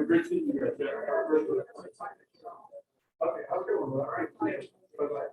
Great seeing you guys. Okay, I'll go. All right. Bye-bye.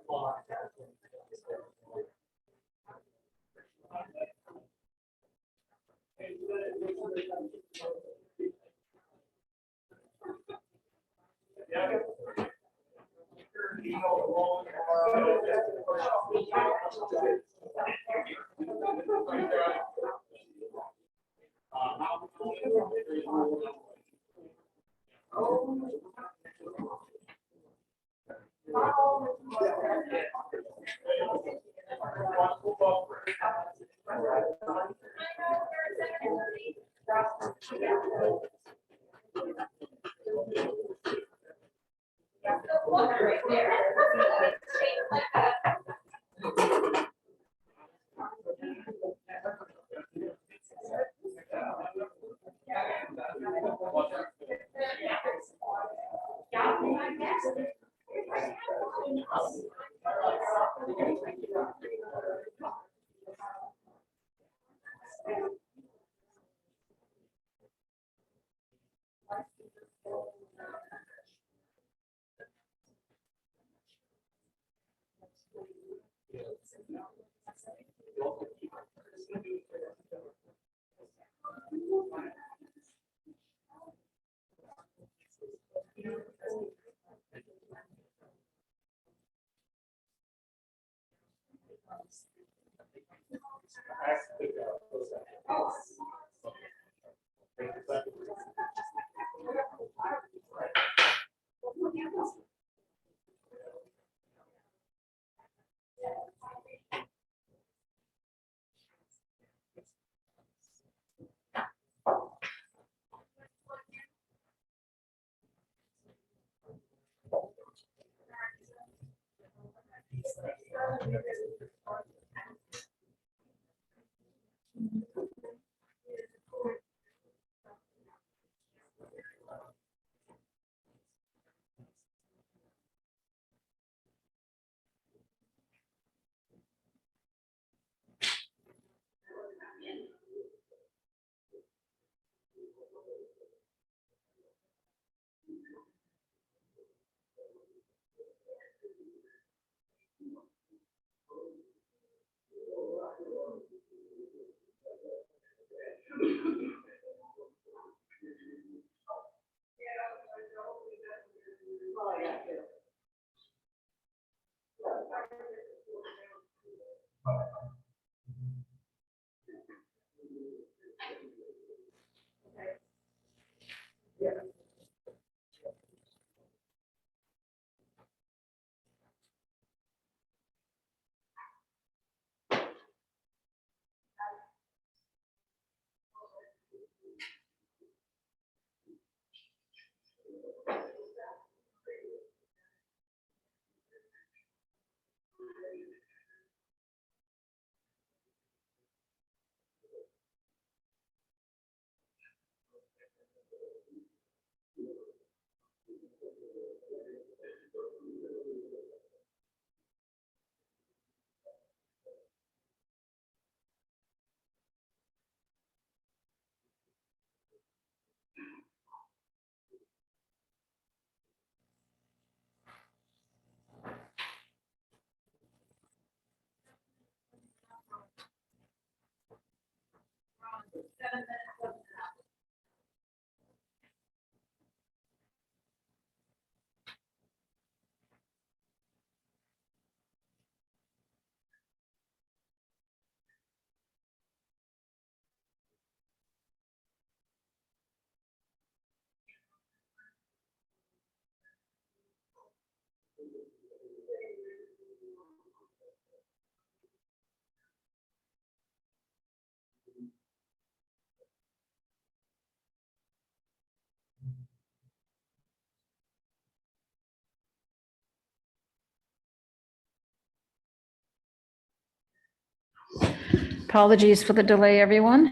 Apologies for the delay, everyone.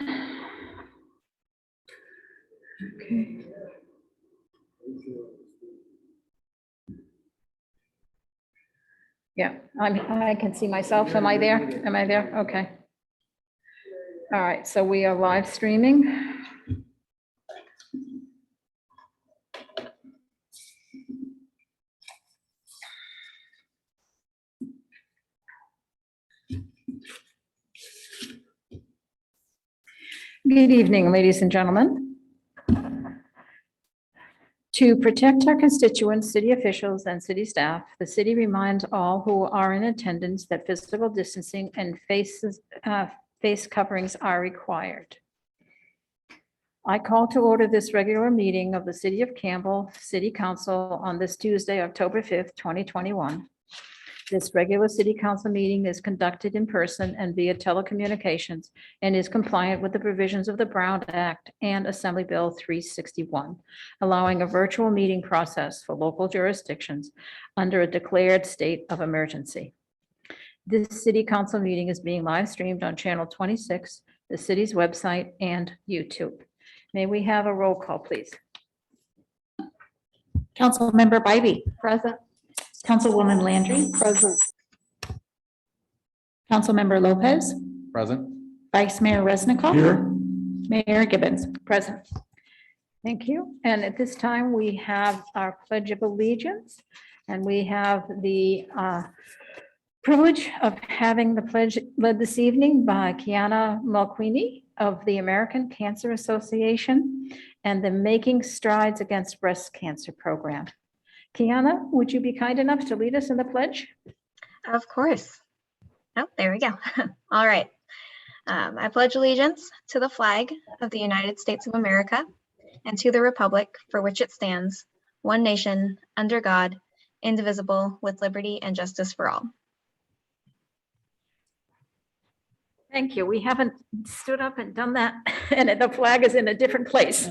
Okay. Yeah, I can see myself. Am I there? Am I there? Okay. All right, so we are live streaming. Good evening, ladies and gentlemen. To protect our constituents, city officials, and city staff, the city reminds all who are in attendance that physical distancing and face coverings are required. I call to order this regular meeting of the City of Campbell City Council on this Tuesday, October 5th, 2021. This regular city council meeting is conducted in person and via telecommunications and is compliant with the provisions of the Brown Act and Assembly Bill 361, allowing a virtual meeting process for local jurisdictions under a declared state of emergency. This city council meeting is being live streamed on channel 26, the city's website, and YouTube. May we have a roll call, please? Councilmember Bybee. Present. Councilwoman Landry. Present. Councilmember Lopez. Present. Vice Mayor Resnikoff. Here. Mayor Gibbons. Present. Thank you. And at this time, we have our Pledge of Allegiance, and we have the privilege of having the pledge led this evening by Kiana Mulqueeny of the American Cancer Association and the Making Strides Against Breast Cancer program. Kiana, would you be kind enough to lead us in the pledge? Of course. Oh, there we go. All right. I pledge allegiance to the flag of the United States of America and to the republic for which it stands, one nation, under God, indivisible, with liberty and justice for all. Thank you. We haven't stood up and done that, and the flag is in a different place.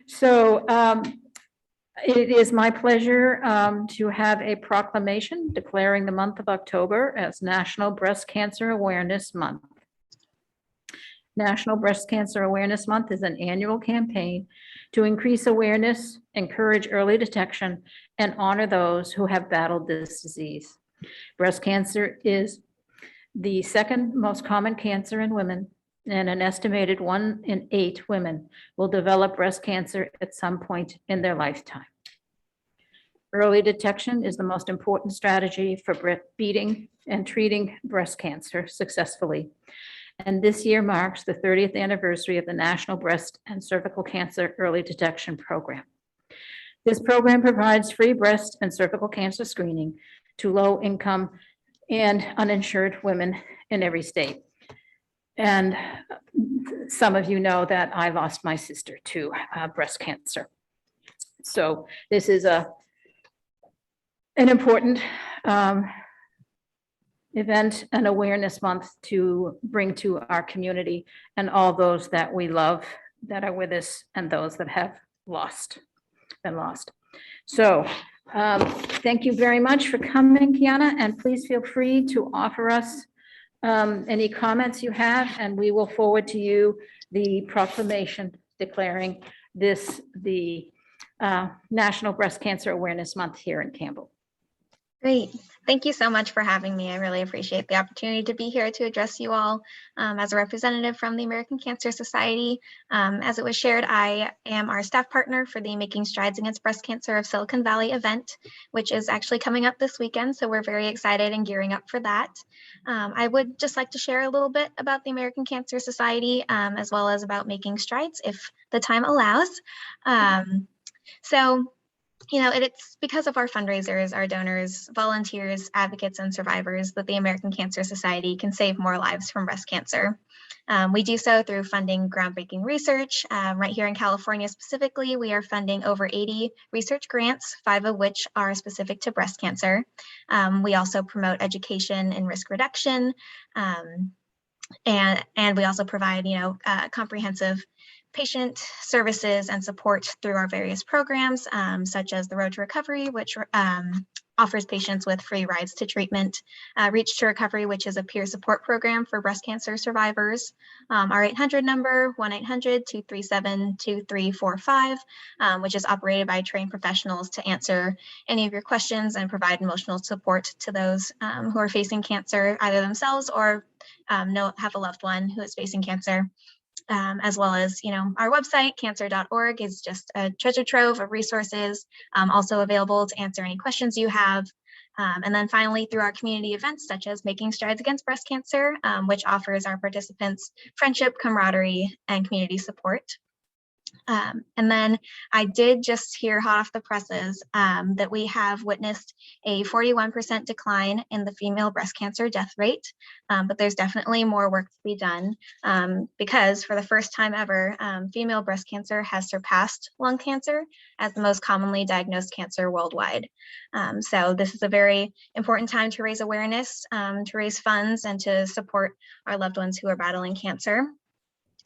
So it is my pleasure to have a proclamation declaring the month of October as National Breast Cancer Awareness Month. National Breast Cancer Awareness Month is an annual campaign to increase awareness, encourage early detection, and honor those who have battled this disease. Breast cancer is the second most common cancer in women, and an estimated 1 in 8 women will develop breast cancer at some point in their lifetime. Early detection is the most important strategy for beating and treating breast cancer successfully. And this year marks the 30th anniversary of the National Breast and Cervical Cancer Early Detection Program. This program provides free breast and cervical cancer screening to low-income and uninsured women in every state. And some of you know that I lost my sister to breast cancer. So this is an important event and awareness month to bring to our community and all those that we love that are with us and those that have been lost. So thank you very much for coming, Kiana, and please feel free to offer us any comments you have, and we will forward to you the proclamation declaring this the National Breast Cancer Awareness Month here in Campbell. Great. Thank you so much for having me. I really appreciate the opportunity to be here to address you all as a representative from the American Cancer Society. As it was shared, I am our staff partner for the Making Strides Against Breast Cancer of Silicon Valley event, which is actually coming up this weekend. So we're very excited and gearing up for that. I would just like to share a little bit about the American Cancer Society as well as about Making Strides if the time allows. You know, it's because of our fundraisers, our donors, volunteers, advocates, and survivors that the American Cancer Society can save more lives from breast cancer. We do so through funding groundbreaking research. Right here in California specifically, we are funding over 80 research grants, 5 of which are specific to breast cancer. We also promote education and risk reduction. And we also provide, comprehensive patient services and support through our various programs, such as the Road to Recovery, which offers patients with free rides to treatment, Reach to Recovery, which is a peer support program for breast cancer survivors, our 800 number, 1-800-237-2345, which is operated by trained professionals to answer any of your questions and provide emotional support to those who are facing cancer, either themselves or have a loved one who is facing cancer. As well as, our website, cancer.org, is just a treasure trove of resources, also available to answer any questions you have. And then finally, through our community events, such as Making Strides Against Breast Cancer, which offers our participants friendship, camaraderie, and community support. And then I did just hear hot off the presses that we have witnessed a 41% decline in the female breast cancer death rate, but there's definitely more work to be done because for the first time ever, female breast cancer has surpassed lung cancer as the most commonly diagnosed cancer worldwide. So this is a very important time to raise awareness, to raise funds, and to support our loved ones who are battling cancer.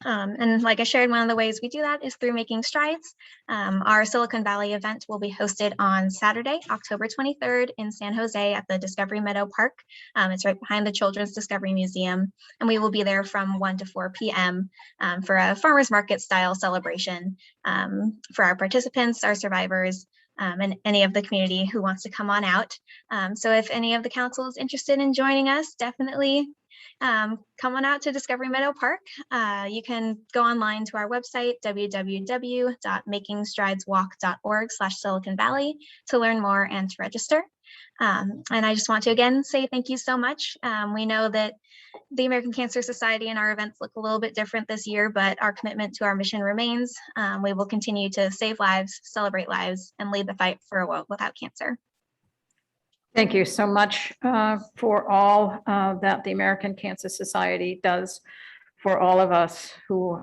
And like I shared, one of the ways we do that is through Making Strides. Our Silicon Valley event will be hosted on Saturday, October 23rd in San Jose at the Discovery Meadow Park. It's right behind the Children's Discovery Museum. And we will be there from 1 to 4 p.m. For a farmer's market style celebration for our participants, our survivors, and any of the community who wants to come on out. So if any of the council is interested in joining us, definitely come on out to Discovery Meadow Park. You can go online to our website, www.makingstrideswalk.org/Silicon Valley, to learn more and to register. And I just want to again say thank you so much. We know that the American Cancer Society and our events look a little bit different this year, but our commitment to our mission remains. We will continue to save lives, celebrate lives, and lead the fight for a world without cancer. Thank you so much for all that the American Cancer Society does for all of us who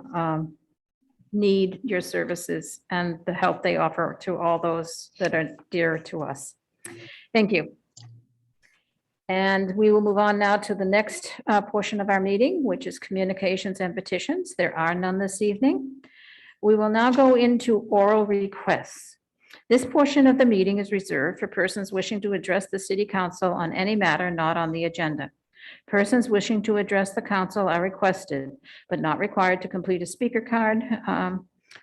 need your services and the help they offer to all those that are dear to us. Thank you. And we will move on now to the next portion of our meeting, which is communications and petitions. There are none this evening. We will now go into oral requests. This portion of the meeting is reserved for persons wishing to address the City Council on any matter not on the agenda. Persons wishing to address the council are requested, but not required to complete a speaker card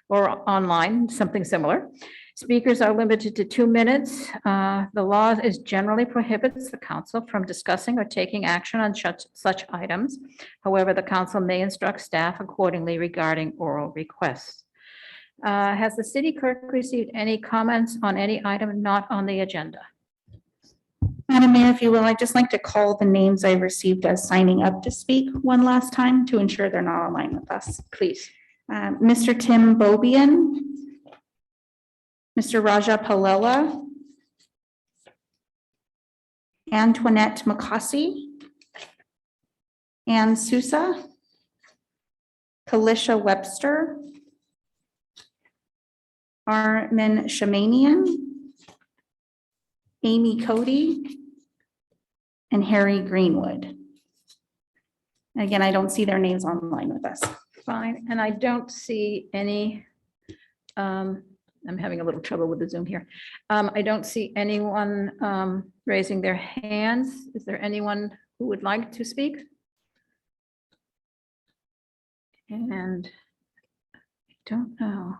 or online, something similar. Speakers are limited to 2 minutes. The law is generally prohibits the council from discussing or taking action on such items. However, the council may instruct staff accordingly regarding oral requests. Has the city clerk received any comments on any item not on the agenda? Madam Mayor, if you will, I'd just like to call the names I received as signing up to speak one last time to ensure they're not online with us. Please. Mr. Tim Bobian, Mr. Raja Palella, Antoinette McCossie, Ann Sousa, Kalisha Webster, Armin Shamanian, Amy Cody, and Harry Greenwood. Again, I don't see their names online with us. Fine, and I don't see any, I'm having a little trouble with the Zoom here. I don't see anyone raising their hands. Is there anyone who would like to speak? And I don't know.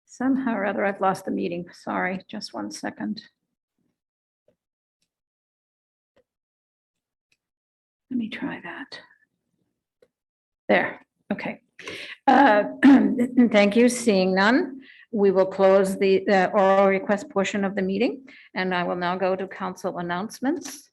Somehow or other, I've lost the meeting. Sorry, just 1 second. Let me try that. There, okay. Thank you. Seeing none, we will close the oral request portion of the meeting, and I will now go to council announcements.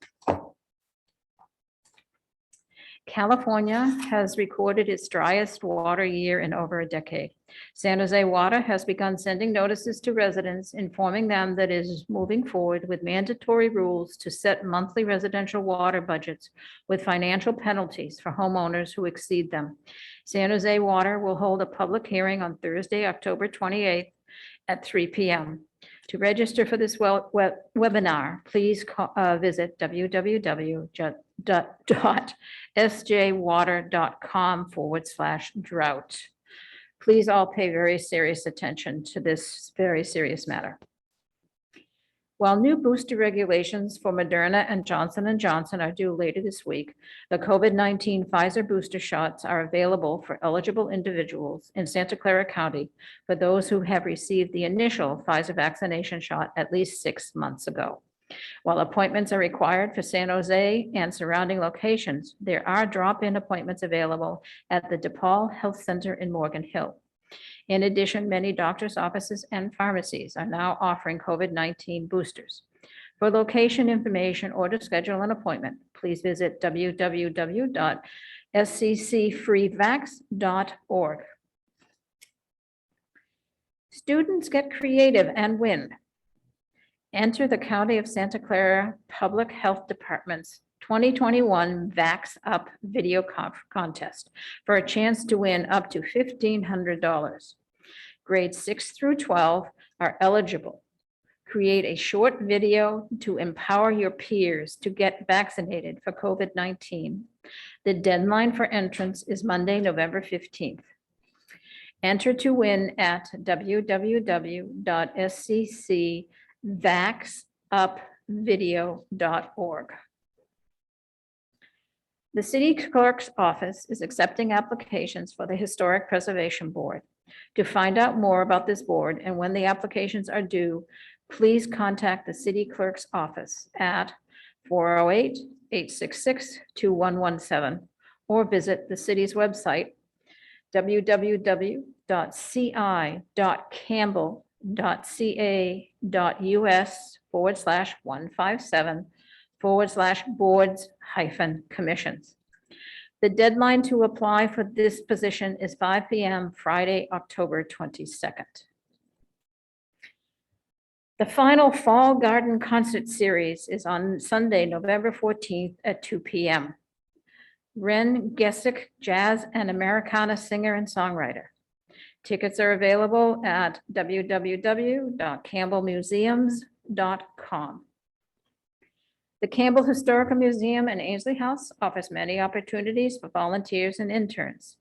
California has recorded its driest water year in over a decade. San Jose Water has begun sending notices to residents informing them that it is moving forward with mandatory rules to set monthly residential water budgets with financial penalties for homeowners who exceed them. San Jose Water will hold a public hearing on Thursday, October 28th at 3 p.m. To register for this webinar, please visit www.sjwater.com/drought. Please all pay very serious attention to this very serious matter. While new booster regulations for Moderna and Johnson & Johnson are due later this week, the COVID-19 Pfizer booster shots are available for eligible individuals in Santa Clara County for those who have received the initial Pfizer vaccination shot at least 6 months ago. While appointments are required for San Jose and surrounding locations, there are drop-in appointments available at the DePaul Health Center in Morgan Hill. In addition, many doctors' offices and pharmacies are now offering COVID-19 boosters. For location information or to schedule an appointment, please visit www.sccfreevax.org. Students get creative and win. Enter the County of Santa Clara Public Health Department's 2021 Vax Up Video Contest for a chance to win up to $1,500. Grades 6 through 12 are eligible. Create a short video to empower your peers to get vaccinated for COVID-19. The deadline for entrance is Monday, November 15th. Enter to win at www.sccvaxupvideo.org. The city clerk's office is accepting applications for the Historic Preservation Board. To find out more about this board and when the applications are due, please contact the city clerk's office at 408-866-2117 or visit the city's website, www.ci.campbell.ca.us/157/boards-commissions. The deadline to apply for this position is 5 p.m. Friday, October 22nd. The final Fall Garden Concert Series is on Sunday, November 14th at 2 p.m. Ren Gesick, jazz and Americana singer and songwriter. Tickets are available at www.campbellmuseums.com. The Campbell Historical Museum and Ainsley House offers many opportunities for volunteers and interns.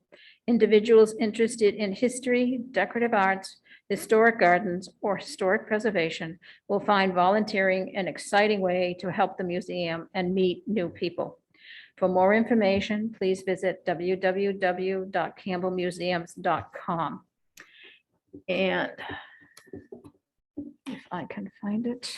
Individuals interested in history, decorative arts, historic gardens, or historic preservation will find volunteering an exciting way to help the museum and meet new people. For more information, please visit www.campbellmuseums.com. And if I can find it.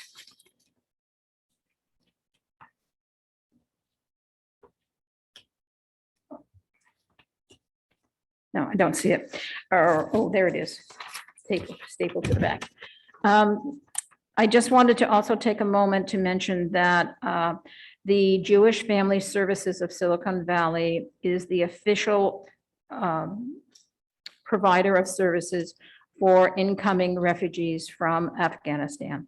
No, I don't see it. Oh, there it is. Stapled to the back. I just wanted to also take a moment to mention that the Jewish Family Services of Silicon Valley is the official provider of services for incoming refugees from Afghanistan.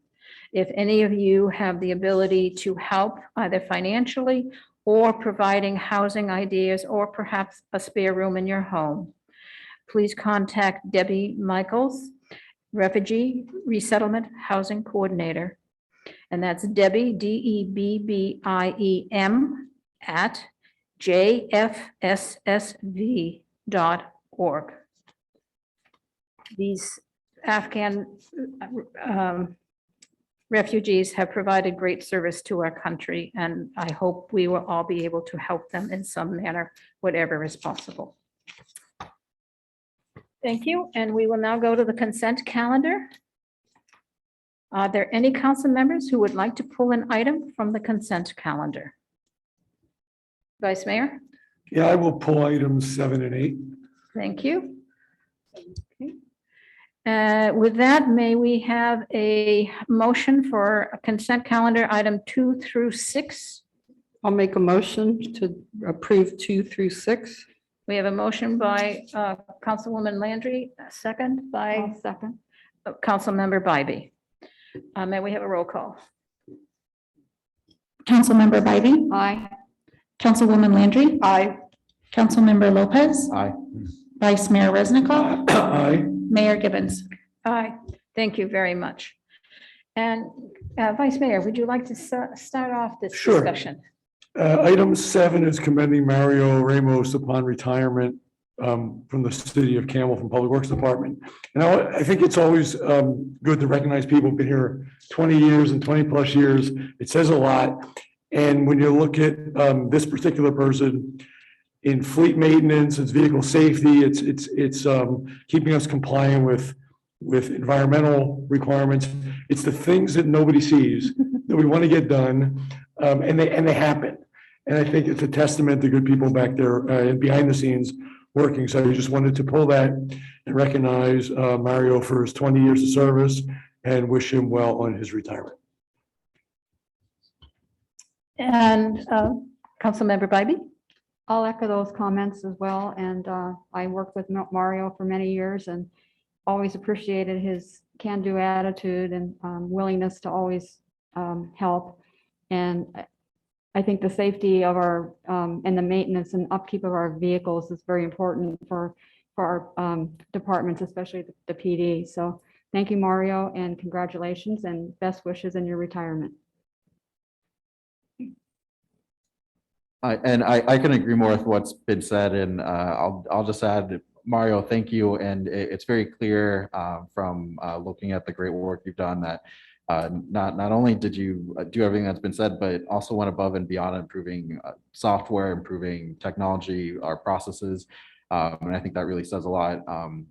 If any of you have the ability to help either financially or providing housing ideas or perhaps a spare room in your home, please contact Debbie Michaels, Refugee Resettlement Housing Coordinator. And that's Debbie, DEBBIEM, at jfssv.org. These Afghan refugees have provided great service to our country, and I hope we will all be able to help them in some manner, whatever is possible. Thank you, and we will now go to the consent calendar. Are there any council members who would like to pull an item from the consent calendar? Vice Mayor? Yeah, I will pull items 7 and 8. Thank you. Okay. With that, may we have a motion for a consent calendar item 2 through 6? I'll make a motion to approve 2 through 6. We have a motion by Councilwoman Landry, a second by Second. Councilmember Bybee. May we have a roll call? Councilmember Bybee, Aye. Councilwoman Landry, Aye. Councilmember Lopez, Aye. Vice Mayor Resnikoff, Aye. Mayor Gibbons. Aye, thank you very much. And Vice Mayor, would you like to start off this Sure. discussion? Item 7 is commending Mario Ramos upon retirement from the city of Campbell from Public Works Department. And I think it's always good to recognize people who've been here 20 years and 20 plus years. It says a lot. And when you look at this particular person in fleet maintenance, it's vehicle safety, it's keeping us compliant with with environmental requirements. It's the things that nobody sees that we want to get done, and they happen. And I think it's a testament to good people back there and behind the scenes working. So I just wanted to pull that and recognize Mario for his 20 years of service and wish him well on his retirement. And Councilmember Bybee? I'll echo those comments as well. And I worked with Mario for many years and always appreciated his can-do attitude and willingness to always help. And I think the safety of our and the maintenance and upkeep of our vehicles is very important for our departments, especially the PD. So thank you, Mario, and congratulations and best wishes in your retirement. And I can agree more with what's been said, and I'll just add, Mario, thank you. And it's very clear from looking at the great work you've done that not only did you do everything that's been said, but also went above and beyond improving software, improving technology, our processes. And I think that really says a lot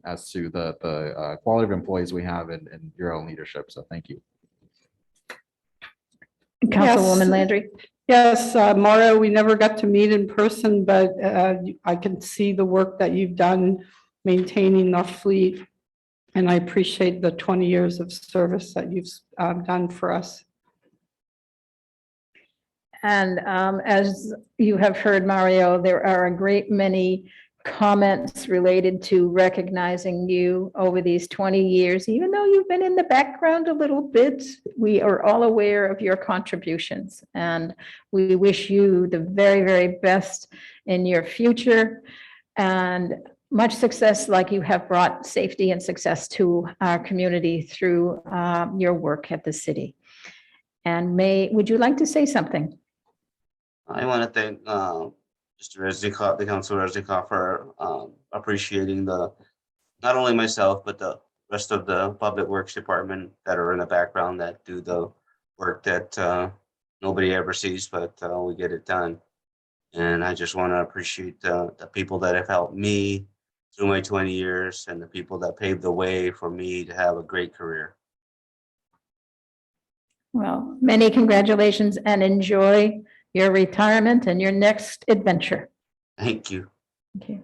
as to the quality of employees we have and your own leadership. So thank you. Councilwoman Landry? Yes, Mario, we never got to meet in person, but I can see the work that you've done maintaining our fleet. And I appreciate the 20 years of service that you've done for us. And as you have heard, Mario, there are a great many comments related to recognizing you over these 20 years. Even though you've been in the background a little bit, we are all aware of your contributions, and we wish you the very, very best in your future and much success, like you have brought safety and success to our community through your work at the city. And would you like to say something? I want to thank Mr. Reznikov, the Councilor Reznikov, for appreciating not only myself, but the rest of the Public Works Department that are in the background that do the work that nobody ever sees, but we get it done. And I just want to appreciate the people that have helped me through my 20 years and the people that paved the way for me to have a great career. Well, many congratulations and enjoy your retirement and your next adventure. Thank you. Okay.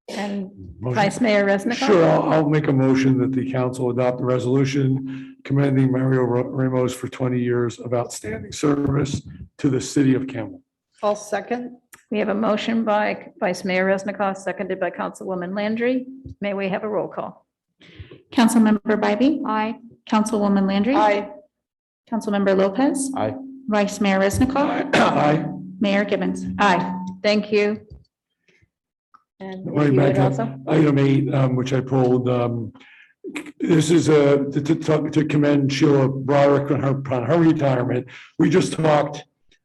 And Motion? Vice Mayor Resnick? Sure, I'll make a motion that the council adopt a resolution commending Mario Ramos for 20 years of outstanding service to the city of Campbell. I'll second. We have a motion by Vice Mayor Resnick, seconded by Councilwoman Landry. May we have a roll call? Councilmember Bybee? Aye. Councilwoman Landry? Aye. Councilmember Lopez? Aye. Vice Mayor Resnikov? Aye. Mayor Gibbons? Aye. Thank you. And if Right you back would up. also, Item 8, which I pulled, this is to commend Sheila Broderick on her retirement. We just talked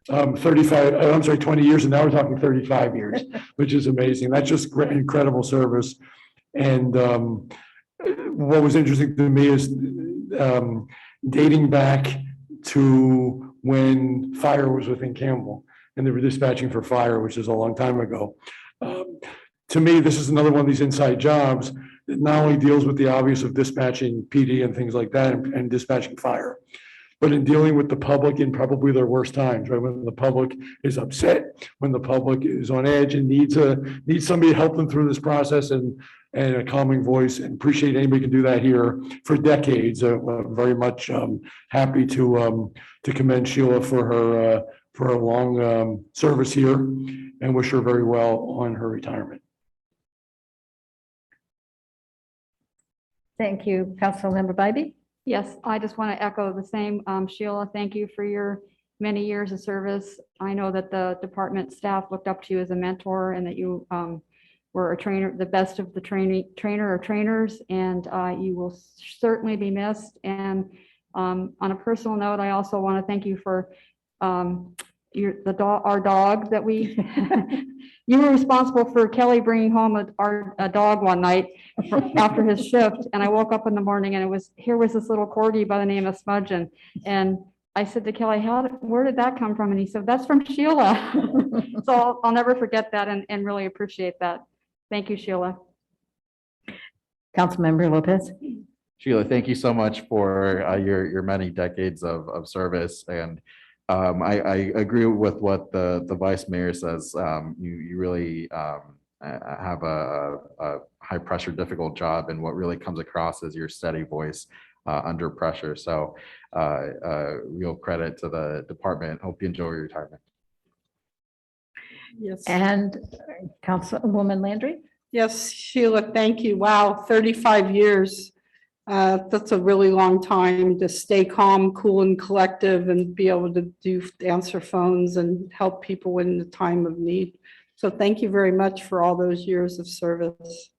20 years, and now we're talking 35 years, which is amazing. That's just incredible service. And what was interesting to me is dating back to when fire was within Campbell and they were dispatching for fire, which is a long time ago. To me, this is another one of these inside jobs that not only deals with the obvious of dispatching PD and things like that and dispatching fire, but in dealing with the public in probably their worst times, right? When the public is upset, when the public is on edge and needs somebody to help them through this process and a calming voice, and appreciate anybody can do that here for decades. Very much happy to commend Sheila for her long service here and wish her very well on her retirement. thank you, Councilmember Bybee. Yes, I just want to echo the same. Sheila, thank you for your many years of service. I know that the department staff looked up to you as a mentor and that you were a trainer, the best of the trainer or trainers, and you will certainly be missed. And on a personal note, I also want to thank you for our dog that we, you were responsible for Kelly bringing home a dog one night after his shift. And I woke up in the morning and here was this little corgi by the name of Smudgeon. And I said to Kelly, where did that come from? And he said, that's from Sheila. So I'll never forget that and really appreciate that. Thank you, Sheila. Councilmember Lopez. Sheila, thank you so much for your many decades of service. And I agree with what the vice mayor says. You really have a high pressure, difficult job, and what really comes across is your steady voice under pressure. So real credit to the department. Hope you enjoy your retirement. Yes. And Councilwoman Landry. Yes, Sheila, thank you. Wow, 35 years. That's a really long time to stay calm, cool, and collective and be able to answer phones and help people in the time of need. So thank you very much for all those years of service.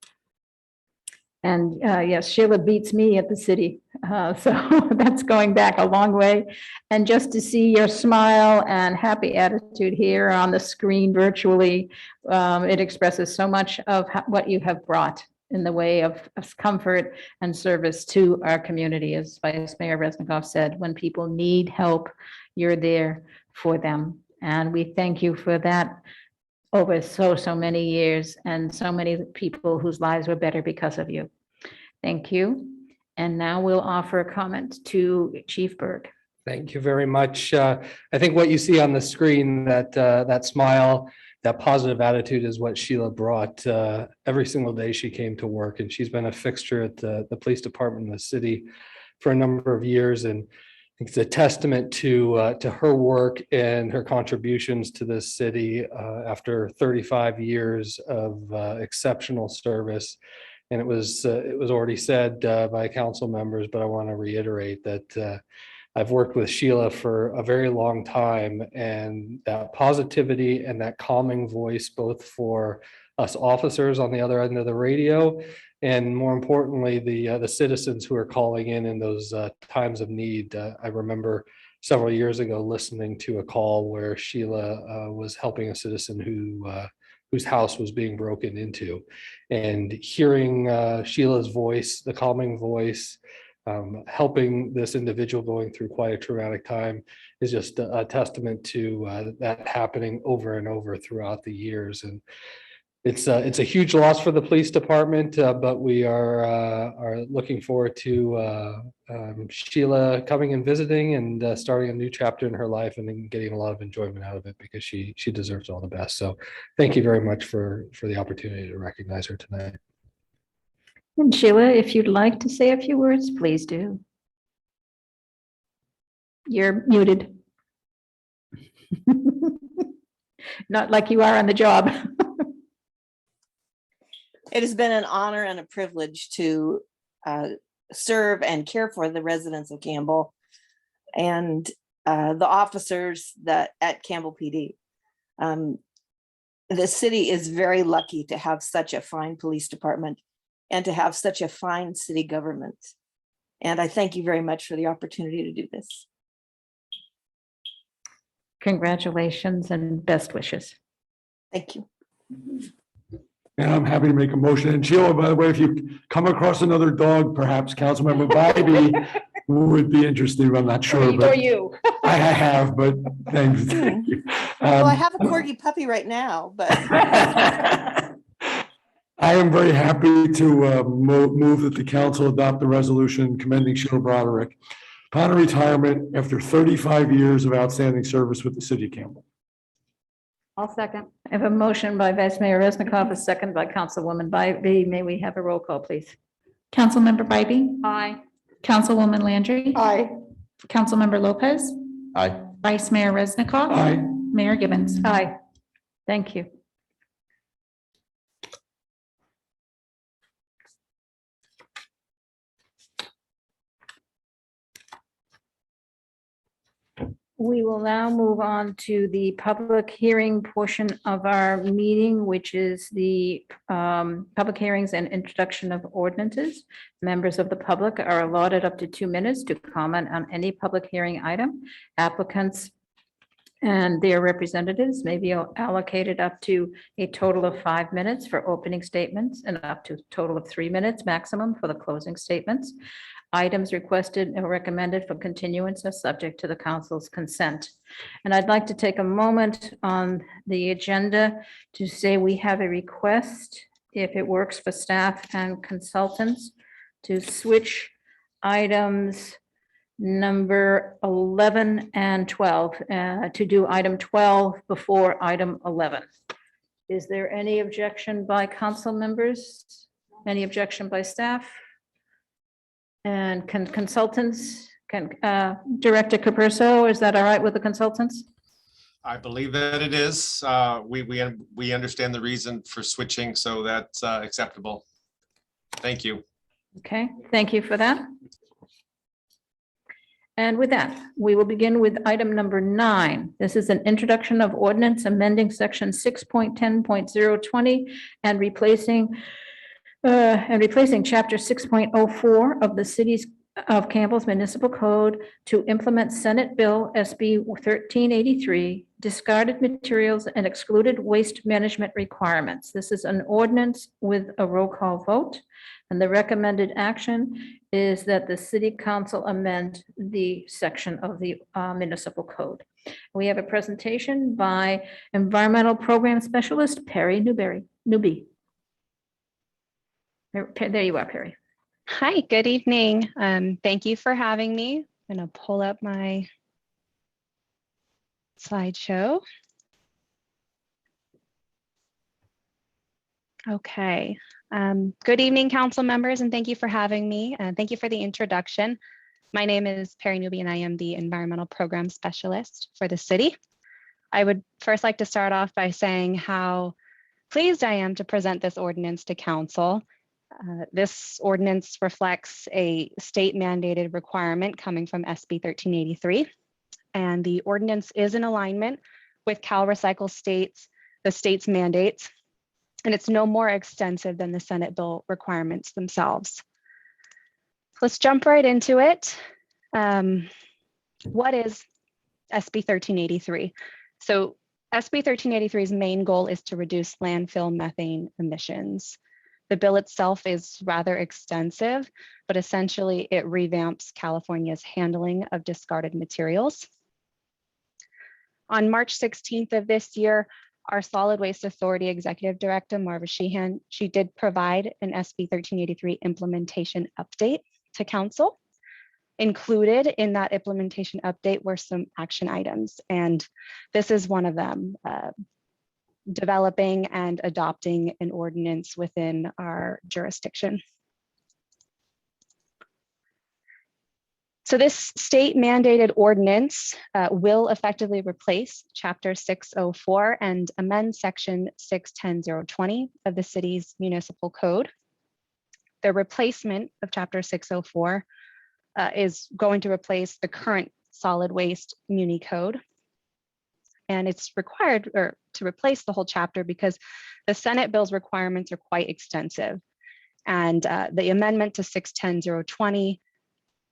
And yes, Sheila beats me at the city. So that's going back a long way. And just to see your smile and happy attitude here on the screen virtually, it expresses so much of what you have brought in the way of comfort and service to our community. As Vice Mayor Resnikoff said, when people need help, you're there for them. And we thank you for that over so many years and so many people whose lives were better because of you. Thank you. And now we'll offer a comment to Chief Berg. Thank you very much. I think what you see on the screen, that smile, that positive attitude is what Sheila brought every single day she came to work. And she's been a fixture at the police department in the city for a number of years. And it's a testament to her work and her contributions to this city after 35 years of exceptional service. And it was already said by council members, but I want to reiterate that I've worked with Sheila for a very long time, and that positivity and that calming voice, both for us officers on the other end of the radio, and more importantly, the citizens who are calling in those times of need. I remember several years ago listening to a call where Sheila was helping a citizen whose house was being broken into, and hearing Sheila's voice, the calming voice, helping this individual going through quite a traumatic time is just a testament to that happening over and over throughout the years. And it's a huge loss for the police department, but we are looking forward to Sheila coming and visiting and starting a new chapter in her life and then getting a lot of enjoyment out of it, because she deserves all the best. So thank you very much for the opportunity to recognize her tonight. And Sheila, if you'd like to say a few words, please do. You're muted. Not like you are on the job. It has been an honor and a privilege to serve and care for the residents of Campbell and the officers at Campbell PD. The city is very lucky to have such a fine police department and to have such a fine city government. And I thank you very much for the opportunity to do this. Congratulations and best wishes. Thank you. And I'm happy to make a motion. And Sheila, by the way, if you come across another dog, perhaps Councilmember Bybee would be interested. I'm not sure, Or but you. I have, but thank you. Well, I have a corgi puppy right now, but I am very happy to move that the council adopt the resolution commending Sheila Broderick upon her retirement after 35 years of outstanding service with the city of Campbell. I'll second. I have a motion by Vice Mayor Resnikoff, a second by Councilwoman Bybee. May we have a roll call, please? Councilmember Bybee, Aye. Councilwoman Landry, Aye. Councilmember Lopez, Aye. Vice Mayor Resnikoff, Aye. Mayor Gibbons. Aye. Thank you. We will now move on to the public hearing portion of our meeting, which is the public hearings and introduction of ordinances. Members of the public are allotted up to 2 minutes to comment on any public hearing item. Applicants and their representatives may be allocated up to a total of 5 minutes for opening statements and up to a total of 3 minutes maximum for the closing statements. Items requested or recommended for continuance are subject to the council's consent. And I'd like to take a moment on the agenda to say we have a request if it works for staff and consultants, to switch items number 11 and 12, to do item 12 before item 11. Is there any objection by council members? Any objection by staff? And can consultants, Director Caperso, is that all right with the consultants? I believe that it is. We understand the reason for switching, so that's acceptable. Thank you. Okay, thank you for that. And with that, we will begin with item number 9. This is an introduction of ordinance amending section 6.10.020 and replacing chapter 6.04 of the city's of Campbell's Municipal Code to implement Senate Bill SB 1383, discarded materials and excluded waste management requirements. This is an ordinance with a roll call vote, and the recommended action is that the city council amend the section of the municipal code. We have a presentation by Environmental Program Specialist Perry Newby. There you are, Perry. Hi, good evening. Thank you for having me. I'm going to pull up my slideshow. Okay. Good evening, council members, and thank you for having me. Thank you for the introduction. My name is Perry Newby, and I am the Environmental Program Specialist for the city. I would first like to start off by saying how pleased I am to present this ordinance to council. This ordinance reflects a state mandated requirement coming from SB 1383, and the ordinance is in alignment with the state's mandates, and it's no more extensive than the Senate bill requirements themselves. Let's jump right into it. What is SB 1383? So SB 1383's main goal is to reduce landfill methane emissions. The bill itself is rather extensive, but essentially it revamps California's handling of discarded materials. On March 16th of this year, our Solid Waste Authority Executive Director, Marva Sheehan, she did provide an SB 1383 implementation update to council. Included in that implementation update were some action items, and this is one of them. Developing and adopting an ordinance within our jurisdiction. So this state mandated ordinance will effectively replace chapter 604 and amend section 610.020 of the city's municipal code. The replacement of chapter 604 is going to replace the current solid waste muni code. And it's required to replace the whole chapter because the Senate bill's requirements are quite extensive. And the amendment to 610.020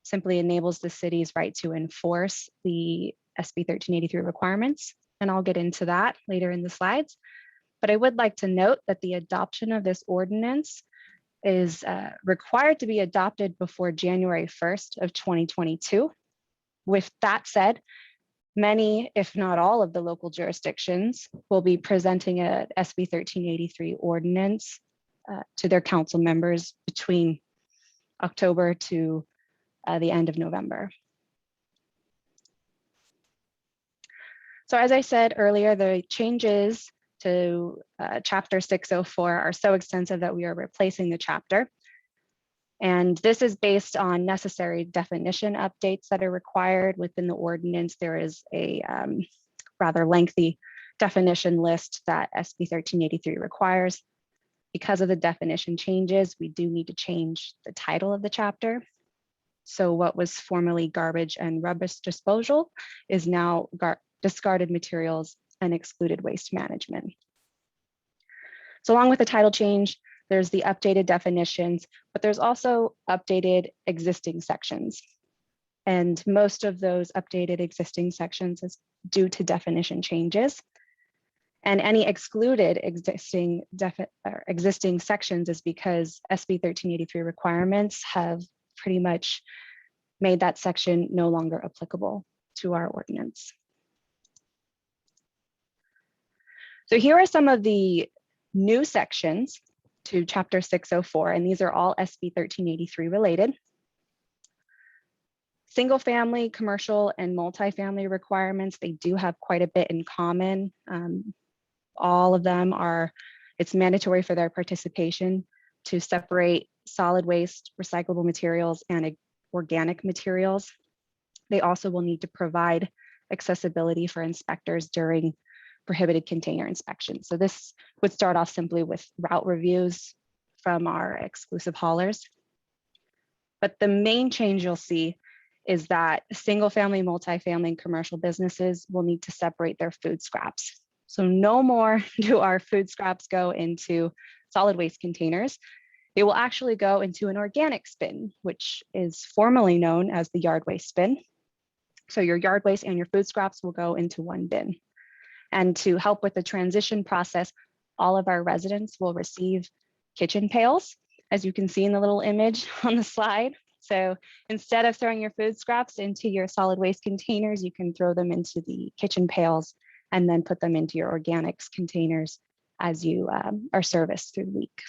simply enables the city's right to enforce the SB 1383 requirements. And I'll get into that later in the slides. But I would like to note that the adoption of this ordinance is required to be adopted before January 1st of 2022. With that said, many, if not all, of the local jurisdictions will be presenting a SB 1383 ordinance to their council members between October to the end of November. So as I said earlier, the changes to chapter 604 are so extensive that we are replacing the chapter. And this is based on necessary definition updates that are required within the ordinance. There is a rather lengthy definition list that SB 1383 requires. Because of the definition changes, we do need to change the title of the chapter. So what was formerly garbage and rubbish disposal is now discarded materials and excluded waste management. So along with the title change, there's the updated definitions, but there's also updated existing sections. And most of those updated existing sections is due to definition changes. And any excluded existing sections is because SB 1383 requirements have pretty much made that section no longer applicable to our ordinance. So here are some of the new sections to Chapter 604, and these are all SB 1383 related. Single family, commercial, and multifamily requirements, they do have quite a bit in common. All of them are, it's mandatory for their participation to separate solid waste, recyclable materials, and organic materials. They also will need to provide accessibility for inspectors during prohibited container inspections. So this would start off simply with route reviews from our exclusive haulers. But the main change you'll see is that single family, multifamily, and commercial businesses will need to separate their food scraps. So no more do our food scraps go into solid waste containers. They will actually go into an organic bin, which is formally known as the yard waste bin. So your yard waste and your food scraps will go into one bin. And to help with the transition process, all of our residents will receive kitchen pails, as you can see in the little image on the slide. So instead of throwing your food scraps into your solid waste containers, you can throw them into the kitchen pails and then put them into your organics containers as you are serviced through the week.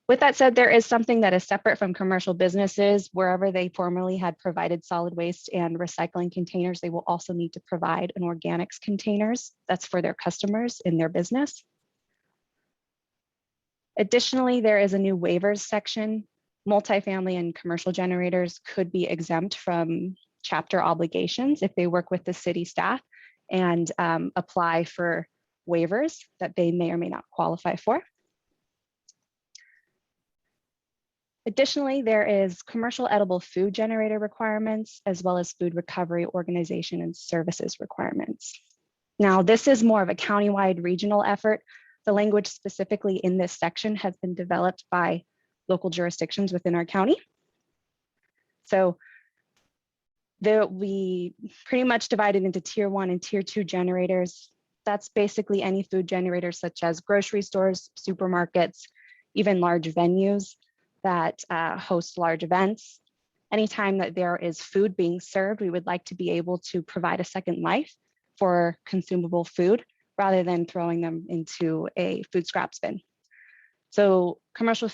With that said, there is something that is separate from commercial businesses. Wherever they formerly had provided solid waste and recycling containers, they will also need to provide an organics containers. That's for their customers in their business. Additionally, there is a new waivers section. Multifamily and commercial generators could be exempt from chapter obligations if they work with the city staff and apply for waivers that they may or may not qualify for. Additionally, there is commercial edible food generator requirements, as well as food recovery organization and services requirements. Now, this is more of a countywide regional effort. The language specifically in this section has been developed by local jurisdictions within our county. So we pretty much divided into tier 1 and tier 2 generators. That's basically any food generators such as grocery stores, supermarkets, even large venues that host large events. Anytime that there is food being served, we would like to be able to provide a second life for consumable food rather than throwing them into a food scraps bin. So commercial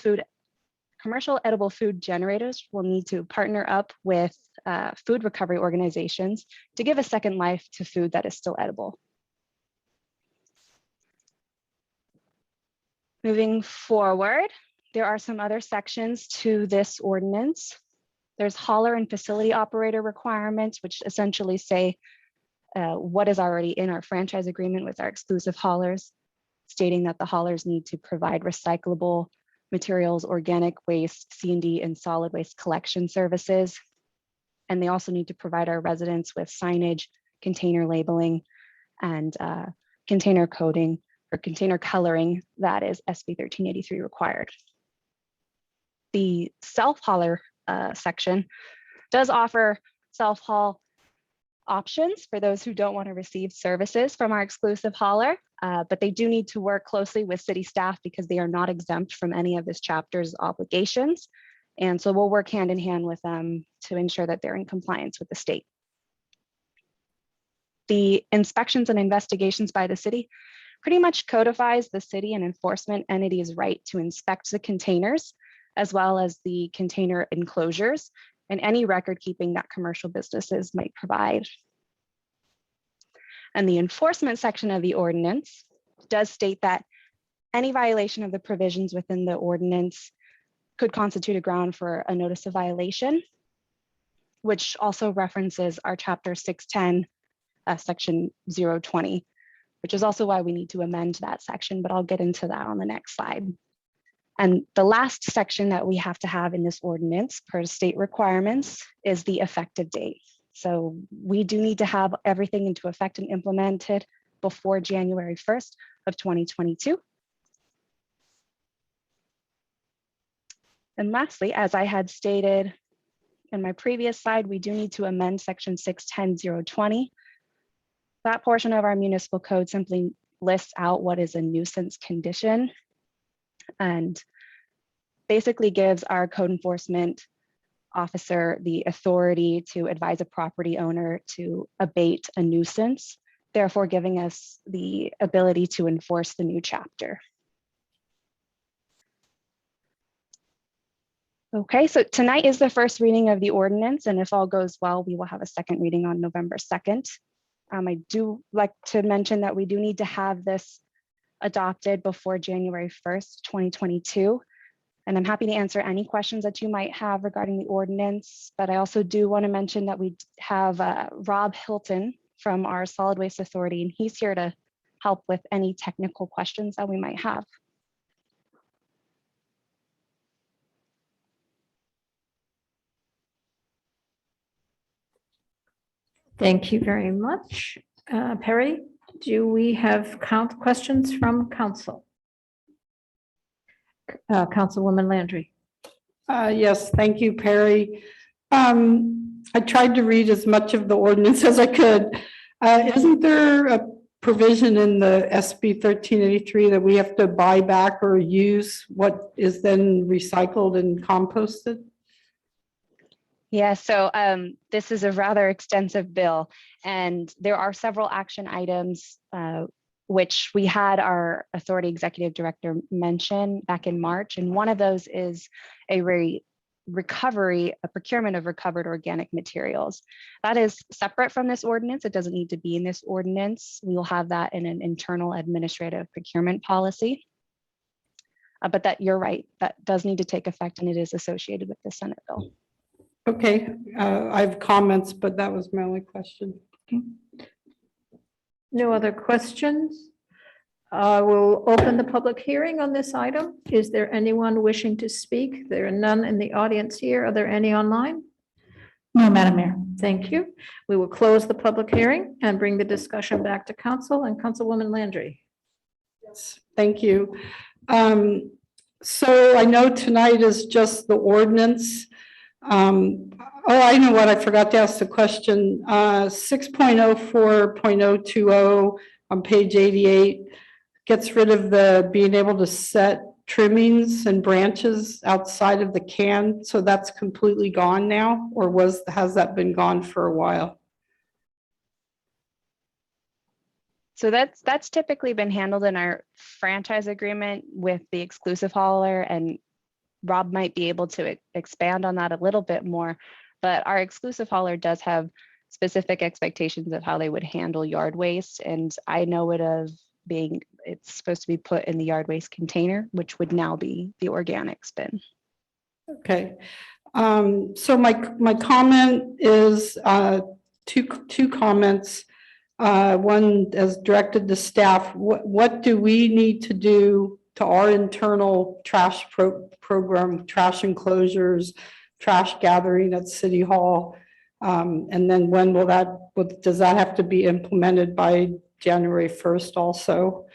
edible food generators will need to partner up with food recovery organizations to give a second life to food that is still edible. Moving forward, there are some other sections to this ordinance. There's hauler and facility operator requirements, which essentially say what is already in our franchise agreement with our exclusive haulers, stating that the haulers need to provide recyclable materials, organic waste, C&D, and solid waste collection services. And they also need to provide our residents with signage, container labeling, and container coding or container coloring that is SB 1383 required. The self-hauler section does offer self-haul options for those who don't want to receive services from our exclusive hauler, but they do need to work closely with city staff because they are not exempt from any of this chapter's obligations. And so we'll work hand in hand with them to ensure that they're in compliance with the state. The inspections and investigations by the city pretty much codifies the city and enforcement entity's right to inspect the containers, as well as the container enclosures and any record keeping that commercial businesses might provide. And the enforcement section of the ordinance does state that any violation of the provisions within the ordinance could constitute a ground for a notice of violation, which also references our chapter 610, section 020, which is also why we need to amend that section, but I'll get into that on the next slide. And the last section that we have to have in this ordinance per state requirements is the effective date. So we do need to have everything into effect and implemented before January 1st of 2022. And lastly, as I had stated in my previous slide, we do need to amend section 610.020. That portion of our municipal code simply lists out what is a nuisance condition and basically gives our code enforcement officer the authority to advise a property owner to abate a nuisance therefore giving us the ability to enforce the new chapter. Okay, so tonight is the first reading of the ordinance, and if all goes well, we will have a second reading on November 2nd. I do like to mention that we do need to have this adopted before January 1st, 2022. And I'm happy to answer any questions that you might have regarding the ordinance, but I also do want to mention that we have Rob Hilton from our Solid Waste Authority, and he's here to help with any technical questions that we might have. Thank you very much. Perry, do we have questions from council? Councilwoman Landry. Yes, thank you, Perry. I tried to read as much of the ordinance as I could. Isn't there a provision in the SB 1383 that we have to buy back or use what is then recycled and composted? Yeah, so this is a rather extensive bill, and there are several action items which we had our authority executive director mention back in March. And one of those is a procurement of recovered organic materials. That is separate from this ordinance. It doesn't need to be in this ordinance. We will have that in an internal administrative procurement policy. But that you're right, that does need to take effect, and it is associated with the Senate bill. Okay, I have comments, but that was my only question. No other questions? I will open the public hearing on this item. Is there anyone wishing to speak? There are none in the audience here. Are there any online? No, Madam Mayor. Thank you. We will close the public hearing and bring the discussion back to council and Councilwoman Landry. Yes, thank you. So I know tonight is just the ordinance. Oh, I know what, I forgot to ask the question. 6.04.020 on page 88 gets rid of the being able to set trimmings and branches outside of the can. So that's completely gone now, or has that been gone for a while? So that's typically been handled in our franchise agreement with the exclusive hauler, and Rob might be able to expand on that a little bit more, but our exclusive hauler does have specific expectations of how they would handle yard waste. And I know it of being, it's supposed to be put in the yard waste container, which would now be the organics bin. Okay. So my comment is two comments. One as directed to staff. What do we need to do to our internal trash program, trash enclosures, trash gathering at City Hall? And then when will does that have to be implemented by January 1st also?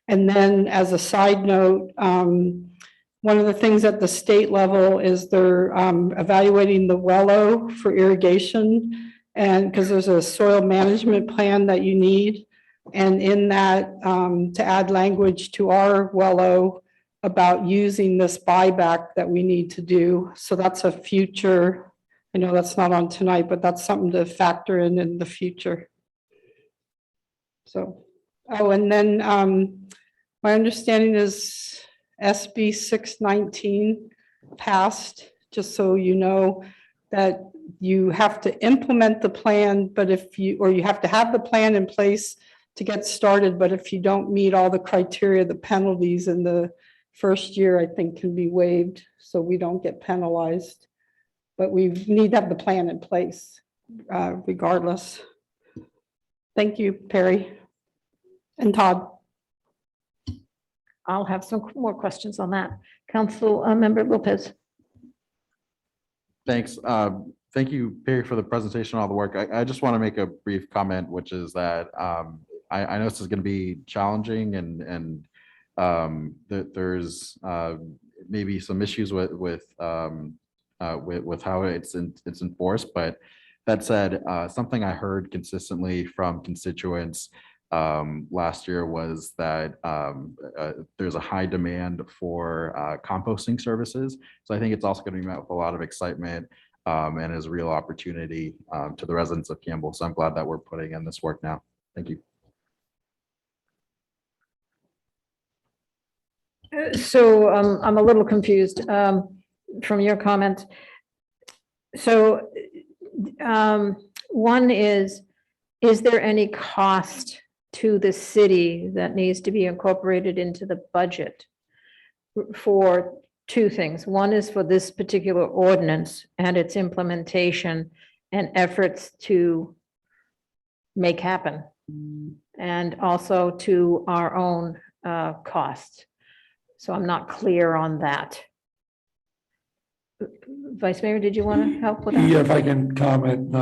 And then as a side note, one of the things at the state level is they're evaluating the Wello for irrigation, and because there's a soil management plan that you need. And in that, to add language to our Wello about using this buyback that we need to do. So that's a future, I know that's not on tonight, but that's something to factor in the future. So, oh, and then my understanding is SB 619 passed, just so you know, that you have to implement the plan, but you have to have the plan in place to get started, but if you don't meet all the criteria, the penalties in the first year, I think, can be waived, so we don't get penalized. But we need to have the plan in place regardless. Thank you, Perry and Todd. I'll have some more questions on that. Council Member Lopez. Thanks. Thank you, Perry, for the presentation, all the work. I just want to make a brief comment, which is that I know this is going to be challenging, and there's maybe some issues with how it's enforced. But that said, something I heard consistently from constituents last year was that there's a high demand for composting services. So I think it's also going to be met with a lot of excitement and is a real opportunity to the residents of Campbell. So I'm glad that we're putting in this work now. Thank you. So I'm a little confused from your comment. So one is there any cost to the city that needs to be incorporated into the budget for two things? One is for this particular ordinance and its implementation and efforts to make happen, and also to our own costs. So I'm not clear on that. Vice Mayor, did you want to help with that? Yeah, if I can comment,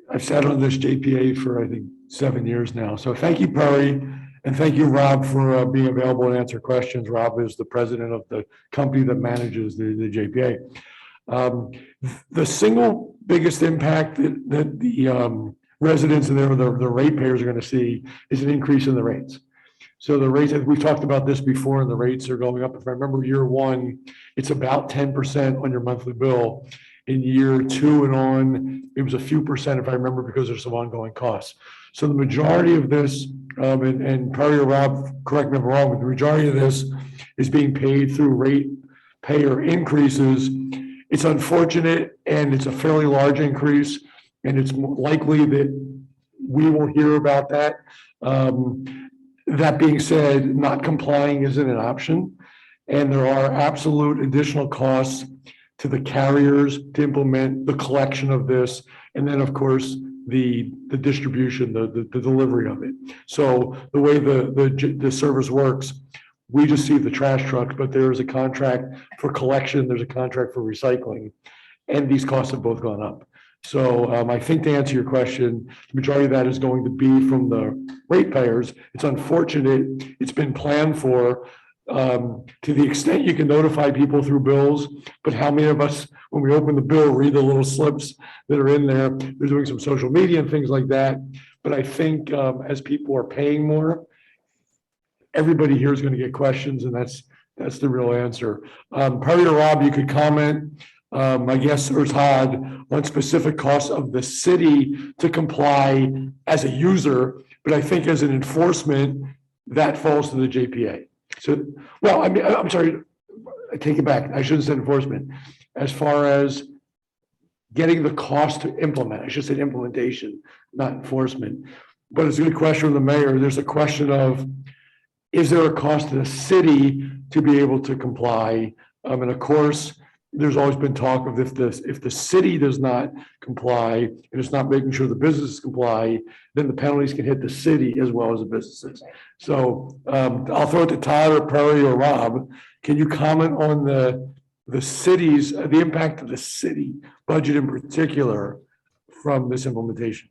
I've sat on this JPA for, I think, 7 years now. So thank you, Perry, and thank you, Rob, for being available to answer questions. Rob is the president of the company that manages the JPA. The single biggest impact that the residents and the ratepayers are going to see is an increase in the rates. So the rates, we've talked about this before, and the rates are going up. If I remember year one, it's about 10% on your monthly bill. In year two and on, it was a few percent, if I remember, because there's some ongoing costs. So the majority of this, and Perry or Rob, correct me if I'm wrong, but the majority of this is being paid through rate payer increases. It's unfortunate, and it's a fairly large increase, and it's likely that we will hear about that. That being said, not complying isn't an option, and there are absolute additional costs to the carriers to implement the collection of this, and then, of course, the distribution, the delivery of it. So the way the service works, we just see the trash trucks, but there is a contract for collection, there's a contract for recycling, and these costs have both gone up. So I think to answer your question, the majority of that is going to be from the ratepayers. It's unfortunate, it's been planned for, to the extent you can notify people through bills, but how many of us, when we open the bill, read the little slips that are in there? They're doing some social media and things like that. But I think as people are paying more, everybody here is going to get questions, and that's the real answer. Perry or Rob, you could comment, I guess, or Todd, on specific costs of the city to comply as a user, but I think as an enforcement, that falls to the JPA. So, well, I mean, I'm sorry, I take it back. I shouldn't say enforcement. As far as getting the cost to implement, I should say implementation, not enforcement. But it's a good question from the mayor. There's a question of, is there a cost to the city to be able to comply? And of course, there's always been talk of if the city does not comply and it's not making sure the businesses comply, then the penalties can hit the city as well as the businesses. So I'll throw it to Todd or Perry or Rob. Can you comment on the city's, the impact of the city budget in particular from this implementation?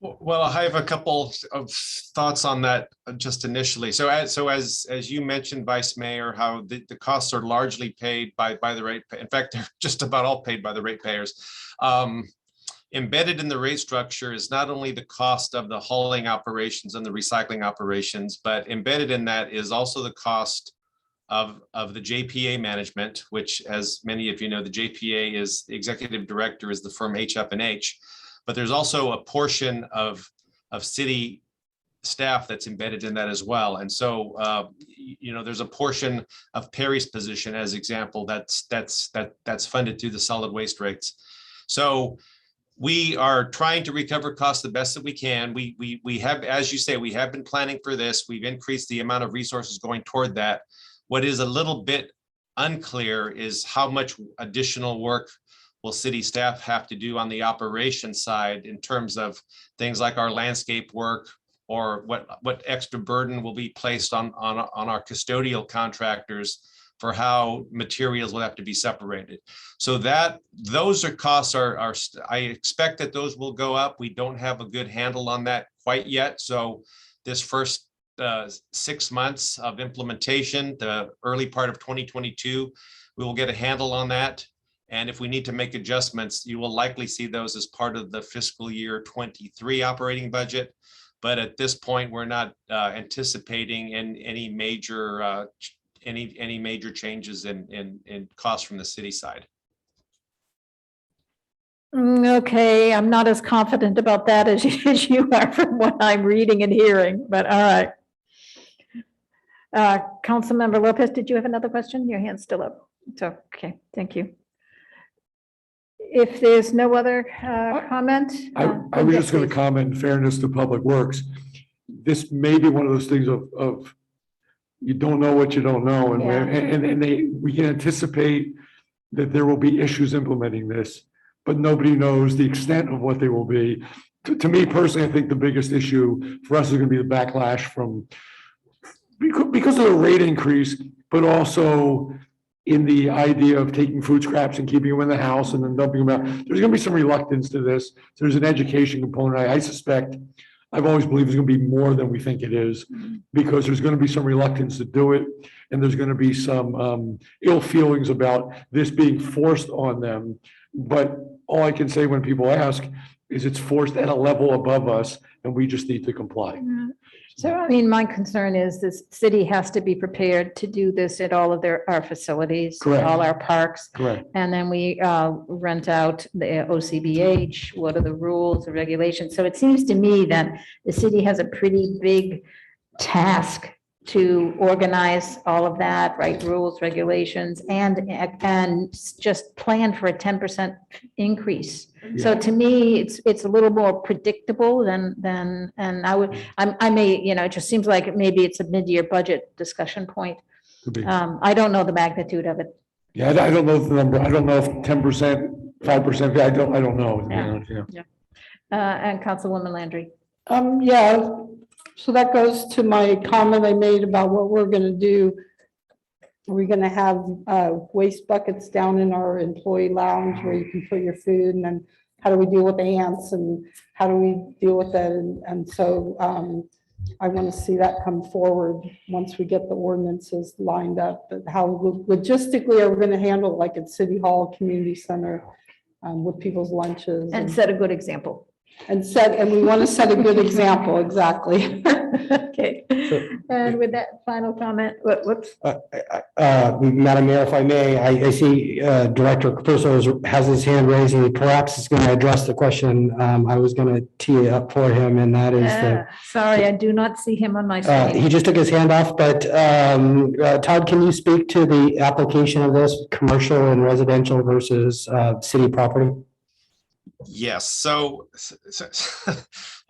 Well, I have a couple of thoughts on that just initially. So as you mentioned, Vice Mayor, how the costs are largely paid by the rate. In fact, they're just about all paid by the ratepayers. Embedded in the rate structure is not only the cost of the hauling operations and the recycling operations, but embedded in that is also the cost of the JPA management, which, as many of you know, the JPA is the executive director is the firm H&H. But there's also a portion of city staff that's embedded in that as well. And so, you know, there's a portion of Perry's position, as example, that's funded through the solid waste rates. So we are trying to recover costs the best that we can. We have, as you say, we have been planning for this. We've increased the amount of resources going toward that. What is a little bit unclear is how much additional work will city staff have to do on the operations side in terms of things like our landscape work, or what extra burden will be placed on our custodial contractors for how materials will have to be separated. So those are costs I expect that those will go up. We don't have a good handle on that quite yet. So this first 6 months of implementation, the early part of 2022, we will get a handle on that. And if we need to make adjustments, you will likely see those as part of the fiscal year 23 operating budget. But at this point, we're not anticipating any major changes in costs from the city side. Okay, I'm not as confident about that as you are from what I'm reading and hearing, but all right. Councilmember Lopez, did you have another question? Your hand's still up. So, okay, thank you. If there's no other comment. I was just going to comment in fairness to Public Works. This may be one of those things of you don't know what you don't know, and we can anticipate that there will be issues implementing this, but nobody knows the extent of what they will be. To me personally, I think the biggest issue for us is going to be the backlash from because of the rate increase, but also in the idea of taking food scraps and keeping them in the house and then dumping them out. There's going to be some reluctance to this. There's an education component. I suspect, I've always believed there's going to be more than we think it is, because there's going to be some reluctance to do it. And there's going to be some ill feelings about this being forced on them. But all I can say when people ask is it's forced at a level above us and we just need to comply. So, I mean, my concern is this city has to be prepared to do this at all of our facilities, Correct. all our parks. Correct. And then we rent out the OCBH, what are the rules, the regulations? So it seems to me that the city has a pretty big task to organize all of that, write rules, regulations, and just plan for a 10% increase. So to me, it's a little more predictable than, and I may, it just seems like maybe it's a mid-year budget discussion point. Could be. I don't know the magnitude of it. Yeah, I don't know the number. I don't know if 10%, 5%, I don't know. Yeah. And Councilwoman Landry. Yeah, so that goes to my comment I made about what we're gonna do. We're gonna have waste buckets down in our employee lounge where you can put your food, and then how do we deal with ants and how do we deal with that? And so I want to see that come forward once we get the ordinances lined up, but how logistically are we going to handle it, like at City Hall, Community Center, with people's lunches. And set a good example. And we want to set a good example, exactly. Okay, and with that final comment, whoops. Madam Mayor, if I may, I see Director Capuzzo has his hand raised, and perhaps is going to address the question I was going to tee up for him, and that is Sorry, I do not see him on my screen. he just took his hand off, but Todd, can you speak to the application of this commercial and residential versus city property? Yes, so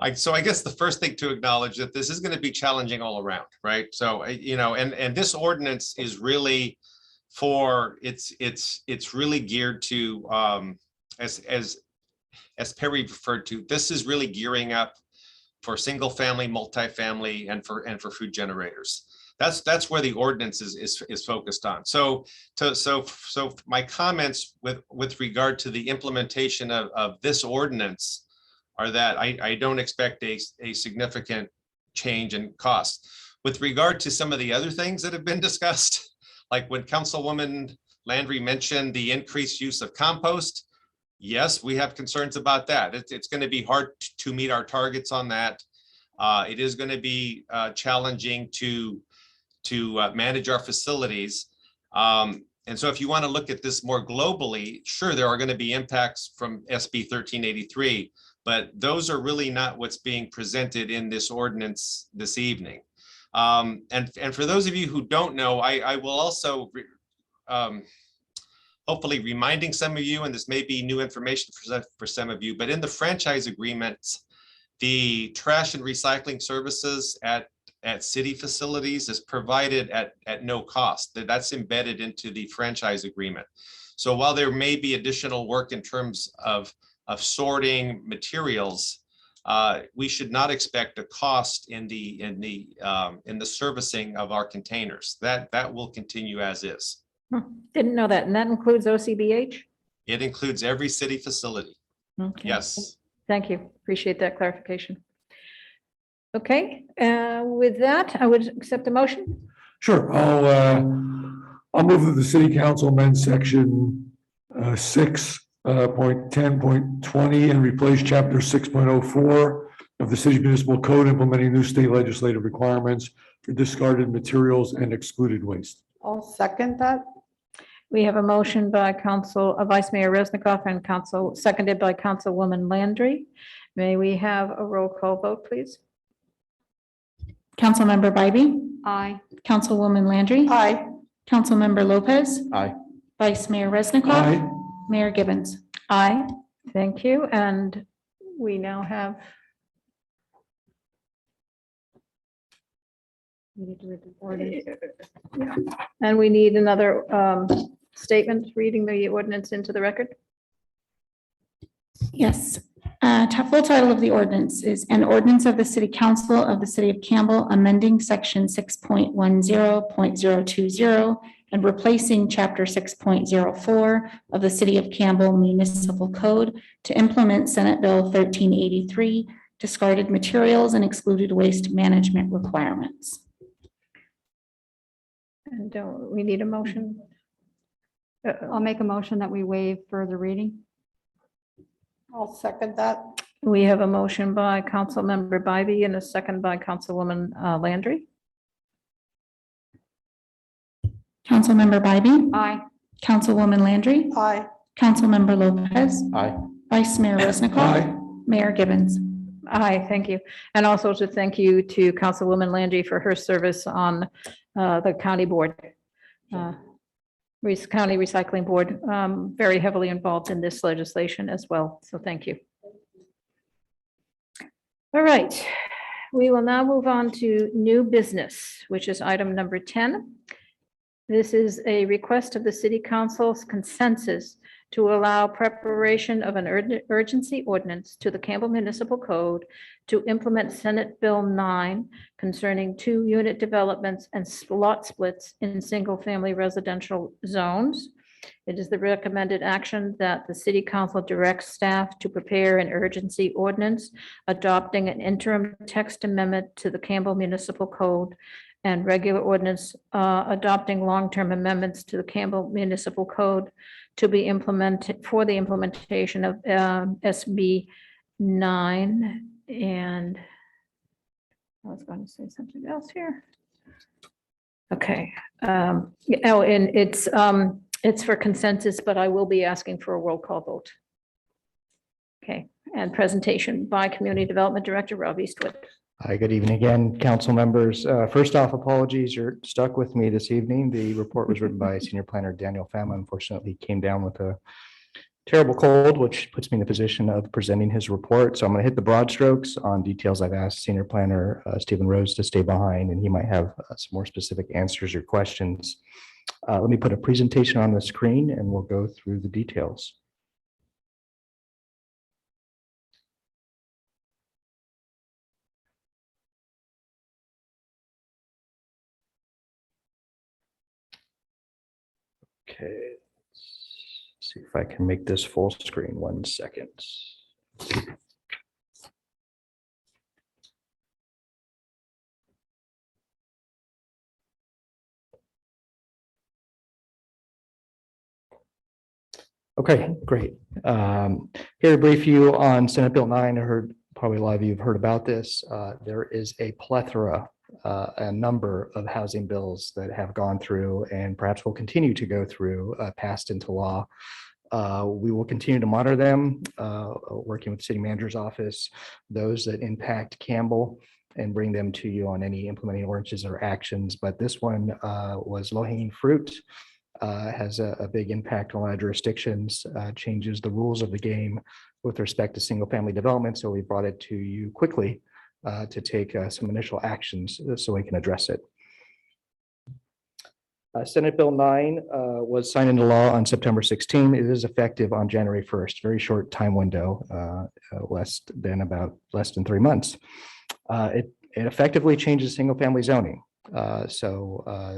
I guess the first thing to acknowledge that this is going to be challenging all around, right? So, and this ordinance is really it's really geared to, as Perry referred to, this is really gearing up for single family, multifamily, and for food generators. That's where the ordinance is focused on. So my comments with regard to the implementation of this ordinance are that I don't expect a significant change in cost. With regard to some of the other things that have been discussed, like when Councilwoman Landry mentioned the increased use of compost, yes, we have concerns about that. It's going to be hard to meet our targets on that. It is going to be challenging to manage our facilities. And so if you want to look at this more globally, sure, there are going to be impacts from SB 1383, but those are really not what's being presented in this ordinance this evening. And for those of you who don't know, I will also hopefully reminding some of you, and this may be new information for some of you, but in the franchise agreements, the trash and recycling services at city facilities is provided at no cost. That's embedded into the franchise agreement. So while there may be additional work in terms of sorting materials, we should not expect a cost in the servicing of our containers. That will continue as is. Didn't know that. And that includes OCBH? It includes every city facility. Okay. Yes. Thank you. Appreciate that clarification. Okay, with that, I would accept a motion. Sure, I'll move that the city council amend section 6.10.20 and replace chapter 6.04 of the city municipal code, implementing new state legislative requirements for discarded materials and excluded waste. I'll second that. We have a motion by Vice Mayor Resnikoff and seconded by Councilwoman Landry. May we have a roll call vote, please? Councilmember Bybee, Aye. Councilwoman Landry. Aye. Councilmember Lopez, Aye. Vice Mayor Resnikoff, Aye. Mayor Gibbons. Aye, thank you. And we now have, We need to read the ordinance. and we need another statement reading the ordinance into the record. Yes. Full title of the ordinance is an ordinance of the City Council of the City of Campbell amending section 6.10.020 and replacing chapter 6.04 of the City of Campbell Municipal Code to implement Senate Bill 1383, discarded materials and excluded waste management requirements. And we need a motion. I'll make a motion that we waive further reading. I'll second that. We have a motion by Councilmember Bybee and a second by Councilwoman Landry. Councilmember Bybee, Aye. Councilwoman Landry, Aye. Councilmember Lopez, Aye. Vice Mayor Resnikoff, Aye. Mayor Gibbons. Aye, thank you. And also to thank you to Councilwoman Landry for her service on the county board. County Recycling Board, very heavily involved in this legislation as well. So thank you. All right, we will now move on to new business, which is item number 10. This is a request of the City Council's consensus to allow preparation of an urgency ordinance to the Campbell Municipal Code to implement Senate Bill 9 concerning 2-unit developments and lot splits in single-family residential zones. It is the recommended action that the City Council directs staff to prepare an urgency ordinance adopting an interim text amendment to the Campbell Municipal Code and regular ordinance adopting long-term amendments to the Campbell Municipal Code to be implemented for the implementation of SB 9. And I was going to say something else here. Okay. And it's for consensus, but I will be asking for a roll call vote. Okay, and presentation by Community Development Director Rob Eastwood. Hi, good evening again, council members. First off, apologies, you're stuck with me this evening. The report was written by Senior Planner Daniel Fama. Unfortunately, he came down with a terrible cold, which puts me in the position of presenting his report. So I'm going to hit the broad strokes on details. I've asked Senior Planner Stephen Rose to stay behind, and he might have some more specific answers or questions. Let me put a presentation on the screen and we'll go through the details. Okay, let's see if I can make this full screen. 1 second. Okay, great. Here to brief you on Senate Bill 9. I heard probably a lot of you have heard about this. There is a plethora, a number of housing bills that have gone through and perhaps will continue to go through, passed into law. We will continue to monitor them, working with the city manager's office, those that impact Campbell, and bring them to you on any implementing ordinances or actions. But this one was low-hanging fruit. Has a big impact on a lot of jurisdictions, changes the rules of the game with respect to single-family development. So we brought it to you quickly to take some initial actions so we can address it. Senate Bill 9 was signed into law on September 16. It is effective on January 1st, very short time window, less than 3 months. It effectively changes single-family zoning.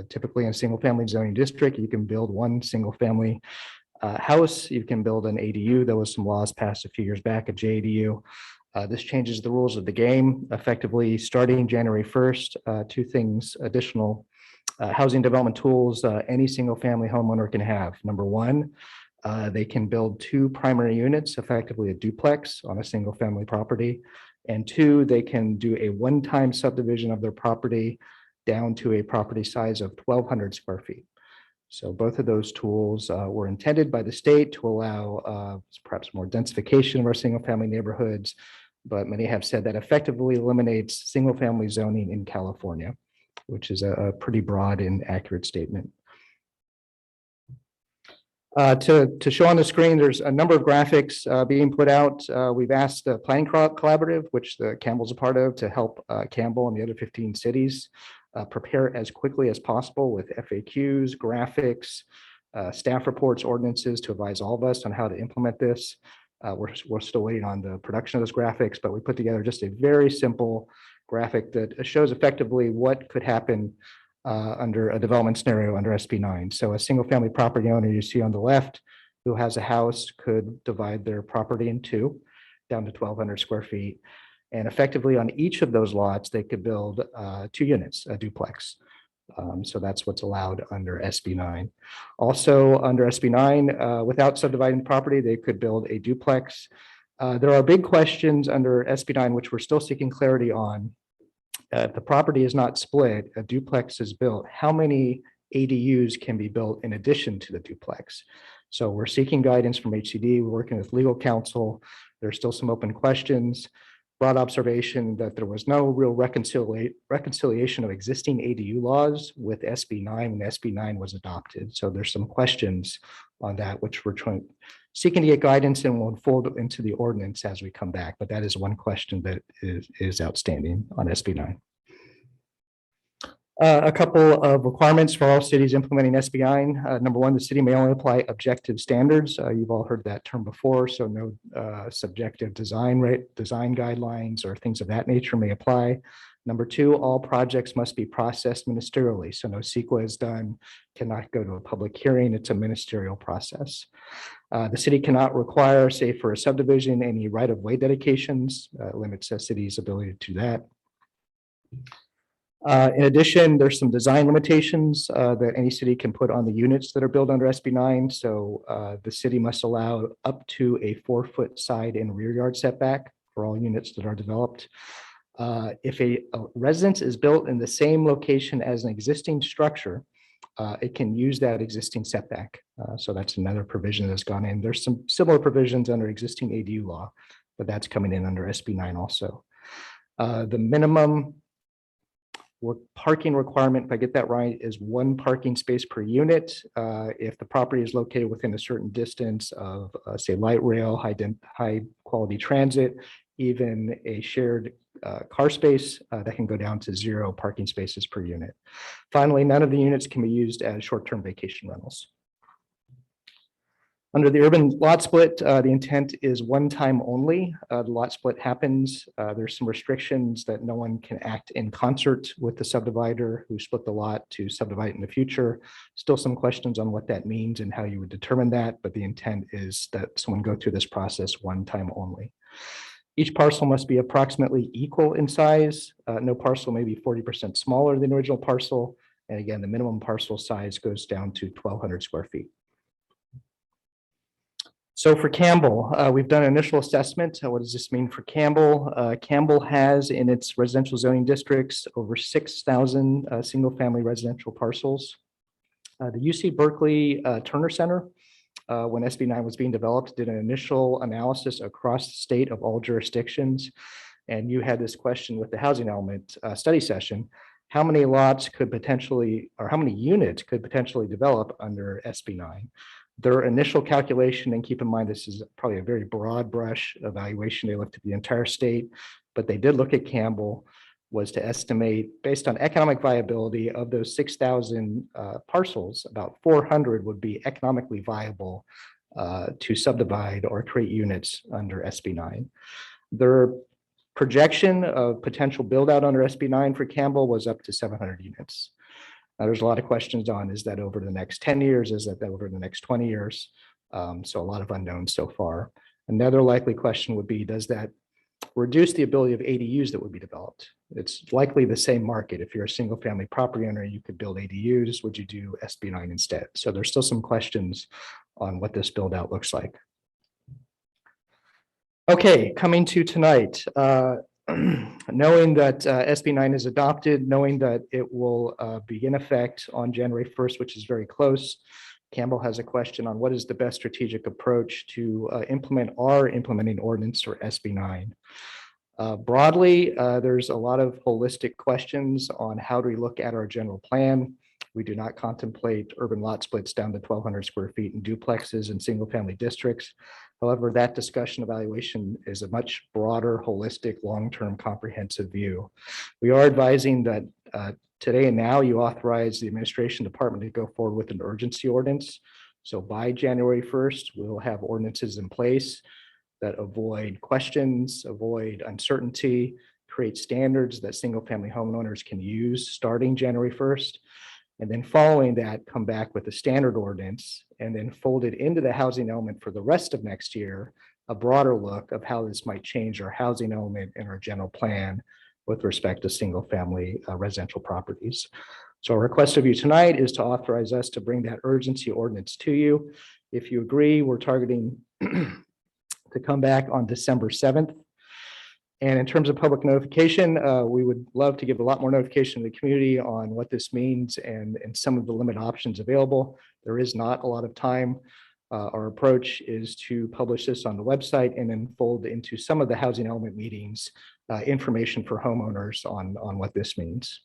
Typically in a single family zoning district, you can build one single family house. You can build an ADU. There was some laws passed a few years back, a JADU. This changes the rules of the game effectively starting January 1st. 2 things, additional housing development tools any single family homeowner can have. Number 1, they can build 2 primary units, effectively a duplex on a single family property. And 2, they can do a one-time subdivision of their property down to a property size of 1,200 square feet. So both of those tools were intended by the state to allow perhaps more densification of our single family neighborhoods, but many have said that effectively eliminates single-family zoning in California, which is a pretty broad and accurate statement. To show on the screen, there's a number of graphics being put out. We've asked the Planning Collaborative, which the Campbell's a part of, to help Campbell and the other 15 cities prepare as quickly as possible with FAQs, graphics, staff reports, ordinances to advise all of us on how to implement this. We're still waiting on the production of those graphics, but we put together just a very simple graphic that shows effectively what could happen under a development scenario under SB 9. So a single family property owner you see on the left who has a house could divide their property in two, down to 1,200 square feet. And effectively on each of those lots, they could build 2 units, a duplex. So that's what's allowed under SB 9. Also under SB 9, without subdividing property, they could build a duplex. There are big questions under SB 9, which we're still seeking clarity on. If the property is not split, a duplex is built, how many ADUs can be built in addition to the duplex? So we're seeking guidance from HCD. We're working with legal counsel. There's still some open questions. Broad observation that there was no real reconciliation of existing ADU laws with SB 9 when SB 9 was adopted. So there's some questions on that, which we're seeking to get guidance and will unfold into the ordinance as we come back. But that is one question that is outstanding on SB 9. A couple of requirements for all cities implementing SB 9. Number one, the city may only apply objective standards. You've all heard that term before, so no subjective design guidelines or things of that nature may apply. Number two, all projects must be processed ministerially. So no CEQA is done, cannot go to a public hearing. It's a ministerial process. The city cannot require, say for a subdivision, any right-of-way dedications, limits a city's ability to do that. In addition, there's some design limitations that any city can put on the units that are built under SB 9. So the city must allow up to a 4-foot side and rear yard setback for all units that are developed. If a residence is built in the same location as an existing structure, it can use that existing setback. So that's another provision that's gone in. There's some similar provisions under existing ADU law, but that's coming in under SB 9 also. The minimum parking requirement, if I get that right, is 1 parking space per unit. If the property is located within a certain distance of, say, light rail, high quality transit, even a shared car space, that can go down to 0 parking spaces per unit. Finally, none of the units can be used as short-term vacation rentals. Under the urban lot split, the intent is one time only. The lot split happens. There's some restrictions that no one can act in concert with the subdivider who split the lot to subdivide in the future. Still some questions on what that means and how you would determine that, but the intent is that someone go through this process one time only. Each parcel must be approximately equal in size. No parcel may be 40% smaller than the original parcel. And again, the minimum parcel size goes down to 1,200 square feet. So for Campbell, we've done an initial assessment. What does this mean for Campbell? Campbell has in its residential zoning districts over 6,000 single-family residential parcels. The UC Berkeley Turner Center, when SB 9 was being developed, did an initial analysis across the state of all jurisdictions. And you had this question with the housing element study session. How many lots could potentially, or how many units could potentially develop under SB 9? Their initial calculation, and keep in mind, this is probably a very broad brush evaluation. They looked at the entire state, but they did look at Campbell, was to estimate based on economic viability of those 6,000 parcels, about 400 would be economically viable to subdivide or create units under SB 9. Their projection of potential build out under SB 9 for Campbell was up to 700 units. There's a lot of questions on, is that over the next 10 years? Is that over the next 20 years? So a lot of unknowns so far. Another likely question would be, does that reduce the ability of ADUs that would be developed? It's likely the same market. If you're a single family property owner, you could build ADUs. Would you do SB 9 instead? So there's still some questions on what this build out looks like. Okay, coming to tonight. Knowing that SB 9 is adopted, knowing that it will be in effect on January 1st, which is very close, Campbell has a question on what is the best strategic approach to implementing ordinance or SB 9. Broadly, there's a lot of holistic questions on how do we look at our general plan. We do not contemplate urban lot splits down to 1,200 square feet in duplexes and single-family districts. However, that discussion evaluation is a much broader, holistic, long-term comprehensive view. We are advising that today and now you authorize the administration department to go forward with an urgency ordinance. So by January 1st, we'll have ordinances in place that avoid questions, avoid uncertainty, create standards that single-family homeowners can use starting January 1st. And then following that, come back with a standard ordinance and then fold it into the housing element for the rest of next year, a broader look of how this might change our housing element and our general plan with respect to single-family residential properties. So our request of you tonight is to authorize us to bring that urgency ordinance to you. If you agree, we're targeting to come back on December 7th. And in terms of public notification, we would love to give a lot more notification to the community on what this means and some of the limit options available. There is not a lot of time. Our approach is to publish this on the website and then fold into some of the housing element meetings, information for homeowners on what this means.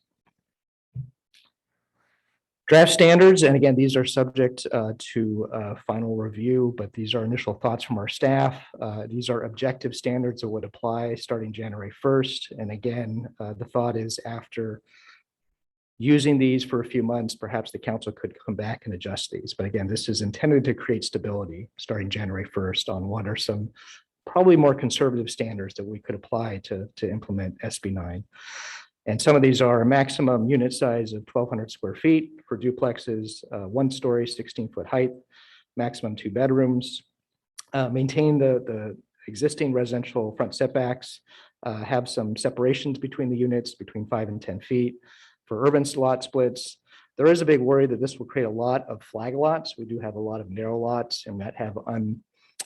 Draft standards, and again, these are subject to final review, but these are initial thoughts from our staff. These are objective standards that would apply starting January 1st. And again, the thought is after using these for a few months, perhaps the council could come back and adjust these. But again, this is intended to create stability starting January 1st on what are some probably more conservative standards that we could apply to implement SB 9. And some of these are a maximum unit size of 1,200 square feet for duplexes, 1-story, 16-foot height, maximum 2 bedrooms, maintain the existing residential front setbacks, have some separations between the units between 5 and 10 feet. For urban lot splits, there is a big worry that this will create a lot of flag lots. We do have a lot of narrow lots and that have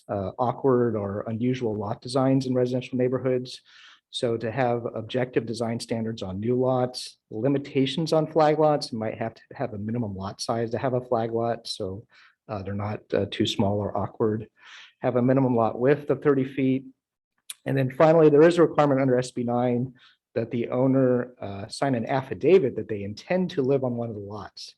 awkward or unusual lot designs in residential neighborhoods. So to have objective design standards on new lots, limitations on flag lots, you might have to have a minimum lot size to have a flag lot. So they're not too small or awkward. Have a minimum lot width of 30 feet. And then finally, there is a requirement under SB 9 that the owner sign an affidavit that they intend to live on one of the lots.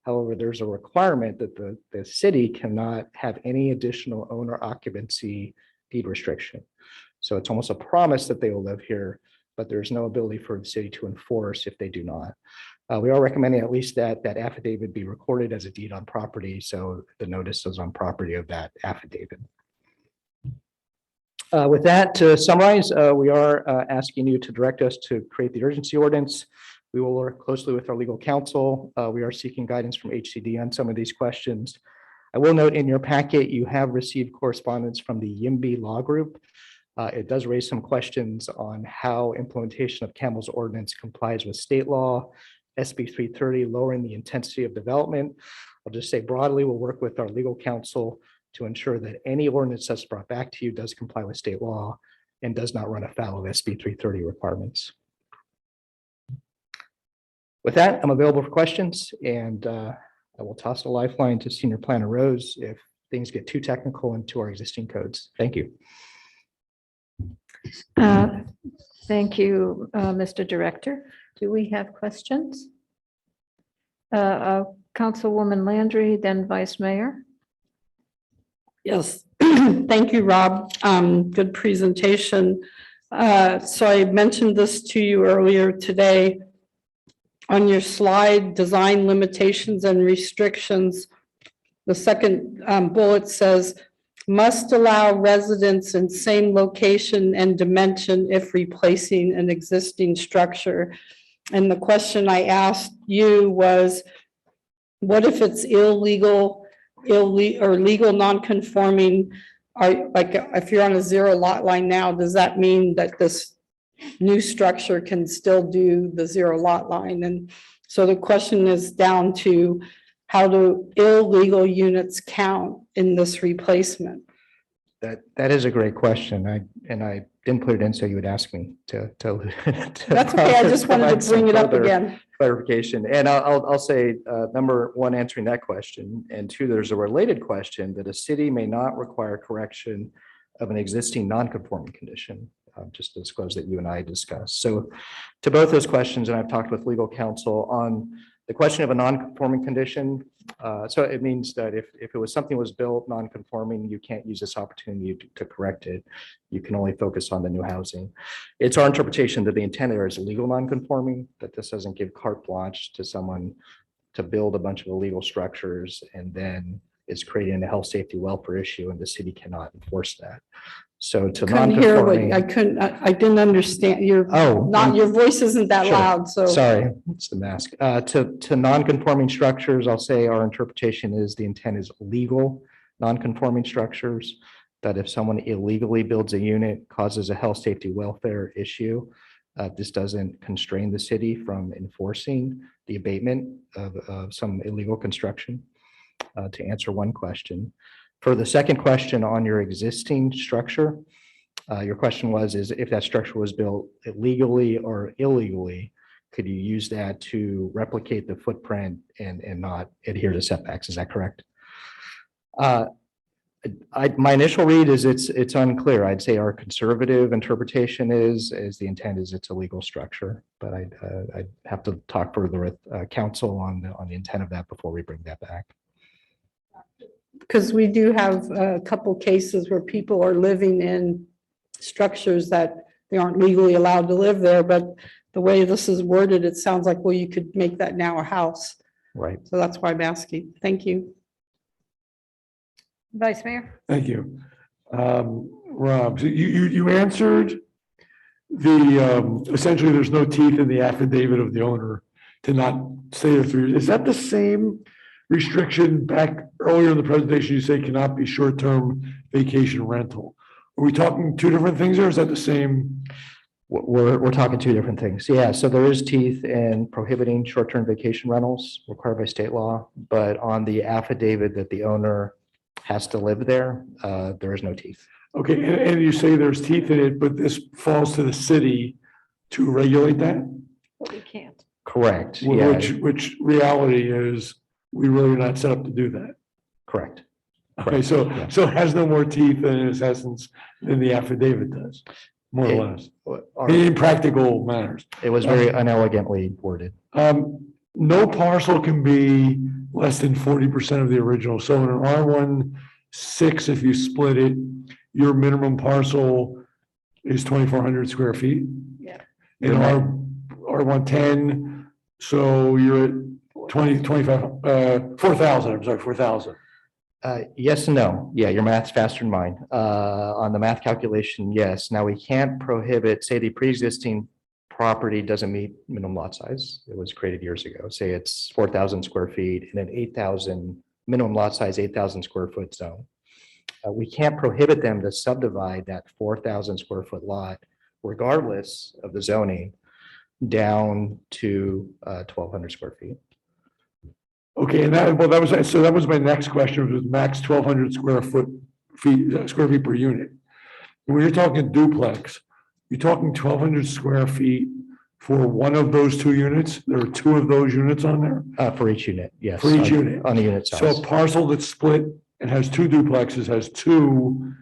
However, there's a requirement that the city cannot have any additional owner occupancy deed restriction. So it's almost a promise that they will live here, but there's no ability for the city to enforce if they do not. We are recommending at least that affidavit be recorded as a deed on property. So the notice is on property of that affidavit. With that, to summarize, we are asking you to direct us to create the urgency ordinance. We will work closely with our legal counsel. We are seeking guidance from HCD on some of these questions. I will note in your packet, you have received correspondence from the YIMBY Law Group. It does raise some questions on how implementation of Campbell's ordinance complies with state law, SB 330, lowering the intensity of development. I'll just say broadly, we'll work with our legal counsel to ensure that any ordinance that's brought back to you does comply with state law and does not run afoul of SB 330 requirements. With that, I'm available for questions, and I will toss a lifeline to Senior Planner Rose if things get too technical into our existing codes. Thank you. Thank you, Mr. Director. Do we have questions? Councilwoman Landry, then Vice Mayor. Yes, thank you, Rob. Good presentation. So I mentioned this to you earlier today. On your slide, design limitations and restrictions, the second bullet says, must allow residents in same location and dimension if replacing an existing structure. And the question I asked you was, what if it's illegal or legal non-conforming? Like if you're on a 0 lot line now, does that mean that this new structure can still do the 0 lot line? And so the question is down to, how do illegal units count in this replacement? That is a great question. I didn't put it in so you would ask me to That's okay. I just wanted to bring it up again. Clarification. And I'll say, number one, answering that question, and two, there's a related question that a city may not require correction of an existing non-conforming condition. just to disclose that you and I discussed. So to both those questions, and I've talked with legal counsel on the question of a non-conforming condition. So it means that if it was something was built non-conforming, you can't use this opportunity to correct it. You can only focus on the new housing. It's our interpretation that the intent there is legal non-conforming, that this doesn't give carte blanche to someone to build a bunch of illegal structures and then it's creating a health, safety, welfare issue and the city cannot enforce that. So to Couldn't hear what, non-conforming. I didn't understand your, Oh, your voice isn't that Sure. loud, so. Sorry, it's the mask. To non-conforming structures, I'll say our interpretation is the intent is legal non-conforming structures. That if someone illegally builds a unit, causes a health, safety, welfare issue, this doesn't constrain the city from enforcing the abatement of some illegal construction. To answer one question. For the second question on your existing structure, your question was, is if that structure was built illegally or illegally, could you use that to replicate the footprint and not adhere to setbacks? Is that correct? My initial read is it's unclear. I'd say our conservative interpretation is the intent is it's a legal structure, but I'd have to talk further with counsel on the intent of that before we bring that back. Because we do have a couple cases where people are living in structures that they aren't legally allowed to live there, but the way this is worded, it sounds like, well, you could make that now a house. Right. So that's why I'm asking. Thank you. Vice Mayor? Thank you. Rob, so you answered essentially there's no teeth in the affidavit of the owner to not stay there 3 years. Is that the same restriction back earlier in the presentation? You say cannot be short-term vacation rental. Are we talking two different things or is that the same? We're talking two different things. Yeah, so there is teeth in prohibiting short-term vacation rentals required by state law, but on the affidavit that the owner has to live there, there is no teeth. Okay, and you say there's teeth in it, but this falls to the city to regulate that? But we can't. Correct. Yeah, Which reality is we really are not set up to do that. correct. Okay, so it has no more teeth in its essence than the affidavit does, more or less, in practical matters. It was very unelegantly worded. No parcel can be less than 40% of the original. So in an R16, if you split it, your minimum parcel is 2,400 square feet. Yeah. In R110, so you're at 4,000, I'm sorry, 4,000. Yes and no. Yeah, your math's faster than mine. On the math calculation, yes. Now we can't prohibit, say the pre-existing property doesn't meet minimum lot size. It was created years ago. Say it's 4,000 square feet in an 8,000 minimum lot size, 8,000 square foot zone. We can't prohibit them to subdivide that 4,000 square foot lot, regardless of the zoning, down to 1,200 square feet. Okay, and that was my next question, was max 1,200 square feet per unit. And when you're talking duplex, you're talking 1,200 square feet for one of those two units. There are two of those units on there For each unit, yes. for each unit. On the unit So size. a parcel that's split and has two duplexes has two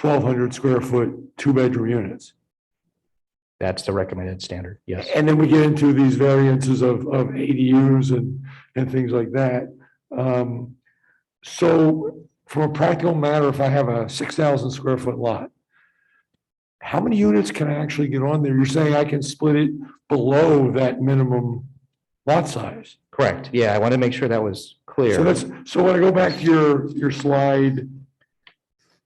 1,200 square foot, 2-bedroom units. That's the recommended standard, yes. And then we get into these variances of ADUs and things like that. So from a practical matter, if I have a 6,000 square foot lot, how many units can I actually get on there? You're saying I can split it below that minimum lot size? Correct. Yeah, I want to make sure that was clear. So when I go back to your slide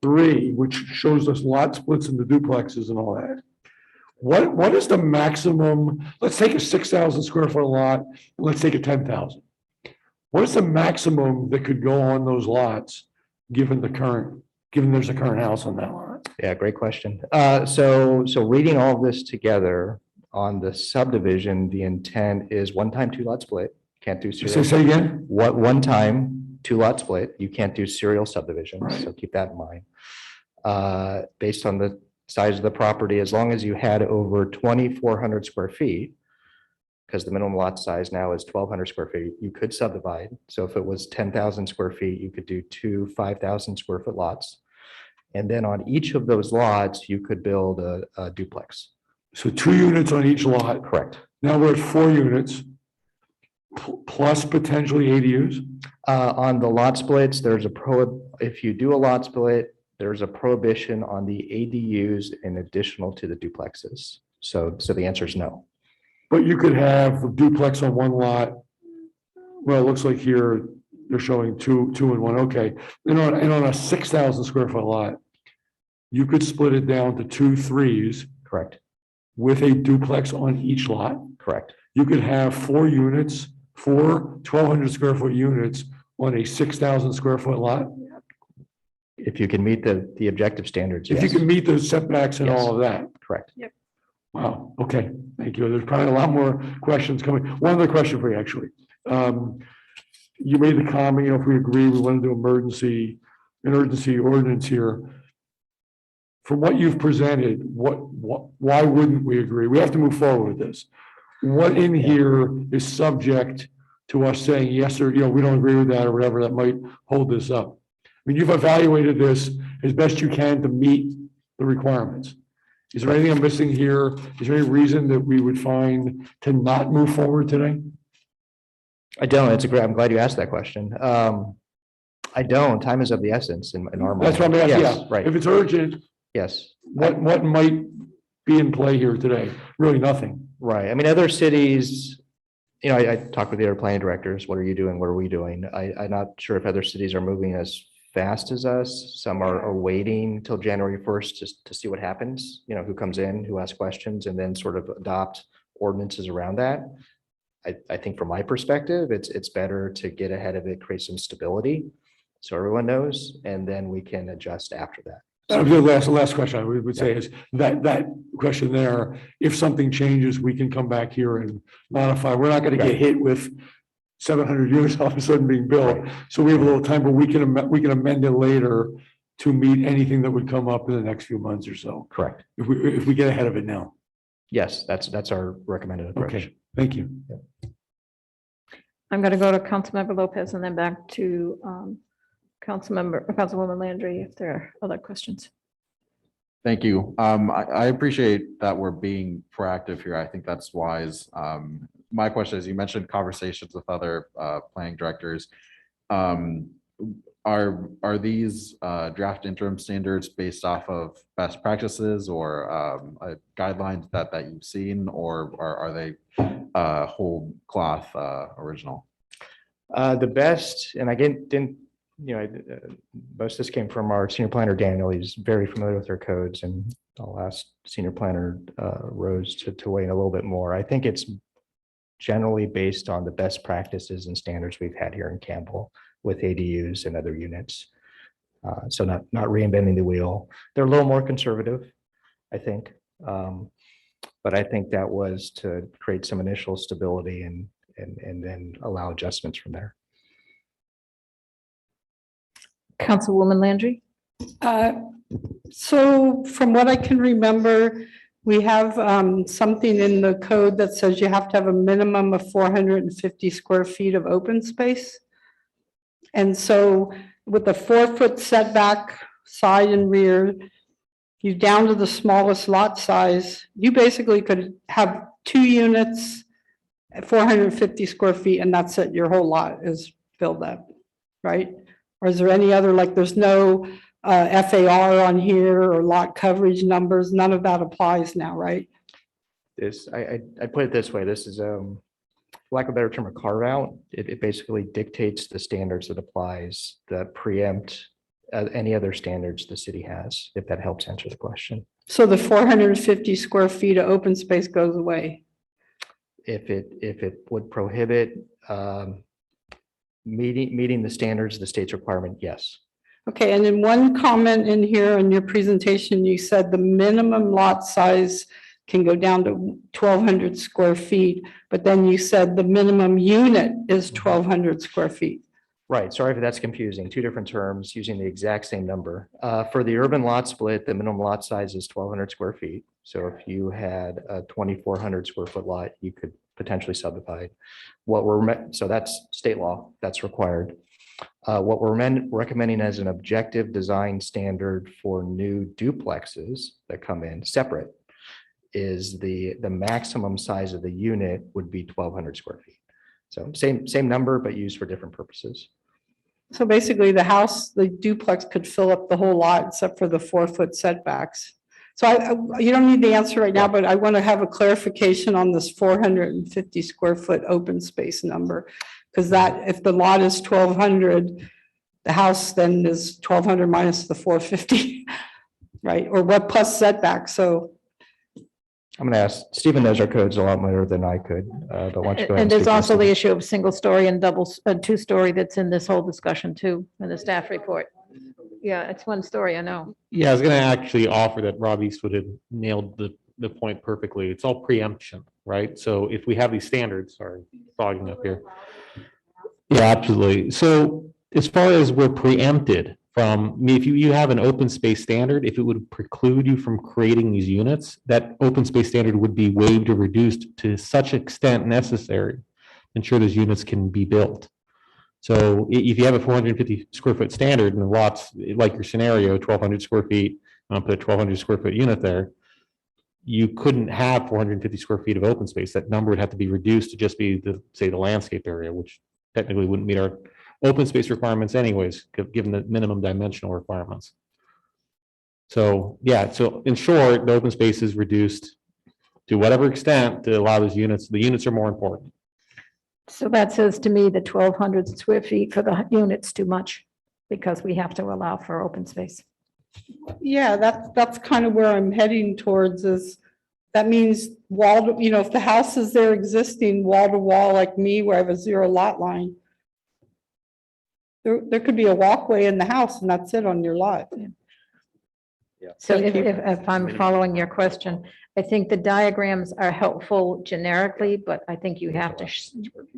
3, which shows us lot splits into duplexes and all that. What is the maximum? Let's take a 6,000 square foot lot. Let's take a 10,000. What is the maximum that could go on those lots, given there's a current house on that lot? Yeah, great question. So reading all of this together on the subdivision, the intent is 1-time 2-lot split. Can't do serial. Say again? What 1-time 2-lot split? You can't do serial subdivisions, Right. so keep that in mind. Based on the size of the property, as long as you had over 2,400 square feet, because the minimum lot size now is 1,200 square feet, you could subdivide. So if it was 10,000 square feet, you could do two 5,000 square foot lots. And then on each of those lots, you could build a duplex. So 2 units on each lot. Correct. Now we're at 4 units plus potentially ADUs. On the lot splits, there's if you do a lot split, there's a prohibition on the ADUs in additional to the duplexes. So the answer is no. But you could have a duplex on one lot. Well, it looks like here they're showing two and one. Okay. And on a 6,000 square foot lot, you could split it down to 2 3s Correct. with a duplex on each lot. Correct. You could have 4 units, 4 1,200 square foot units on a 6,000 square foot lot. If you can meet the objective standards. If you yes. can meet those setbacks and Yes. all of that. Correct. Wow, okay, thank you. There's probably a lot more questions coming. One other question for you, actually. You made the comment, if we agree, we want to do an urgency ordinance here. From what you've presented, why wouldn't we agree? We have to move forward with this. What in here is subject to us saying yes or, we don't agree with that or whatever that might hold this up? I mean, you've evaluated this as best you can to meet the requirements. Is there anything I'm missing here? Is there any reason that we would find to not move forward today? I don't. I'm glad you asked that question. I don't. Time is of the essence in our mind. That's what I'm asking. Yes, Yeah. right. If it's urgent, Yes. what might be in play here today? Really nothing. Right. I mean, other cities, I talk with the other planning directors. What are you doing? What are we doing? I'm not sure if other cities are moving as fast as us. Some are waiting till January 1st just to see what happens, who comes in, who asks questions, and then sort of adopt ordinances around that. I think from my perspective, it's better to get ahead of it, create some stability so everyone knows, and then we can adjust after that. The last question I would say is that question there, if something changes, we can come back here and modify. We're not going to get hit with 700 units all of a sudden being built. So we have a little time, but we can amend it later to meet anything that would come up in the next few months or so. Correct. If we get ahead of it now. Yes, that's our recommended approach. Okay, thank you. I'm going to go to Councilmember Lopez and then back to Councilwoman Landry if there are other questions. Thank you. I appreciate that we're being proactive here. I think that's wise. My question is, you mentioned conversations with other planning directors. Are these draft interim standards based off of best practices or guidelines that you've seen, or are they whole cloth original? The best, and I didn't, most of this came from our senior planner, Daniel. He's very familiar with our codes, and I'll ask senior planner Rose to weigh in a little bit more. I think it's generally based on the best practices and standards we've had here in Campbell with ADUs and other units. So not reinventing the wheel. They're a little more conservative, I think. But I think that was to create some initial stability and then allow adjustments from there. Councilwoman Landry? So from what I can remember, we have something in the code that says you have to have a minimum of 450 square feet of open space. And so with the 4-foot setback side and rear, you down to the smallest lot size, you basically could have 2 units at 450 square feet, and that's it. Your whole lot is filled up, right? Or is there any other, like there's no FAR on here or lot coverage numbers? None of that applies now, right? I put it this way. This is for lack of a better term, a carve out. It basically dictates the standards that applies that preempt any other standards the city has, if that helps answer the question. So the 450 square feet of open space goes away. If it would prohibit meeting the standards of the state's requirement, yes. Okay, and in one comment in here in your presentation, you said the minimum lot size can go down to 1,200 square feet, but then you said the minimum unit is 1,200 square feet. Right, sorry if that's confusing, 2 different terms using the exact same number. For the urban lot split, the minimum lot size is 1,200 square feet. So if you had a 2,400 square foot lot, you could potentially subdivide. So that's state law, that's required. What we're recommending as an objective design standard for new duplexes that come in separate is the maximum size of the unit would be 1,200 square feet. So same number, but used for different purposes. So basically the house, the duplex could fill up the whole lot except for the 4-foot setbacks. So you don't need the answer right now, but I want to have a clarification on this 450 square foot open space number. Because that, if the lot is 1,200, the house then is 1,200 minus the 450, right? Or what plus setback, so. I'm going to ask, Stephen knows our codes a lot more than I could, but why don't you go ahead And there's speak to also the this? issue of single story and two-story that's in this whole discussion too, in the staff report. Yeah, it's one story, I know. Yeah, I was gonna actually offer that Rob Eastwood had nailed the point perfectly. It's all preemption, right? So if we have these standards, sorry, fogging up here. Yeah, absolutely. So as far as we're preempted from, I mean, if you have an open space standard, if it would preclude you from creating these units, that open space standard would be waived or reduced to such extent necessary to ensure those units can be built. So if you have a 450 square foot standard and the lots, like your scenario, 1,200 square feet, I'll put a 1,200 square foot unit there, you couldn't have 450 square feet of open space. That number would have to be reduced to just be the, say, the landscape area, which technically wouldn't meet our open space requirements anyways, given the minimum dimensional requirements. So yeah, so in short, the open space is reduced to whatever extent to allow those units. The units are more important. So that says to me that 1,200 square feet for the unit's too much because we have to allow for open space. Yeah, that's kind of where I'm heading towards is, that means wall, if the house is there existing wall to wall like me, where I have a 0 lot line, there could be a walkway in the house and that's it on your lot. So Thank you. if I'm following your question, I think the diagrams are helpful generically, but I think you have to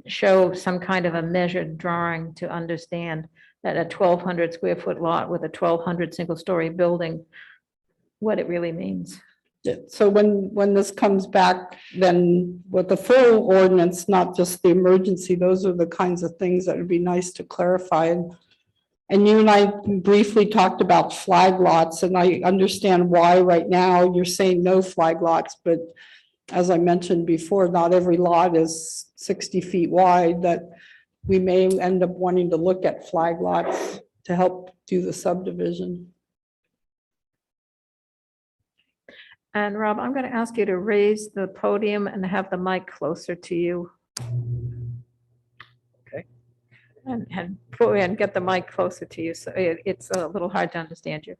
show some kind of a measured drawing to understand that a 1,200 square foot lot with a 1,200 single story building, what it really means. So when this comes back, then with the full ordinance, not just the emergency, those are the kinds of things that would be nice to clarify. And you and I briefly talked about flag lots, and I understand why right now you're saying no flag lots, but as I mentioned before, not every lot is 60 feet wide, that we may end up wanting to look at flag lots to help do the subdivision. And Rob, I'm going to ask you to raise the podium and have the mic closer to you. Okay. And get the mic closer to you. So it's a little hard to understand you.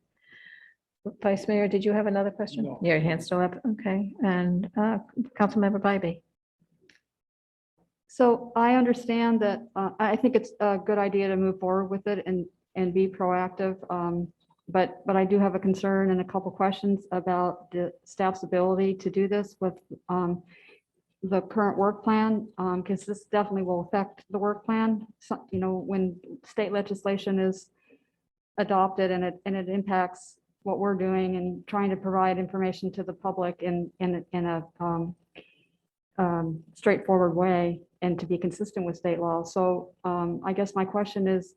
Vice Mayor, did you have another question? No. Your hand's still up. Okay. And Councilmember Bybee. So I understand that, I think it's a good idea to move forward with it and be proactive. But I do have a concern and a couple questions about the staff's ability to do this with the current work plan, because this definitely will affect the work plan. So, when state legislation is adopted and it impacts what we're doing and trying to provide information to the public in a straightforward way and to be consistent with state law. So I guess my question is,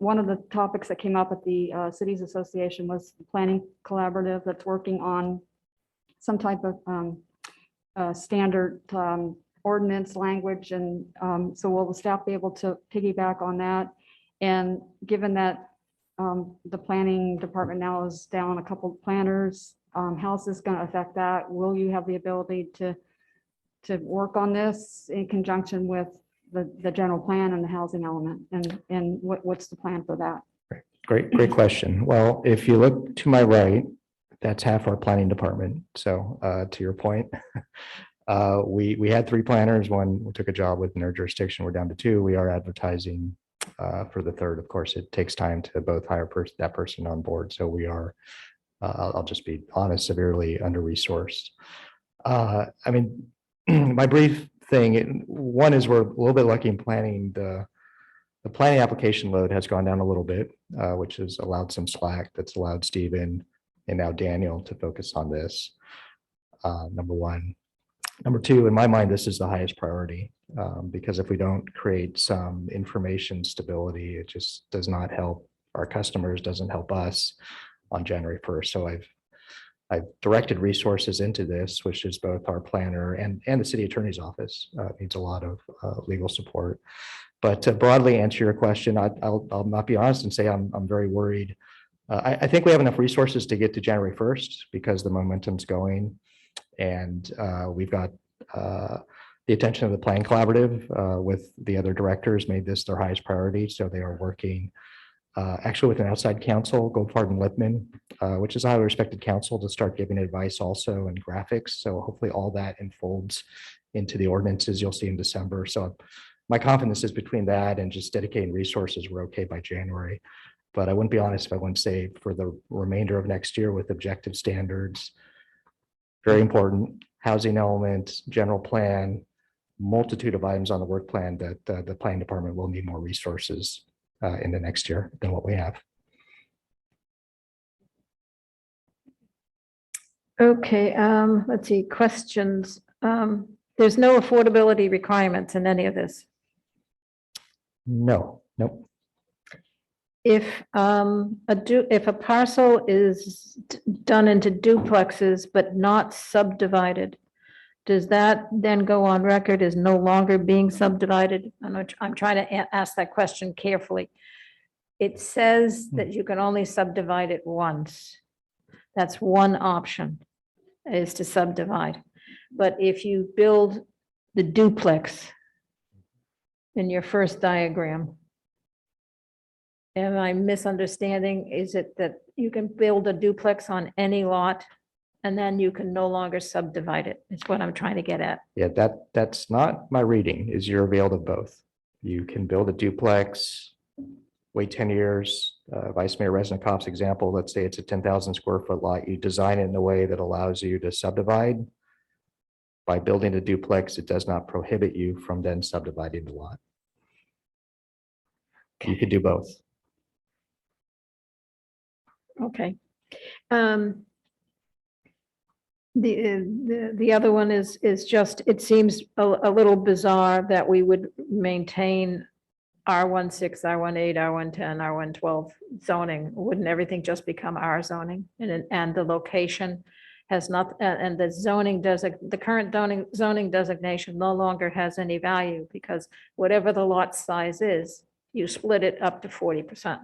one of the topics that came up at the Cities Association was the planning collaborative that's working on some type of standard ordinance language. And so will the staff be able to piggyback on that? And given that the planning department now is down a couple of planners, how is this going to affect that? Will you have the ability to work on this in conjunction with the general plan and the housing element? And what's the plan for that? Great question. Well, if you look to my right, that's half our planning department. So to your point, we had 3 planners. One took a job within their jurisdiction. We're down to 2. We are advertising for the 3rd. Of course, it takes time to both hire that person on board. So we are, I'll just be honest, severely under-resourced. I mean, my brief thing, one is we're a little bit lucky in planning. The planning application load has gone down a little bit, which has allowed some slack. That's allowed Stephen and now Daniel to focus on this. Number one. Number two, in my mind, this is the highest priority, because if we don't create some information stability, it just does not help our customers, doesn't help us on January 1st. So I've directed resources into this, which is both our planner and the city attorney's office needs a lot of legal support. But to broadly answer your question, I'll not be honest and say I'm very worried. I think we have enough resources to get to January 1st because the momentum's going. And we've got the attention of the Plan Collaborative with the other directors made this their highest priority. So they are working actually with an outside counsel, Goldfarb and Lippman, which is a highly respected counsel, to start giving advice also in graphics. So hopefully all that unfolds into the ordinances you'll see in December. So my confidence is between that and just dedicating resources, we're okay by January. But I wouldn't be honest if I wouldn't say for the remainder of next year with objective standards, very important, housing element, general plan, multitude of items on the work plan that the planning department will need more resources in the next year than what we have. Okay, let's see, questions. There's no affordability requirements in any of this. No, nope. If if a parcel is done into duplexes but not subdivided, does that then go on record as no longer being subdivided? I'm trying to ask that question carefully. It says that you can only subdivide it once. That's one option, is to subdivide. But if you build the duplex in your first diagram, am I misunderstanding? Is it that you can build a duplex on any lot and then you can no longer subdivide it? It's what I'm trying to get at. Yeah, that's not my reading, is you're availed of both. You can build a duplex, wait 10 years. Vice Mayor Resnikoff's example, let's say it's a 10,000 square foot lot. You design it in a way that allows you to subdivide. By building a duplex, it does not prohibit you from then subdividing the lot. You could do both. Okay. The other one is just, it seems a little bizarre that we would maintain R16, R18, R110, R112 zoning. Wouldn't everything just become R zoning? And the location has not, and the zoning the current zoning designation no longer has any value because whatever the lot size is, you split it up to 40%.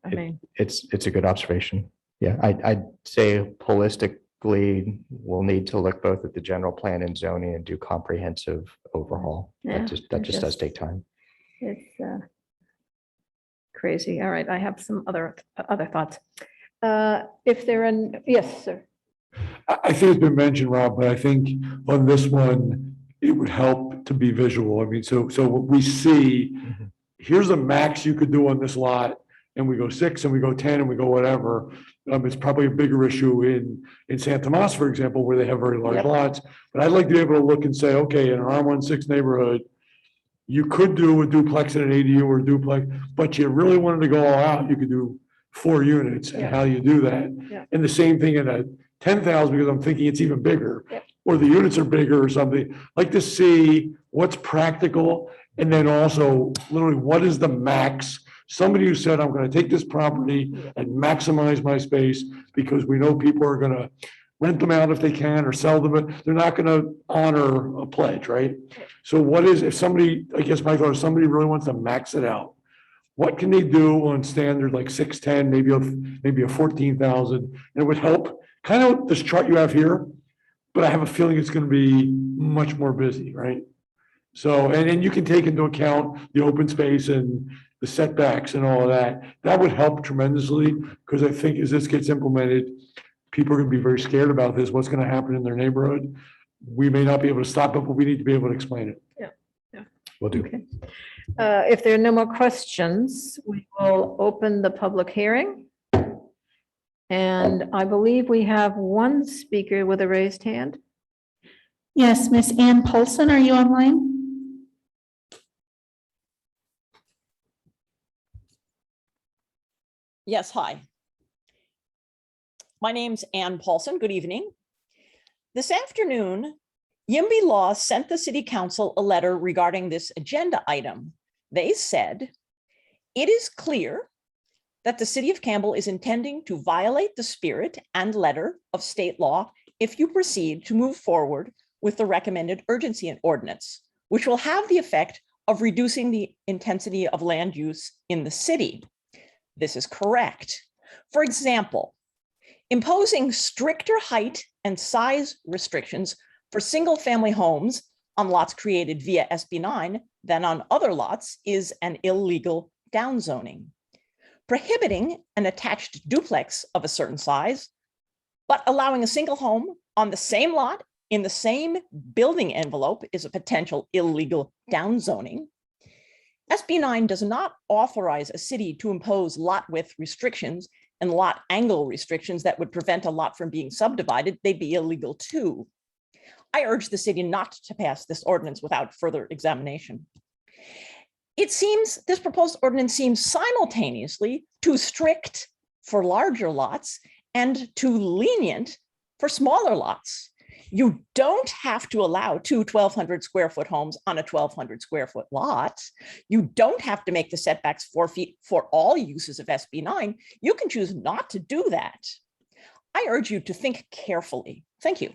I mean, It's a good observation. Yeah, I'd say holistically, we'll need to look both at the general plan and zoning and do comprehensive overhaul. Yeah, That just does take time. it's crazy. All right, I have some other thoughts. If there are, yes, sir. I think it's been mentioned, Rob, but I think on this one, it would help to be visual. I mean, so what we see, here's a max you could do on this lot, and we go 6 and we go 10 and we go whatever. It's probably a bigger issue in San Tomas, for example, where they have very large Yep. lots. But I'd like to be able to look and say, okay, in an R16 neighborhood, you could do a duplex and an ADU or a duplex, but you really wanted to go all out, you could do 4 units. And Yeah. how you do that? Yeah. And the same thing in a 10,000, because I'm thinking it's even bigger. Yep. Or the units are bigger or something. Like to see what's practical, and then also literally what is the max? Somebody who said, I'm gonna take this property and maximize my space because we know people are gonna rent them out if they can or sell them, but they're not gonna honor a pledge, right? So what is, if somebody, I guess my thought is somebody really wants to max it out, what can they do on standard like 610, maybe a 14,000? And it would help, kind of this chart you have here, but I have a feeling it's gonna be much more busy, right? So, and then you can take into account the open space and the setbacks and all of that. That would help tremendously, because I think as this gets implemented, people are gonna be very scared about this, what's gonna happen in their neighborhood. We may not be able to stop it, but we need to be able to explain it. Yeah. Will do. Okay. If there are no more questions, we will open the public hearing. And I believe we have one speaker with a raised hand. Yes, Miss Ann Paulson, are you online? Yes, hi. My name's Ann Paulson. Good evening. This afternoon, YIMBY Law sent the City Council a letter regarding this agenda item. They said, "It is clear that the City of Campbell is intending to violate the spirit and letter of state law if you proceed to move forward with the recommended urgency ordinance, which will have the effect of reducing the intensity of land use in the city." This is correct. For example, imposing stricter height and size restrictions for single-family homes on lots created via SB 9 than on other lots is an illegal downzoning. Prohibiting an attached duplex of a certain size, but allowing a single home on the same lot in the same building envelope is a potential illegal downzoning. SB 9 does not authorize a city to impose lot width restrictions and lot angle restrictions that would prevent a lot from being subdivided. They'd be illegal too. I urge the city not to pass this ordinance without further examination. It seems this proposed ordinance seems simultaneously too strict for larger lots and too lenient for smaller lots. You don't have to allow two 1,200 square foot homes on a 1,200 square foot lot. You don't have to make the setbacks 4 feet for all uses of SB 9. You can choose not to do that. I urge you to think carefully. Thank you.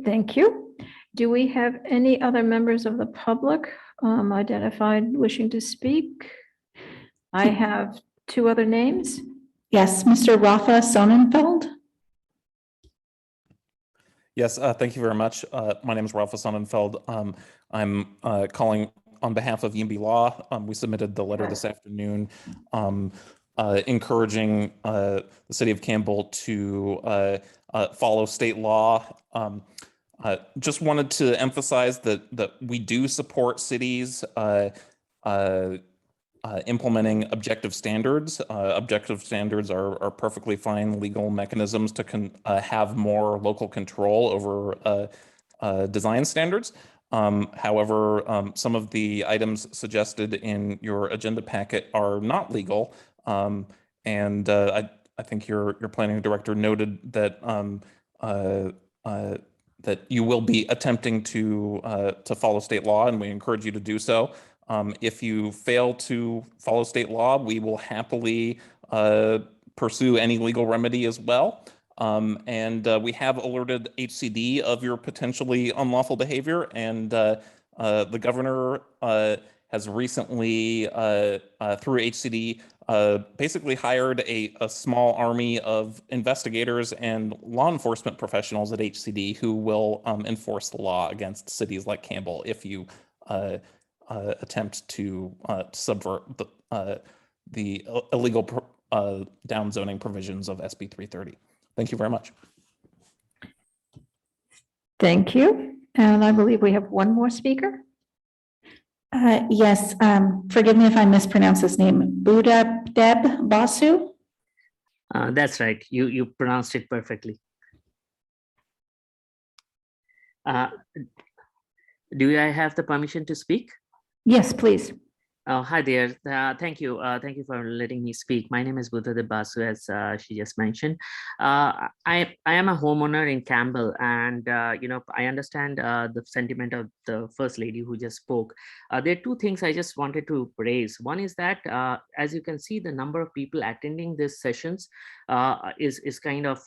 Thank you. Do we have any other members of the public identified wishing to speak? I have two other names. Yes, Mr. Rafa Sonnenfeld. Yes, thank you very much. My name is Rafa Sonnenfeld. I'm calling on behalf of YIMBY Law. We submitted the letter this afternoon encouraging the city of Campbell to follow state law. Just wanted to emphasize that we do support cities implementing objective standards. Objective standards are perfectly fine legal mechanisms to have more local control over design standards. However, some of the items suggested in your agenda packet are not legal. And I think your planning director noted that that you will be attempting to follow state law, and we encourage you to do so. If you fail to follow state law, we will happily pursue any legal remedy as well. And we have alerted HCD of your potentially unlawful behavior, and the governor has recently, through HCD, basically hired a small army of investigators and law enforcement professionals at HCD who will enforce the law against cities like Campbell if you attempt to subvert the illegal downzoning provisions of SB 330. Thank you very much. Thank you. And I believe we have one more speaker. Yes, forgive me if I mispronounce his name. Buddha Deb Basu. That's right. You pronounced it perfectly. Do I have the permission to speak? Yes, please. Hi there. Thank you. Thank you for letting me speak. My name is Buddha Basu, as she just mentioned. I am a homeowner in Campbell, and I understand the sentiment of the first lady who just spoke. There are two things I just wanted to raise. One is that, as you can see, the number of people attending these sessions is kind of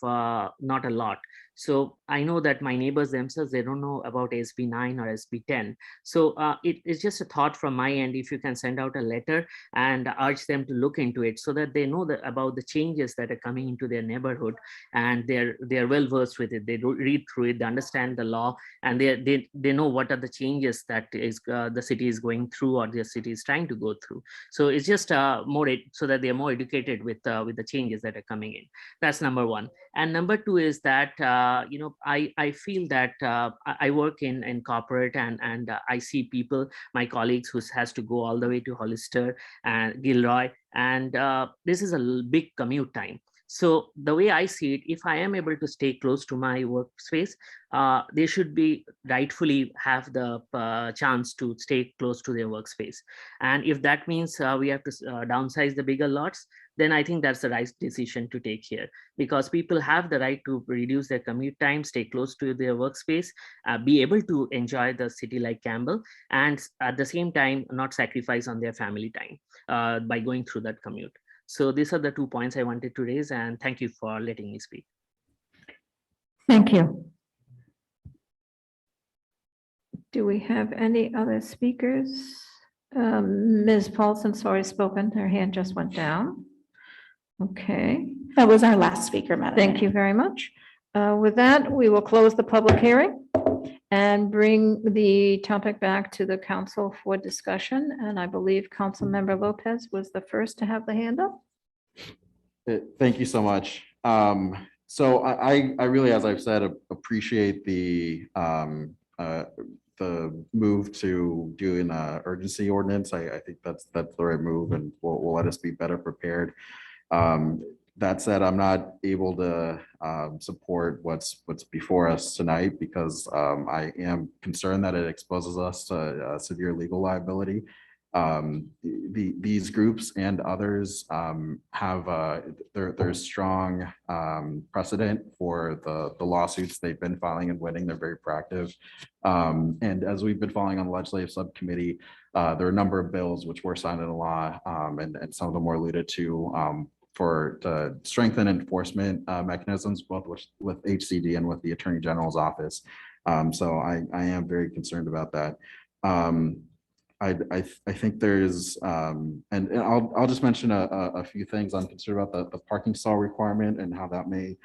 not a lot. So I know that my neighbors themselves, they don't know about SB 9 or SB 10. So it's just a thought from my end, if you can send out a letter and urge them to look into it so that they know about the changes that are coming into their neighborhood, and they're well versed with it. They read through it, they understand the law, and they know what are the changes that is the city is going through or the city is trying to go through. So it's just more so that they're more educated with the changes that are coming in. That's number one. And number two is that I feel that I work in corporate, and I see people, my colleagues, who has to go all the way to Hollister and Gilroy, and this is a big commute time. So the way I see it, if I am able to stay close to my workspace, they should be rightfully have the chance to stay close to their workspace. And if that means we have to downsize the bigger lots, then I think that's the right decision to take here, because people have the right to reduce their commute time, stay close to their workspace, be able to enjoy the city like Campbell, and at the same time not sacrifice on their family time by going through that commute. So these are the 2 points I wanted to raise, and thank you for letting me speak. Thank you. Do we have any other speakers? Ms. Paulson's already spoken. Her hand just went down. Okay, That was our last speaker, Madam thank Mayor. you very much. With that, we will close the public hearing and bring the topic back to the council for discussion. And I believe Councilmember Lopez was the first to have the hand up. Thank you so much. So I really, as I've said, appreciate the move to do an urgency ordinance. I think that's the right move, and will let us be better prepared. That said, I'm not able to support what's before us tonight, because I am concerned that it exposes us to severe legal liability. These groups and others have there's strong precedent for the lawsuits they've been filing and winning. They're very proactive. And as we've been following on the legislative subcommittee, there are a number of bills which were signed into law, and some of them were alluded to to strengthen enforcement mechanisms, both with HCD and with the Attorney General's office. So I am very concerned about that. I think there's, and I'll just mention a few things. I'm concerned about the parking stall requirement and how that may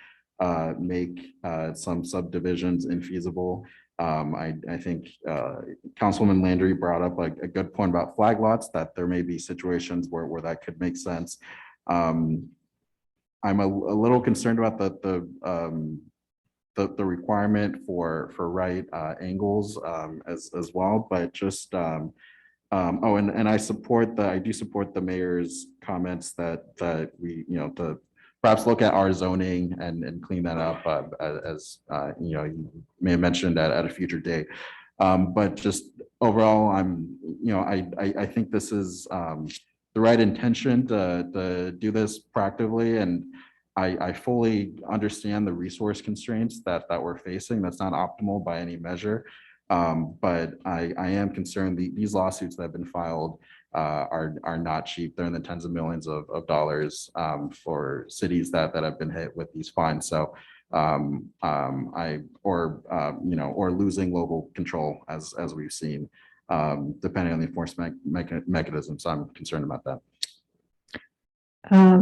make some subdivisions infeasible. I think Councilwoman Landry brought up a good point about flag lots, that there may be situations where that could make sense. I'm a little concerned about the requirement for right angles as well, but just oh, and I do support the mayor's comments that we, to perhaps look at our zoning and clean that up, as you may have mentioned at a future date. But just overall, I think this is the right intention to do this proactively, and I fully understand the resource constraints that we're facing. That's not optimal by any measure. But I am concerned these lawsuits that have been filed are not cheap. They're in the tens of millions of dollars for cities that have been hit with these fines. So or losing local control as we've seen, depending on the enforcement mechanisms. I'm concerned about that.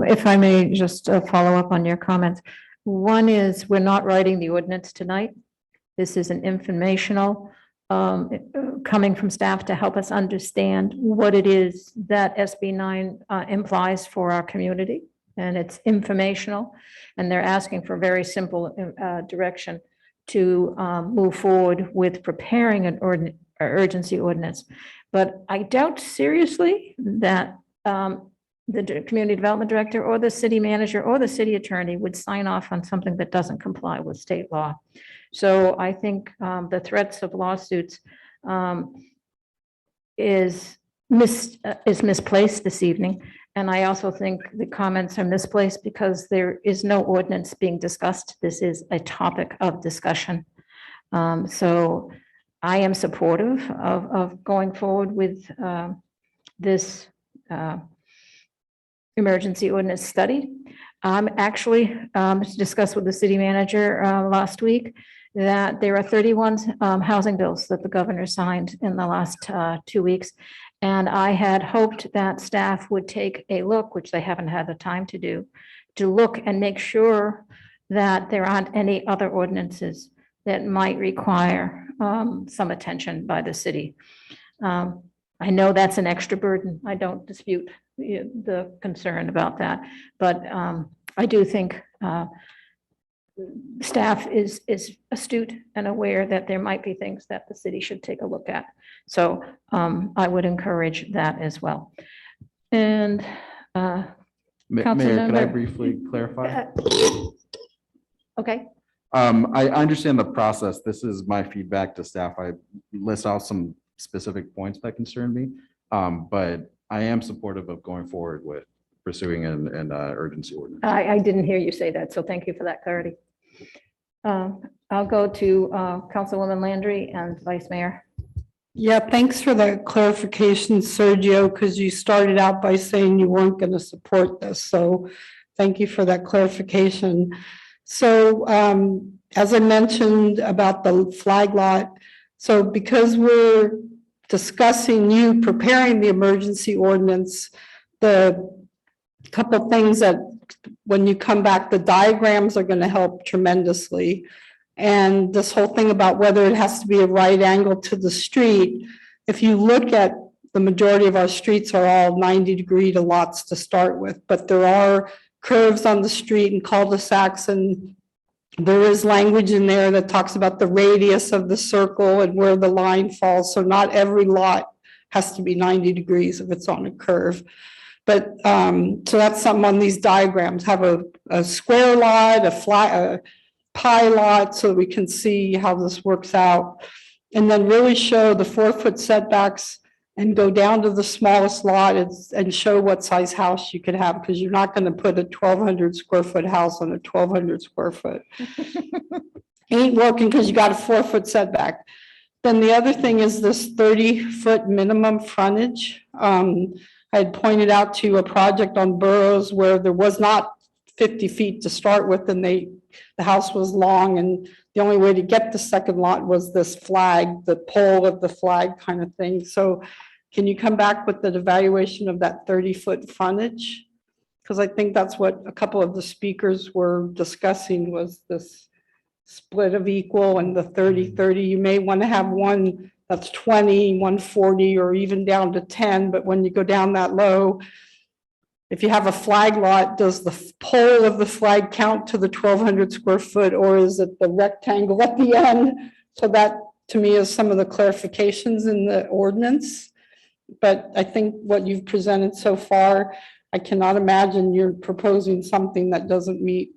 If I may just follow up on your comments. One is, we're not writing the ordinance tonight. This is an informational coming from staff to help us understand what it is that SB 9 implies for our community. And it's informational, and they're asking for very simple direction to move forward with preparing an urgency ordinance. But I doubt seriously that the community development director or the city manager or the city attorney would sign off on something that doesn't comply with state law. So I think the threats of lawsuits is misplaced this evening. And I also think the comments are misplaced because there is no ordinance being discussed. This is a topic of discussion. So I am supportive of going forward with this emergency ordinance study. Actually, discussed with the city manager last week that there are 31 housing bills that the governor signed in the last 2 weeks. And I had hoped that staff would take a look, which they haven't had the time to do, to look and make sure that there aren't any other ordinances that might require some attention by the city. I know that's an extra burden. I don't dispute the concern about that, but I do think staff is astute and aware that there might be things that the city should take a look at. So I would encourage that as well. And Mayor, could I Councilmember- briefly clarify? Okay. I understand the process. This is my feedback to staff. I list out some specific points that concern me, but I am supportive of going forward with pursuing an urgency ordinance. I didn't hear you say that, so thank you for that clarity. I'll go to Councilwoman Landry and Vice Mayor. Yeah, thanks for that clarification, Sergio, because you started out by saying you weren't going to support this. So thank you for that clarification. So as I mentioned about the flag lot, so because we're discussing you preparing the emergency ordinance, the couple things that when you come back, the diagrams are going to help tremendously. And this whole thing about whether it has to be a right angle to the street, if you look at the majority of our streets are all 90-degree to lots to start with, but there are curves on the street and cul-de-sacs, and there is language in there that talks about the radius of the circle and where the line falls. So not every lot has to be 90 degrees if it's on a curve. But so that's something on these diagrams, have a square lot, a pie lot, so we can see how this works out. And then really show the 4-foot setbacks and go down to the smallest lot and show what size house you could have, because you're not going to put a 1,200 square foot house on a 1,200 square foot. Ain't working because you got a 4-foot setback. Then the other thing is this 30-foot minimum frontage. I had pointed out to you a project on Burroughs where there was not 50 feet to start with, and the house was long, and the only way to get the second lot was this flag, the pole of the flag kind of thing. So can you come back with the evaluation of that 30-foot frontage? Because I think that's what a couple of the speakers were discussing, was this split of equal and the 30-30. You may want to have one that's 20, 140, or even down to 10, but when you go down that low, if you have a flag lot, does the pole of the flag count to the 1,200 square foot, or is it the rectangle at the end? So that, to me, is some of the clarifications in the ordinance. But I think what you've presented so far, I cannot imagine you're proposing something that doesn't meet.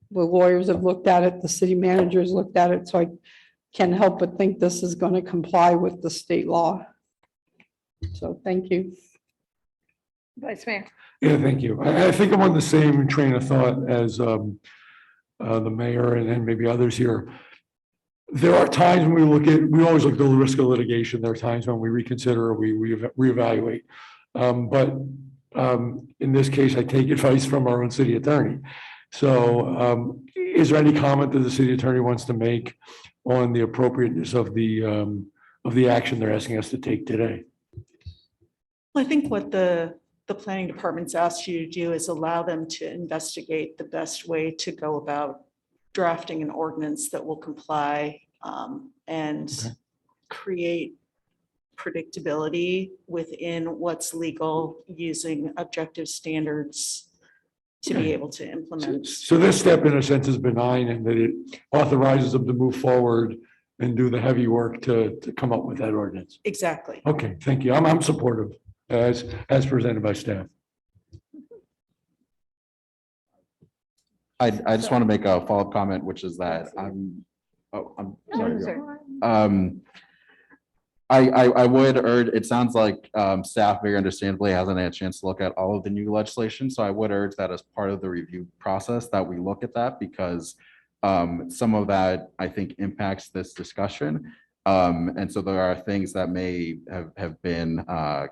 The lawyers have looked at it, the city managers looked at it, so I can't help but think this is going to comply with the state law. So thank you. Vice Mayor. Yeah, thank you. I think I'm on the same train of thought as the mayor and maybe others here. There are times when we always look at the risk of litigation. There are times when we reconsider, we reevaluate. But in this case, I take advice from our own city attorney. So is there any comment that the city attorney wants to make on the appropriateness of the action they're asking us to take today? Well, I think what the planning department's asked you to do is allow them to investigate the best way to go about drafting an ordinance that will comply and create predictability within what's legal, using objective standards to be able to implement. So this step, in a sense, is benign, and that it authorizes them to move forward and do the heavy work to come up with that ordinance. Exactly. Okay, thank you. I'm supportive as presented by staff. I just want to make a follow-up comment, which is that I'm sorry. I would urge, it sounds like staff very understandably hasn't had a chance to look at all of the new legislation. So I would urge that as part of the review process that we look at that, because some of that I think impacts this discussion. And so there are things that may have been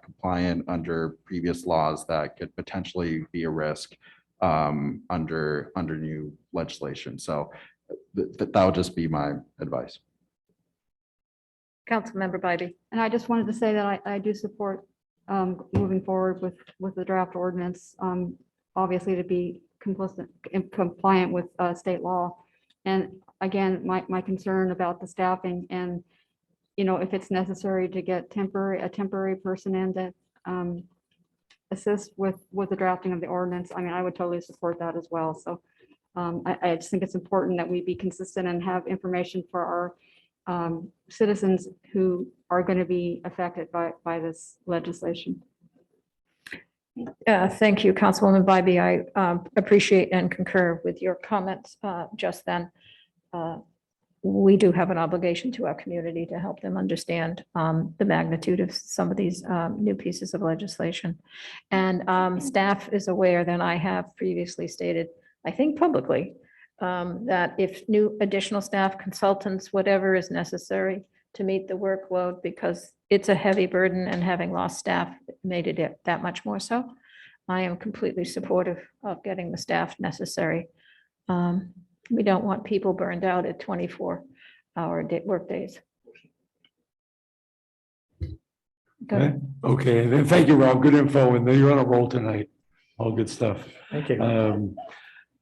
compliant under previous laws that could potentially be a risk under new legislation. So that would just be my advice. Councilmember Bybee. And I just wanted to say that I do support moving forward with the draft ordinance, obviously to be compliant with state law. And again, my concern about the staffing, and if it's necessary to get a temporary person in to assist with the drafting of the ordinance, I mean, I would totally support that as well. So I just think it's important that we be consistent and have information for our citizens who are going to be affected by this legislation. Thank you, Councilwoman Bybee. I appreciate and concur with your comments just then. we do have an obligation to our community to help them understand the magnitude of some of these new pieces of legislation. And staff is aware that I have previously stated, I think publicly, that if new additional staff, consultants, whatever is necessary to meet the workload, because it's a heavy burden and having lost staff made it that much more so. I am completely supportive of getting the staff necessary. We don't want people burned out at 24-hour workdays. Okay, okay, and then thank you, Rob. Good info, and then you're on a roll tonight. All good stuff. Thank you.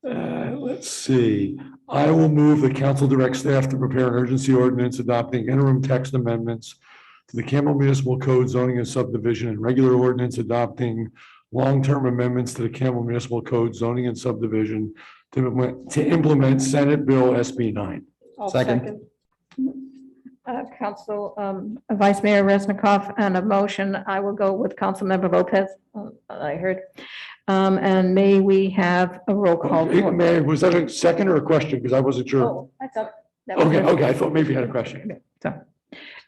Let's see. I will move the council direct staff to prepare an urgency ordinance adopting interim text amendments to the Campbell Municipal Code zoning and subdivision and regular ordinance adopting long-term amendments to the Campbell Municipal Code zoning and subdivision to implement Senate Bill SB 9. Second. Council, Vice Mayor Resnikoff, and a motion, I will go with Councilmember Lopez, I heard. And may we have a roll call? Mayor, was that a second or a question? Because I wasn't sure. Oh, I thought that was Okay, it. okay, I thought maybe you had a question. So,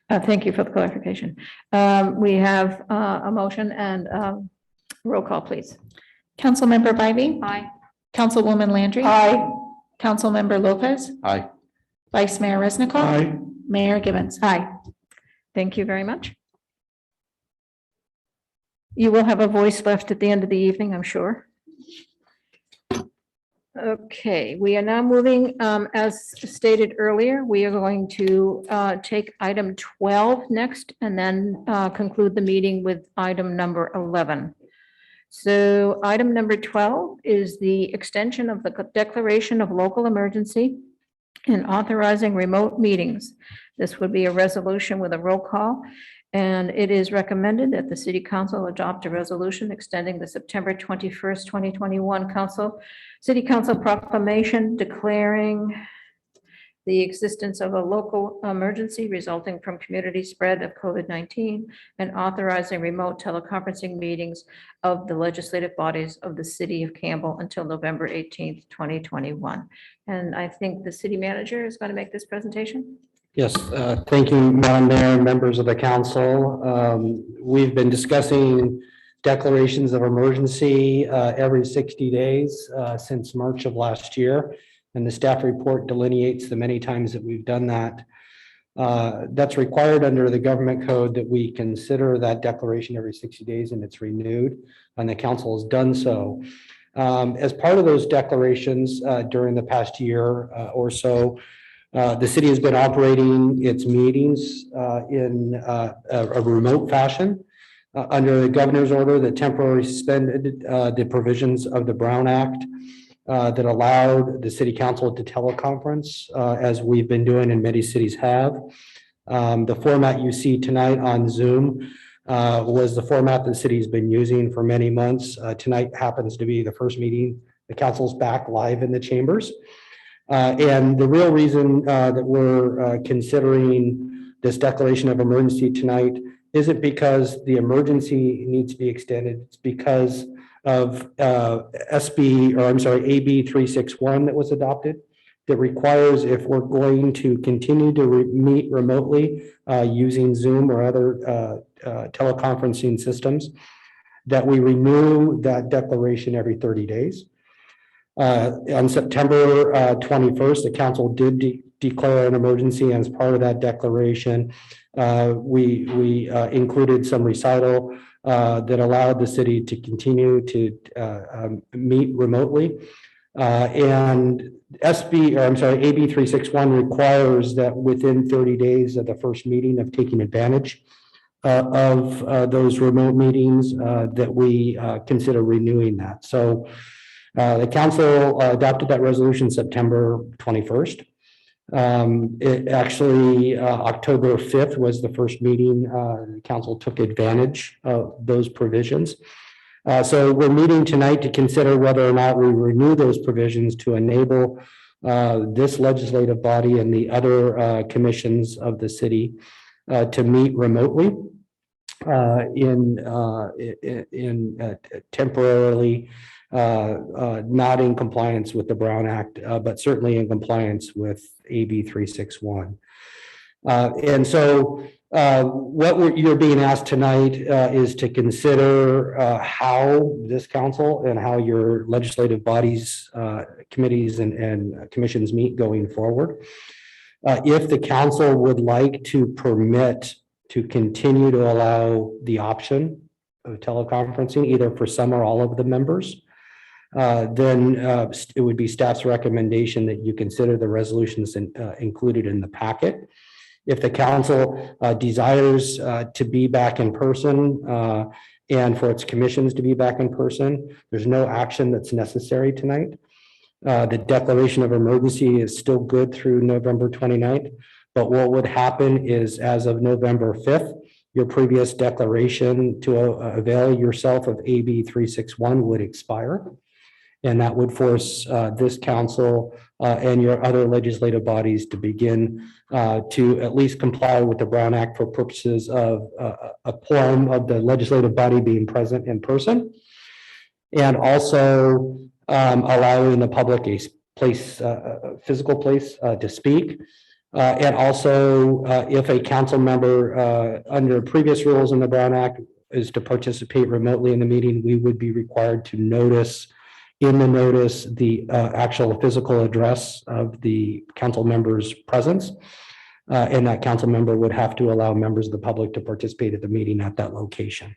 thank you for the clarification. We have a motion and roll call, please. Councilmember Bybee? Aye. Councilwoman Landry? Aye. Councilmember Lopez? Aye. Vice Mayor Resnikoff? Aye. Mayor Gibbons? Aye. Thank you very much. You will have a voice left at the end of the evening, I'm sure. Okay, we are now moving, as stated earlier, we are going to take item 12 next and then conclude the meeting with item number 11. So item number 12 is the extension of the declaration of local emergency and authorizing remote meetings. This would be a resolution with a roll call, and it is recommended that the city council adopt a resolution extending the September 21st, 2021 city council proclamation declaring the existence of a local emergency resulting from community spread of COVID-19 and authorizing remote teleconferencing meetings of the legislative bodies of the city of Campbell until November 18th, 2021. And I think the city manager is going to make this presentation. Yes, thank you, Madam Mayor and members of the council. We've been discussing declarations of emergency every 60 days since March of last year. And the staff report delineates the many times that we've done that. That's required under the government code that we consider that declaration every 60 days and it's renewed, and the council has done so. As part of those declarations during the past year or so, the city has been operating its meetings in a remote fashion. Under the governor's order that temporarily suspended the provisions of the Brown Act that allowed the city council to teleconference, as we've been doing and many cities have. The format you see tonight on Zoom was the format the city's been using for many months. Tonight happens to be the first meeting. The council's back live in the chambers. And the real reason that we're considering this declaration of emergency tonight isn't because the emergency needs to be extended. It's because of AB 361 that was adopted that requires, if we're going to continue to meet remotely using Zoom or other teleconferencing systems, that we renew that declaration every 30 days. On September 21st, the council did declare an emergency, and as part of that declaration, we included some recital that allowed the city to continue to meet remotely. And AB 361 requires that within 30 days of the first meeting of taking advantage of those remote meetings, that we consider renewing that. So the council adopted that resolution September 21st. It actually, October 5th was the first meeting the council took advantage of those provisions. So we're meeting tonight to consider whether or not we renew those provisions to enable this legislative body and the other commissions of the city to meet remotely temporarily not in compliance with the Brown Act, but certainly in compliance with AB 361. And so you're being asked tonight is to consider how this council and how your legislative bodies, committees and commissions meet going forward. If the council would like to permit to continue to allow the option of teleconferencing, either for some or all of the members, then it would be staff's recommendation that you consider the resolutions included in the packet. If the council desires to be back in person and for its commissions to be back in person, there's no action that's necessary tonight. The declaration of emergency is still good through November 29th, but what would happen is as of November 5th, your previous declaration to avail yourself of AB 361 would expire. And that would force this council and your other legislative bodies to begin to at least comply with the Brown Act for purposes of a quorum of the legislative body being present in person. And also allowing the public a place, physical place to speak. And also if a council member under previous rules in the Brown Act is to participate remotely in the meeting, we would be required to notice in the notice the actual physical address of the council member's presence. And that council member would have to allow members of the public to participate at the meeting at that location.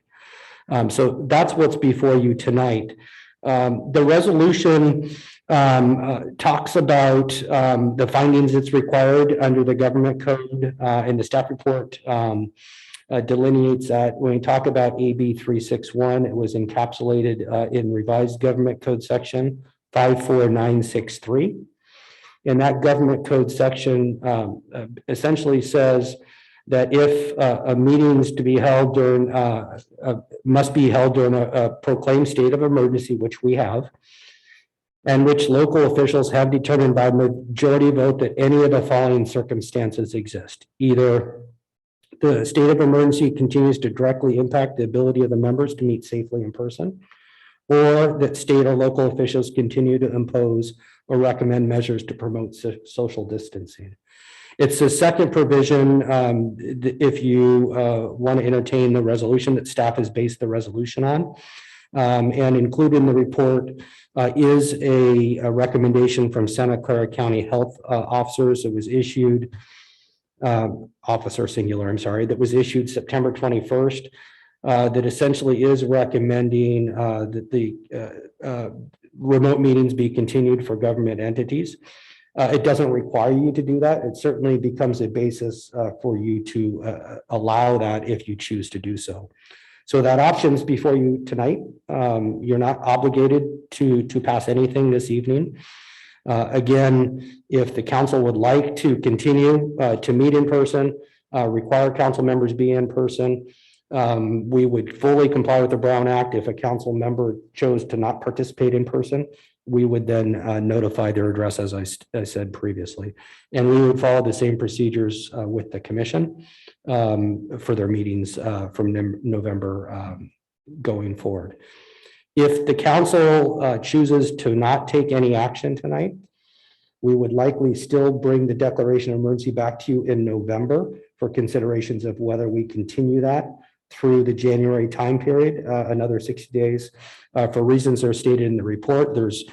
So that's what's before you tonight. The resolution talks about the findings that's required under the government code, and the staff report delineates that. When we talk about AB 361, it was encapsulated in revised government code section 54963. And that government code section essentially says that if a meeting is to be held during, must be held during a proclaimed state of emergency, which we have, and which local officials have determined by majority vote that any of the following circumstances exist. Either the state of emergency continues to directly impact the ability of the members to meet safely in person, or that state or local officials continue to impose or recommend measures to promote social distancing. It's the second provision, if you want to entertain the resolution that staff has based the resolution on. And included in the report is a recommendation from Santa Clara County Health officers. It was issued, officer singular, I'm sorry, that was issued September 21st. That essentially is recommending that the remote meetings be continued for government entities. It doesn't require you to do that. It certainly becomes a basis for you to allow that if you choose to do so. So that option's before you tonight. You're not obligated to pass anything this evening. Again, if the council would like to continue to meet in person, require council members be in person, we would fully comply with the Brown Act. If a council member chose to not participate in person, we would then notify their address, as I said previously. And we would follow the same procedures with the commission for their meetings from November going forward. If the council chooses to not take any action tonight, we would likely still bring the declaration of emergency back to you in November for considerations of whether we continue that through the January time period, another 60 days. For reasons that are stated in the report, there's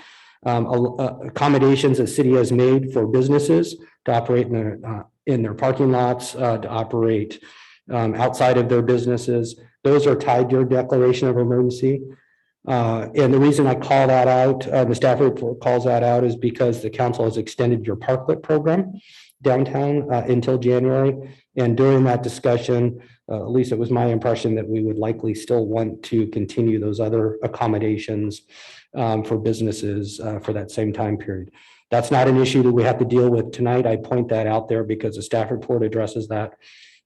accommodations the city has made for businesses to operate in their parking lots, to operate outside of their businesses. Those are tied to your declaration of emergency. And the reason I call that out, the staff report calls that out, is because the council has extended your parklet program downtown until January. And during that discussion, at least it was my impression that we would likely still want to continue those other accommodations for businesses for that same time period. That's not an issue that we have to deal with tonight. I point that out there because the staff report addresses that.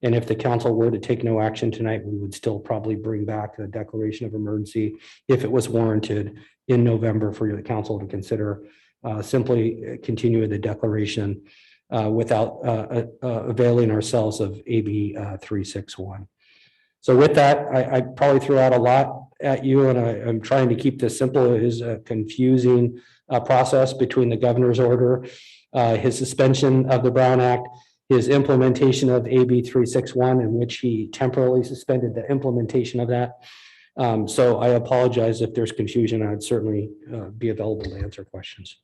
And if the council were to take no action tonight, we would still probably bring back a declaration of emergency if it was warranted in November for the council to consider simply continuing the declaration without availing ourselves of AB 361. So with that, I probably threw out a lot. at you, and I'm trying to keep this simple, is a confusing process between the governor's order, his suspension of the Brown Act, his implementation of AB 361, in which he temporarily suspended the implementation of that. So I apologize if there's confusion. I'd certainly be available to answer questions.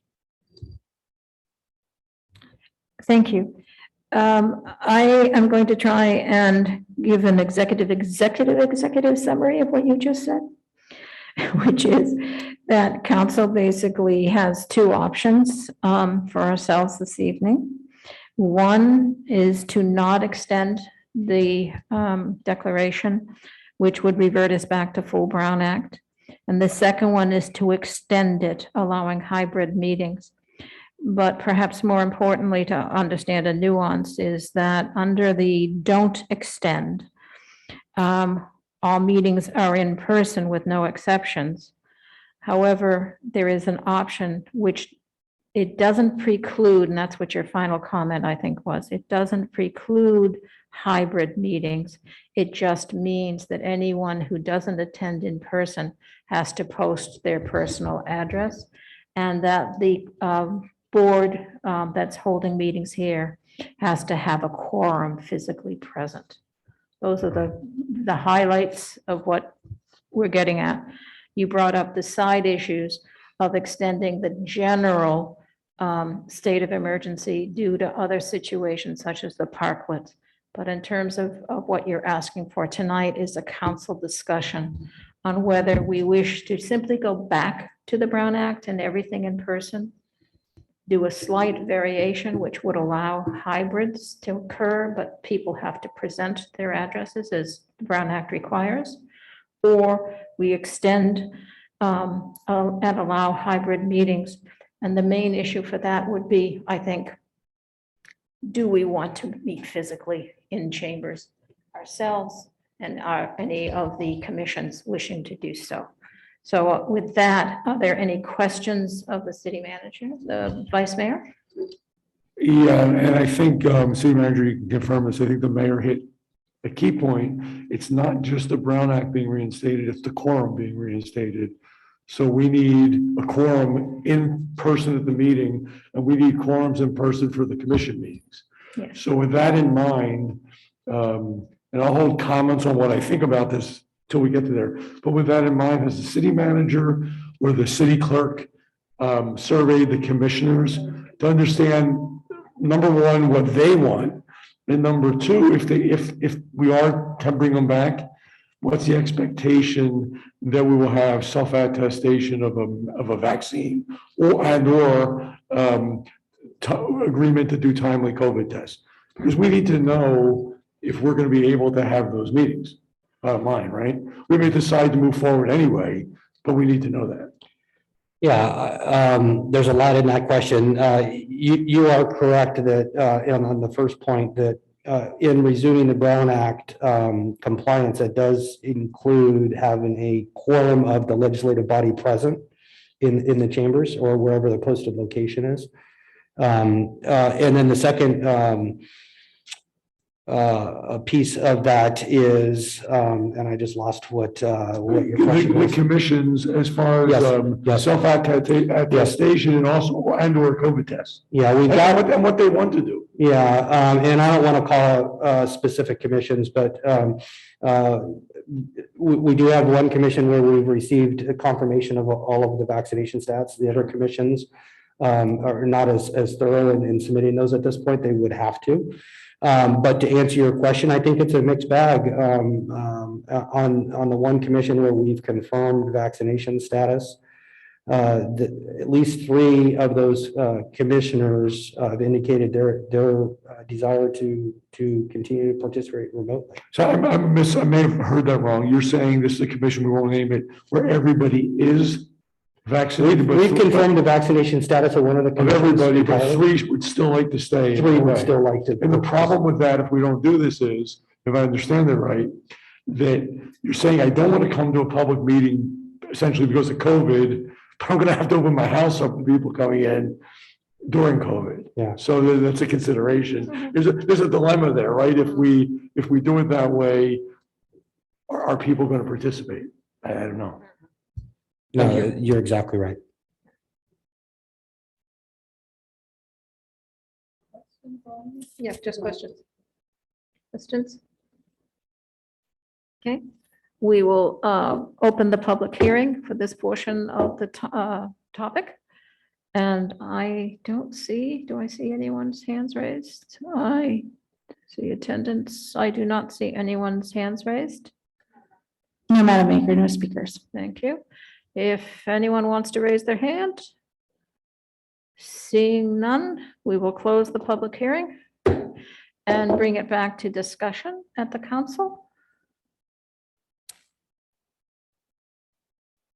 Thank you. I am going to try and give an executive summary of what you just said, which is that council basically has two options for ourselves this evening. One is to not extend the declaration, which would revert us back to full Brown Act. And the second one is to extend it, allowing hybrid meetings. But perhaps more importantly, to understand a nuance is that under the don't extend, all meetings are in person with no exceptions. However, there is an option which it doesn't preclude, and that's what your final comment, I think, was. It doesn't preclude hybrid meetings. It just means that anyone who doesn't attend in person has to post their personal address, and that the board that's holding meetings here has to have a quorum physically present. Those are the highlights of what we're getting at. You brought up the side issues of extending the general state of emergency due to other situations such as the parklets. But in terms of what you're asking for tonight is a council discussion on whether we wish to simply go back to the Brown Act and everything in person, do a slight variation, which would allow hybrids to occur, but people have to present their addresses as the Brown Act requires, or we extend and allow hybrid meetings. And the main issue for that would be, I think, do we want to meet physically in chambers ourselves, and are any of the commissions wishing to do so? So with that, are there any questions of the city manager, the vice mayor? Yeah, and I think, city manager, you can confirm this. I think the mayor hit a key point. It's not just the Brown Act being reinstated, it's the quorum being reinstated. So we need a quorum in person at the meeting, and we need quorums in person for the commission meetings. Yes. So with that in mind, and I'll hold comments on what I think about this till we get to there. But with that in mind, has the city manager or the city clerk surveyed the commissioners to understand, number one, what they want, and number two, if we are to bring them back, what's the expectation that we will have self-attestation of a vaccine or agreement to do timely COVID tests? Because we need to know if we're going to be able to have those meetings. Bottom line, right? We may decide to move forward anyway, but we need to know that. Yeah, there's a lot in that question. You are correct that on the first point that in resuming the Brown Act compliance, it does include having a quorum of the legislative body present in the chambers or wherever the posted location is. And then the second a piece of that is, and I just lost what your question The was. commissions, as far as self-attestation and also or COVID tests. Yeah, we've got and what they want to do. Yeah, and I don't want to call out specific commissions, but we do have one commission where we've received a confirmation of all of the vaccination stats. The other commissions are not as thorough in submitting those at this point. They would have to. But to answer your question, I think it's a mixed bag. On the one commission where we've confirmed vaccination status, at least 3 of those commissioners have indicated their desire to continue to participate remotely. So I may have heard that wrong. You're saying this is a commission, we won't name it, where everybody is vaccinated. But We've confirmed the vaccination status of one of the of commissioners. everybody, but 3 would still like to stay. 3 would still like to. And the problem with that, if we don't do this is, if I understand it right, that you're saying, I don't want to come to a public meeting essentially because of COVID, but I'm going to have to open my house up to people coming in during COVID. Yeah. So that's a consideration. There's a dilemma there, right? If we do it that way, are people going to participate? I don't know. No, you're exactly right. Yeah, just questions. Questions? Okay, we will open the public hearing for this portion of the topic. And I don't see, do I see anyone's hands raised? I see attendance. I do not see anyone's hands raised. No, Madam Maker, no speakers. Thank you. If anyone wants to raise their hand, seeing none, we will close the public hearing and bring it back to discussion at the council.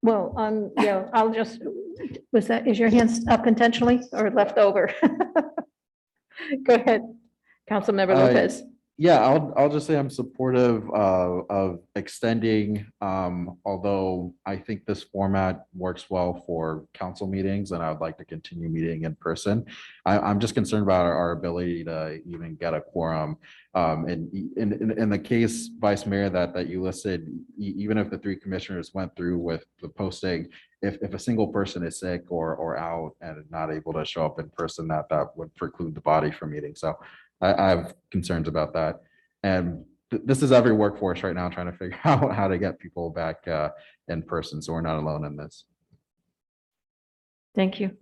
Well, yeah, I'll just, is your hands up intentionally or left over? Go ahead, Councilmember Lopez. Yeah, I'll just say I'm supportive of extending, although I think this format works well for council meetings and I would like to continue meeting in person. I'm just concerned about our ability to even get a quorum. And in the case, Vice Mayor, that you listed, even if the 3 commissioners went through with the posting, if a single person is sick or out and not able to show up in person, that would preclude the body from meeting. So I have concerns about that. And this is every workforce right now trying to figure out how to get people back in person. So we're not alone in this. Thank you.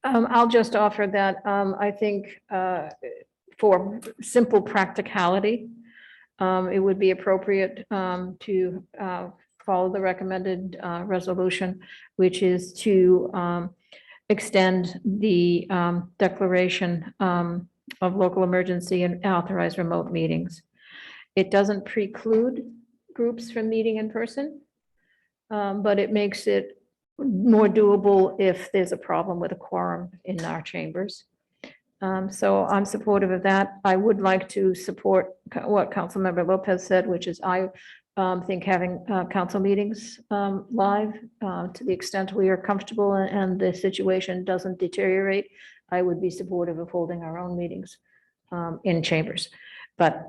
I'll just offer that I think for simple practicality, it would be appropriate to follow the recommended resolution, which is to extend the declaration of local emergency and authorize remote meetings. It doesn't preclude groups from meeting in person, but it makes it more doable if there's a problem with a quorum in our chambers. So I'm supportive of that. I would like to support what Councilmember Lopez said, which is I think having council meetings live to the extent we are comfortable and the situation doesn't deteriorate, I would be supportive of holding our own meetings in chambers. But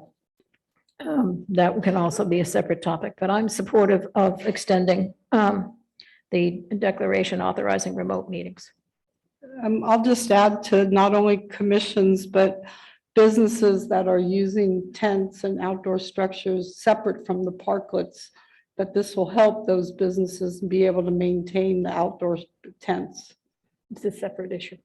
that can also be a separate topic, but I'm supportive of extending the declaration authorizing remote meetings. I'll just add to not only commissions, but businesses that are using tents and outdoor structures separate from the parklets, that this will help those businesses be able to maintain the outdoor tents. It's a separate issue.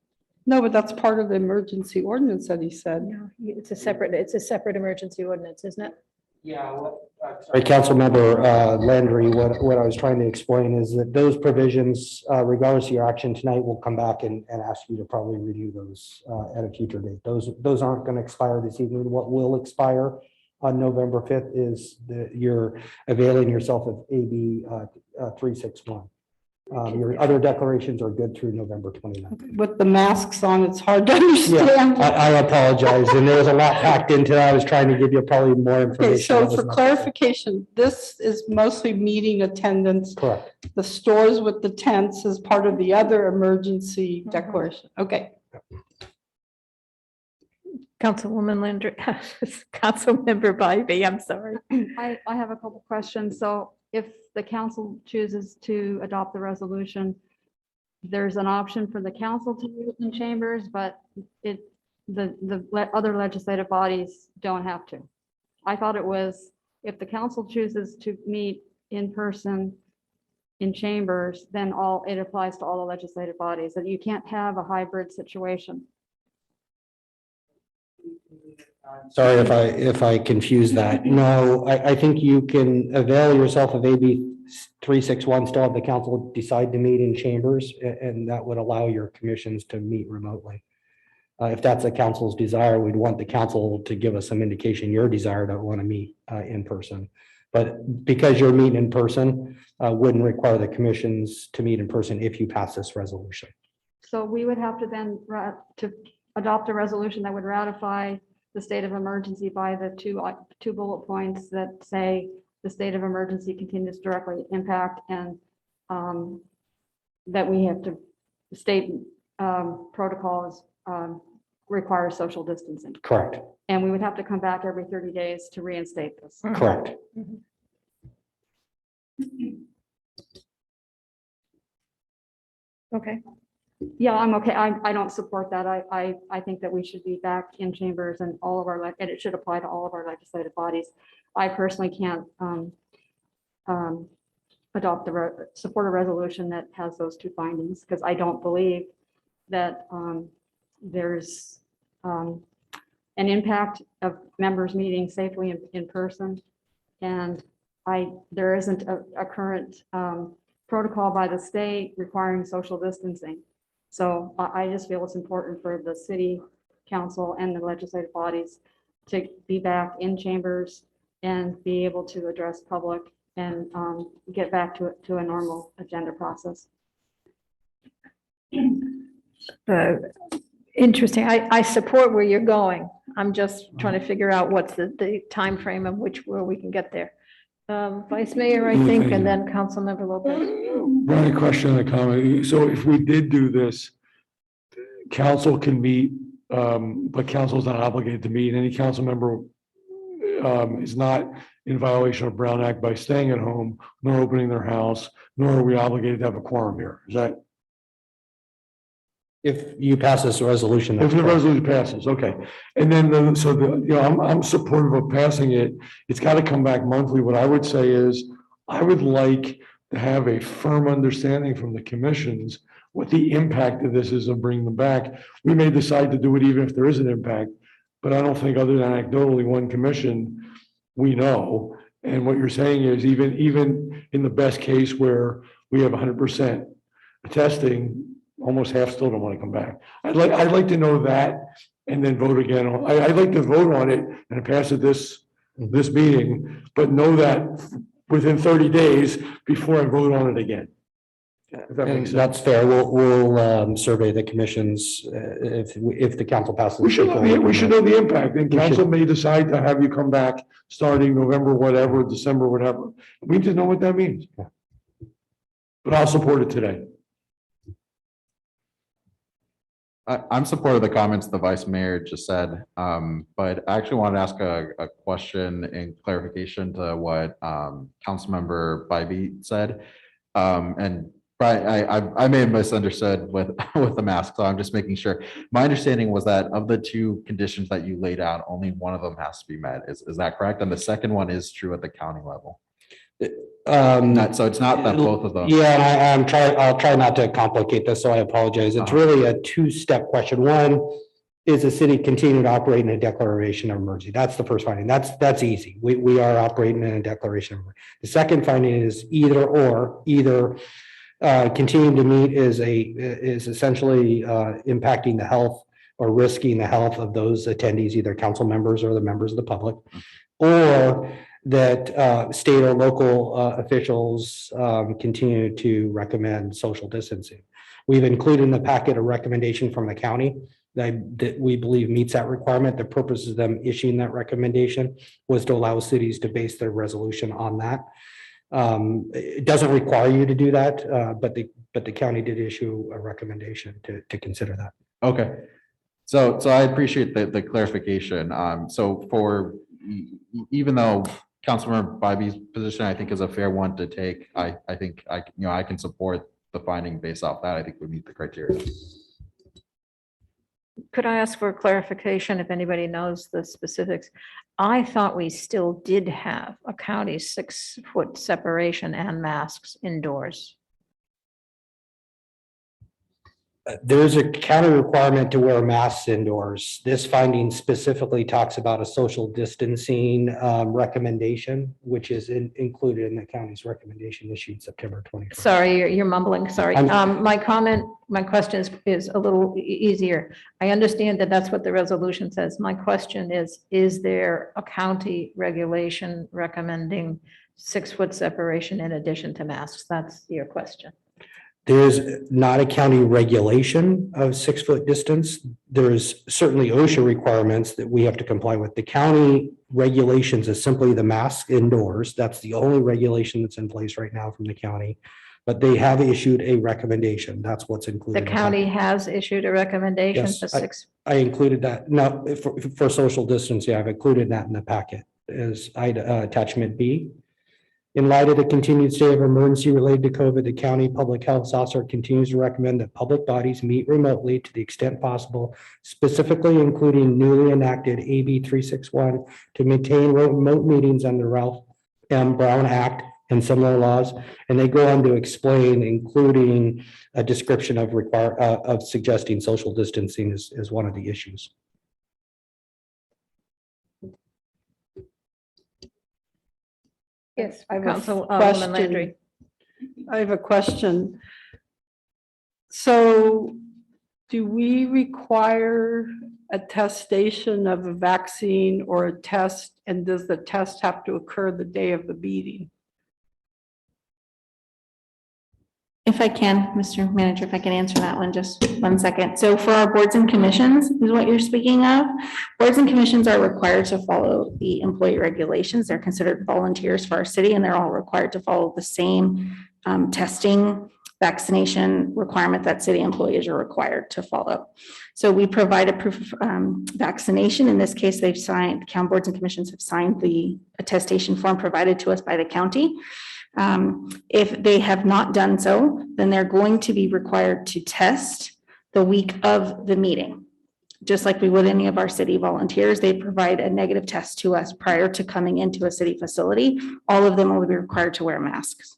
No, but that's part of the emergency ordinance that he said. No, it's a separate emergency ordinance, isn't it? Yeah. Sorry, Councilmember Landry, what I was trying to explain is that those provisions, regardless of your action tonight, will come back and ask you to probably review those at a future date. Those aren't going to expire this evening. What will expire on November 5th is that you're availing yourself of AB 361. Your other declarations are good through November 29th. With the masks on, it's hard to understand. I apologize, and there was a lot packed into that. I was trying to give you probably more information. Okay, so that was for necessary. clarification, this is mostly meeting attendance. Correct. The stores with the tents is part of the other emergency declaration. Okay. Councilwoman Landry, Councilmember Bybee, I'm sorry. I have a couple questions. So if the council chooses to adopt the resolution, there's an option for the council to meet in chambers, but the other legislative bodies don't have to. I thought it was if the council chooses to meet in person in chambers, then it applies to all the legislative bodies, that you can't have a hybrid situation. Sorry if I confuse that. No, I think you can avail yourself of AB 361, still have the council decide to meet in chambers, and that would allow your commissions to meet remotely. If that's the council's desire, we'd want the council to give us some indication your desire to want to meet in person. But because you're meeting in person, wouldn't require the commissions to meet in person if you pass this resolution. So we would have to then to adopt a resolution that would ratify the state of emergency by the two bullet points that say the state of emergency continues to directly impact and that we have to, the state protocol is requires social distancing. Correct, And we would have to come back every 30 days to reinstate this. correct. Okay. Yeah, I'm okay. I don't support that. I think that we should be back in chambers and all of our, and it should apply to all of our legislative bodies. I personally can't support a resolution that has those two findings, because I don't believe that there's an impact of members meeting safely in person. And there isn't a current protocol by the state requiring social distancing. So I just feel it's important for the city council and the legislative bodies to be back in chambers and be able to address public and get back to a normal agenda process. Interesting. I support where you're going. I'm just trying to figure out what's the timeframe of where we can get there. Vice Mayor, I think, and then Councilmember Lopez. One question and a comment. So if we did do this, council can meet, but council is not obligated to meet. Any council member is not in violation of Brown Act by staying at home, nor opening their house, nor are we obligated to have a quorum here. Is that? If you pass this resolution. If that's the correct. resolution passes, okay. And then, I'm supportive of passing it. It's got to come back monthly. What I would say is, I would like to have a firm understanding from the commissions what the impact of this is of bringing them back. We may decide to do it even if there is an impact, but I don't think other than anecdotally one commission, we know. And what you're saying is even in the best case where we have 100% testing, almost half still don't want to come back. I'd like to know that and then vote again. I'd like to vote on it and pass it this meeting, but know that within 30 days before I vote on it again. If that And makes sense. that's fair. We'll survey the commissions if the council passes. We should know the impact, and council may decide to have you come back starting November, whatever, December, whatever. We need to know what that means. But I'll support it today. I'm supportive of the comments the vice mayor just said, but I actually wanted to ask a question in clarification to what Councilmember Bybee said. And I may have misunderstood with the mask, so I'm just making sure. My understanding was that of the two conditions that you laid out, only one of them has to be met. Is that correct? And the second one is true at the county level. So it's not that both of them. Yeah, I'll try not to complicate this, so I apologize. It's really a two-step question. One, is the city continuing to operate in a declaration of emergency? That's the first finding. That's easy. We are operating in a declaration of emergency. The second finding is either continuing to meet is essentially impacting the health or risking the health of those attendees, either council members or the members of the public, or that state or local officials continue to recommend social distancing. We've included in the packet a recommendation from the county that we believe meets that requirement. The purpose of them issuing that recommendation was to allow cities to base their resolution on that. It doesn't require you to do that, but the county did issue a recommendation to consider that. Okay. So I appreciate the clarification. So even though Councilmember Bybee's position, I think, is a fair one to take, I think I can support the finding based off that. I think we meet the criteria. Could I ask for clarification if anybody knows the specifics? I thought we still did have a county 6-foot separation and masks indoors. There's a county requirement to wear masks indoors. This finding specifically talks about a social distancing recommendation, which is included in the county's recommendation issued September 21st. Sorry, you're mumbling, sorry. My question is a little easier. I understand that that's what the resolution says. My question is there a county regulation recommending 6-foot separation in addition to masks? That's your question. There's not a county regulation of 6-foot distance. There's certainly OSHA requirements that we have to comply with. The county regulations is simply the mask indoors. That's the only regulation that's in place right now from the county. but they have issued a recommendation. That's what's The included. in the county packet. has issued a recommendation Yes, for 6. I included that. No, for social distancing, I've included that in the packet as attachment B. In light of the continued state of emergency related to COVID, the county public health officer continues to recommend that public bodies meet remotely to the extent possible, specifically including newly enacted AB 361 to maintain remote meetings under Ralph M. Brown Act and similar laws. And they go on to explain, including a description of suggesting social distancing is one of the issues. Yes, I have a Councilwoman Landry. I have a question. So do we require attestation of a vaccine or a test? And does the test have to occur the day of the meeting? If I can, Mr. Manager, if I can answer that one, just 1 second. So for our boards and commissions is what you're speaking of. Boards and commissions are required to follow the employee regulations. They're considered volunteers for our city, and they're all required to follow the same testing, vaccination requirement that city employees are required to follow. So we provide a proof of vaccination. In this case, they've signed, county boards and commissions have signed the attestation form provided to us by the county. If they have not done so, then they're going to be required to test the week of the meeting. Just like we would any of our city volunteers, they provide a negative test to us prior to coming into a city facility. All of them will be required to wear masks,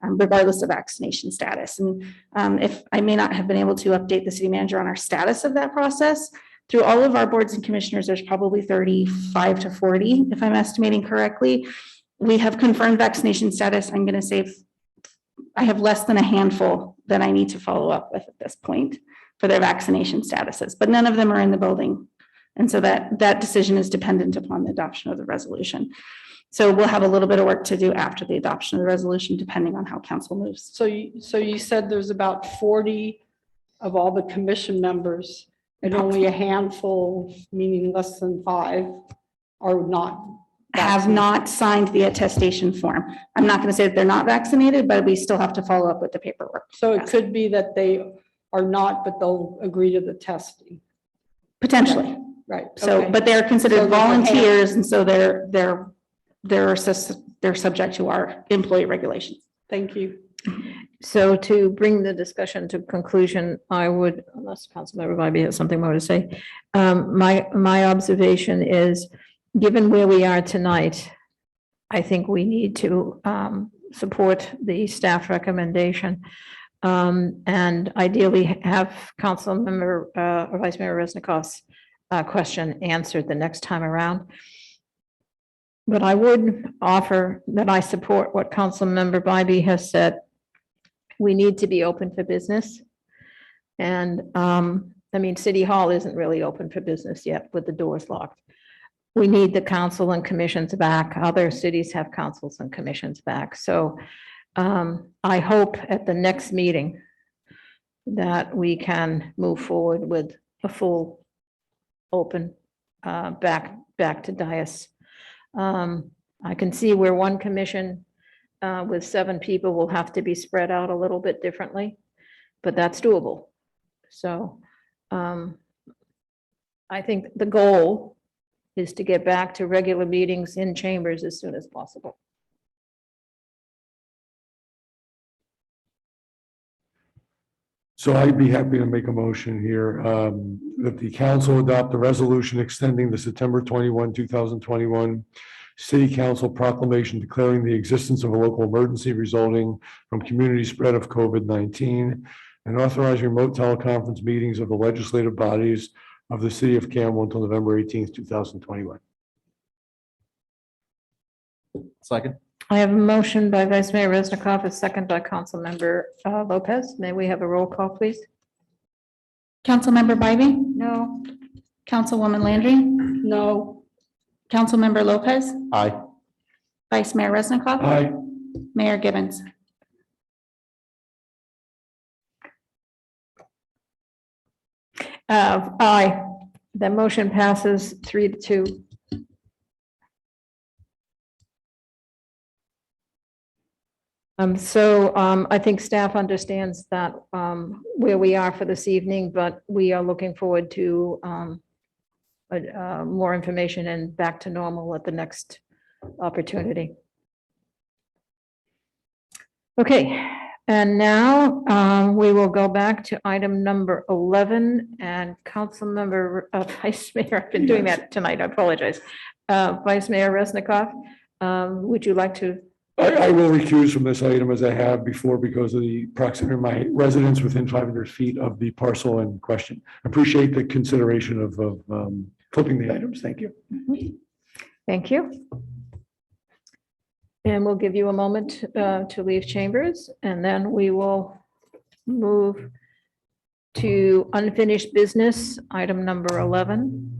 regardless of vaccination status. And if I may not have been able to update the city manager on our status of that process, through all of our boards and commissioners, there's probably 35 to 40, if I'm estimating correctly. We have confirmed vaccination status. I'm going to say I have less than a handful that I need to follow up with at this point for their vaccination statuses, but none of them are in the building. And so that decision is dependent upon the adoption of the resolution. So we'll have a little bit of work to do after the adoption of the resolution, depending on how council moves. So you said there's about 40 of all the commission members and only a handful, meaning less than 5, are not have not signed the attestation form. I'm not going to say that they're not vaccinated, but we still have to follow up with the paperwork. So it could be that they are not, but they'll agree to the testing. Potentially. Right. So, okay. but they're considered So there's a hand- volunteers, and so they're subject to our employee regulations. Thank you. So to bring the discussion to conclusion, I would, unless Councilmember Bybee has something more to say, my observation is, given where we are tonight, I think we need to support the staff recommendation and ideally have Councilmember or Vice Mayor Resnikoff's question answered the next time around. But I would offer that I support what Councilmember Bybee has said. We need to be open for business. And I mean, City Hall isn't really open for business yet with the doors locked. We need the council and commissions back. Other cities have councils and commissions back. So I hope at the next meeting that we can move forward with a full open back to dais. I can see where one commission with 7 people will have to be spread out a little bit differently, but that's doable. So I think the goal is to get back to regular meetings in chambers as soon as possible. So I'd be happy to make a motion here that the council adopt a resolution extending the September 21, 2021 City Council proclamation declaring the existence of a local emergency resulting from community spread of COVID-19 and authorizing remote teleconference meetings of the legislative bodies of the city of Campbell until November 18th, 2021. Second. I have a motion by Vice Mayor Resnikoff, a second by Councilmember Lopez. May we have a roll call, please? Councilmember Bybee? No. Councilwoman Landry? No. Councilmember Lopez? Aye. Vice Mayor Resnikoff? Aye. Mayor Gibbons? Aye. The motion passes 3-2. I think staff understands that where we are for this evening, but we are looking forward to more information and back to normal at the next opportunity. Okay, and now we will go back to item number 11 and Councilmember Vice Mayor, I've been doing that tonight, I apologize. Vice Mayor Resnikoff, would you like to? I will recuse from this item as I have before because of the proximity of my residence within 500 feet of the parcel in question. Appreciate the consideration of flipping the items. Thank you. Thank you. And we'll give you a moment to leave chambers, and then we will move to unfinished business, item number 11.